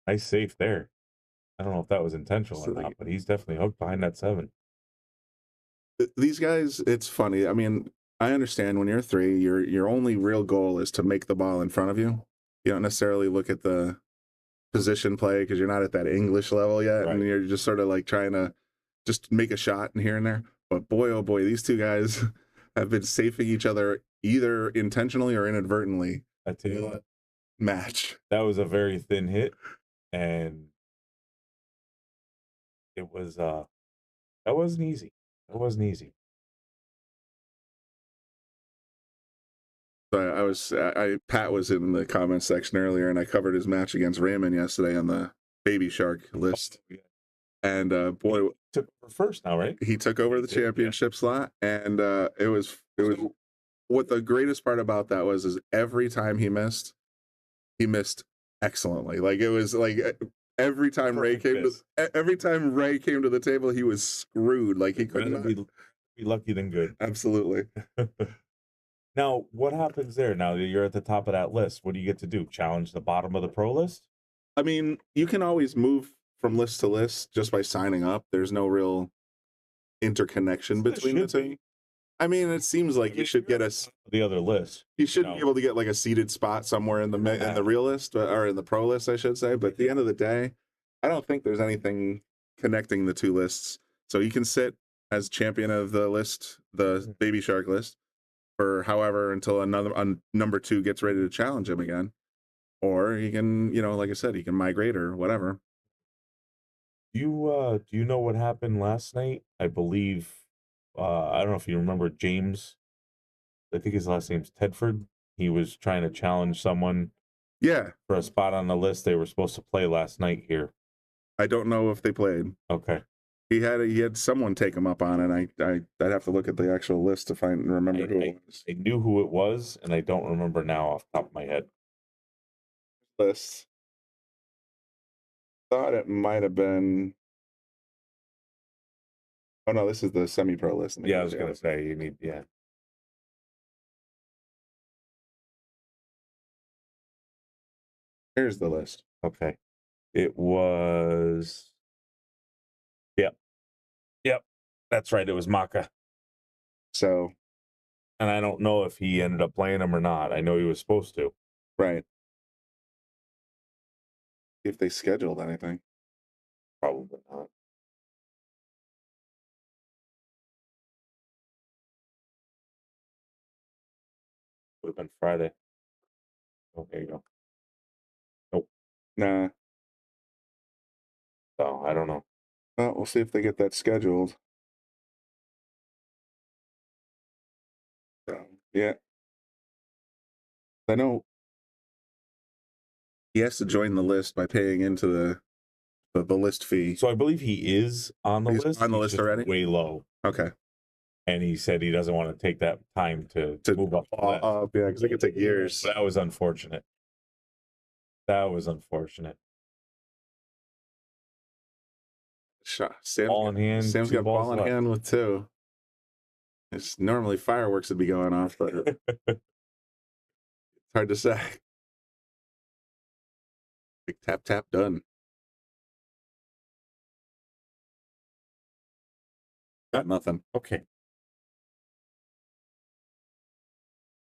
Nice safe there. I don't know if that was intentional or not, but he's definitely hooked behind that 7. These guys, it's funny. I mean, I understand when you're 3, your only real goal is to make the ball in front of you. You don't necessarily look at the position play because you're not at that English level yet, and you're just sort of like trying to just make a shot and here and there. But boy, oh boy, these two guys have been safing each other either intentionally or inadvertently. I tell you what, match. That was a very thin hit, and it was that wasn't easy. That wasn't easy. So Pat was in the comments section earlier, and I covered his match against Raymond yesterday on the Baby Shark list. And boy, he took over first now, right? He took over the championship slot, and it was what the greatest part about that was is every time he missed excellently. Like it was like every time Ray came to the table, he was screwed. Like he couldn't be lucky than good. Absolutely. Now, what happens there? Now that you're at the top of that list, what do you get to do? Challenge the bottom of the pro list? I mean, you can always move from list to list just by signing up. There's no real interconnection between the two. I mean, it seems like you should get the other list. You should be able to get like a seated spot somewhere in the real list or in the pro list, I should say. But at the end of the day, I don't think there's anything connecting the two lists. So you can sit as champion of the list, the Baby Shark list, for however until number 2 gets ready to challenge him again, or he can, like I said, he can migrate or whatever. Do you know what happened last night? I believe I don't know if you remember James. I think his last name's Tedford. He was trying to challenge someone. Yeah. For a spot on the list they were supposed to play last night here. I don't know if they played. Okay. He had someone take him up on it. I'd have to look at the actual list to remember who it was. I knew who it was, and I don't remember now off the top of my head. List. Thought it might have been. Oh no, this is the semi-pro list. Yeah, I was gonna say you need Here's the list. Okay. It was. Yep. That's right. It was Maka. So. And I don't know if he ended up playing him or not. I know he was supposed to. Right. If they scheduled anything. Probably not. been Friday. Oh, there you go. Nope. Nah. So I don't know. Well, we'll see if they get that scheduled. So, yeah. I know he has to join the list by paying into the list fee. So I believe he is on the He's list. on the He's list just already? way low. Okay. And he said he doesn't want to take that time to move up the list. Yeah, because it could take years. But that was unfortunate. That was unfortunate. Sam, Ball in hand. Sam's 2 got balls ball in left. hand with 2. It's normally fireworks would be going off, but it's hard to say. Big tap tap done. Got nothing. Okay.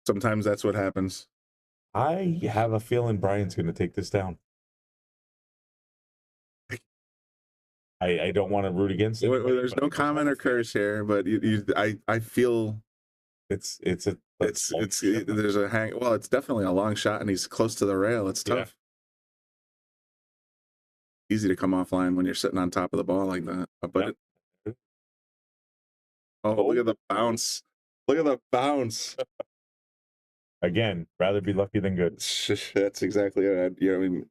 Sometimes that's what happens. I have a feeling Brian's going to take this down. I don't want to root against it. There's no comment or curse here, but I feel it's there's a hang. Well, it's definitely a long shot, and he's close to the rail. It's tough. Yeah. Easy to come offline when you're sitting on top of the ball like that. But look at the bounce! Look at the bounce! Again, rather be lucky than good. That's exactly it. I mean,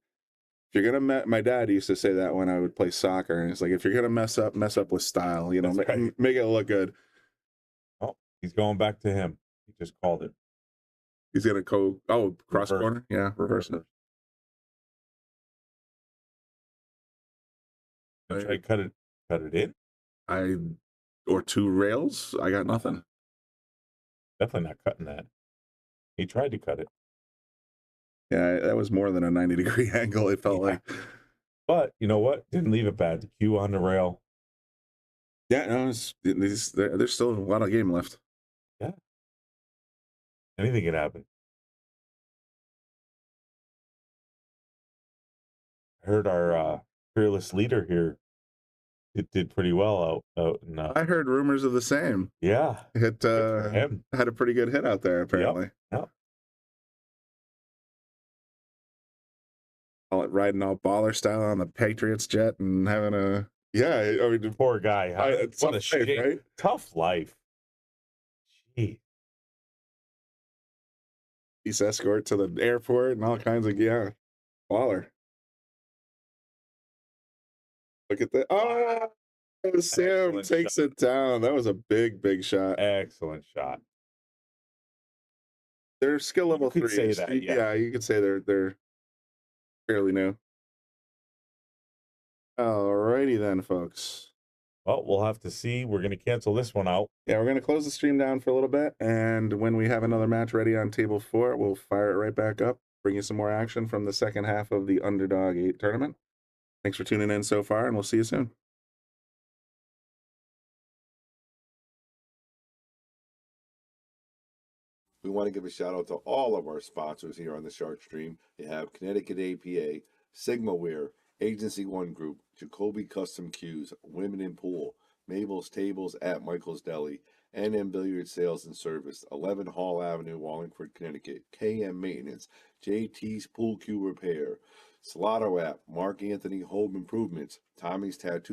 if you're gonna, my dad used to say that when I would play soccer, and it's like, if you're gonna mess up with style. You know, make it look good. Oh, he's going back to him. He just called it. He's gonna go. Oh, cross Reverse. corner. Yeah, reverse it. Try cut it in. Or 2 rails. I got nothing. Definitely not cutting that. He tried to cut it. Yeah, that was more than a 90-degree angle. It felt like. But you know what? Didn't leave it bad. The cue on the rail. Yeah, no, there's still a lot of game left. Yeah. Anything can happen. I heard our fearless leader here. It did pretty well out in, I heard rumors of the same. Yeah. It had a pretty good hit out there, apparently. Yep. Call it riding all baller style on the Patriots jet and having a I mean, poor guy. What a shame, right? Tough life. Gee. He's escort to the airport and all kinds of baller. Look at that! Oh, Sam takes it down. That was a big shot. Excellent shot. They're skill level 3. Say that, yeah. You could say they're fairly new. Alrighty then, folks. Well, we'll have to see. We're going to cancel this one out. Yeah, we're going to close the stream down for a little bit, and when we have another match ready on table 4, we'll fire it right back up, bring you some more action from the second half of the Underdog 8 tournament. Thanks for tuning in so far, and we'll see you soon. We want to give a shout out to all of our sponsors here on the Shark Stream. You have Connecticut APA, Sigma Wear, Agency One Group, Jacoby Custom Cues, Women in Pool, Mabel's Tables at Michael's Deli, NM Billiard Sales and Service, 11 Hall Avenue, Wallingford, Connecticut, KM Maintenance, JT's Pool Cue Repair, Salotto app, Mark Anthony Home Improvements, Tommy's Tattoo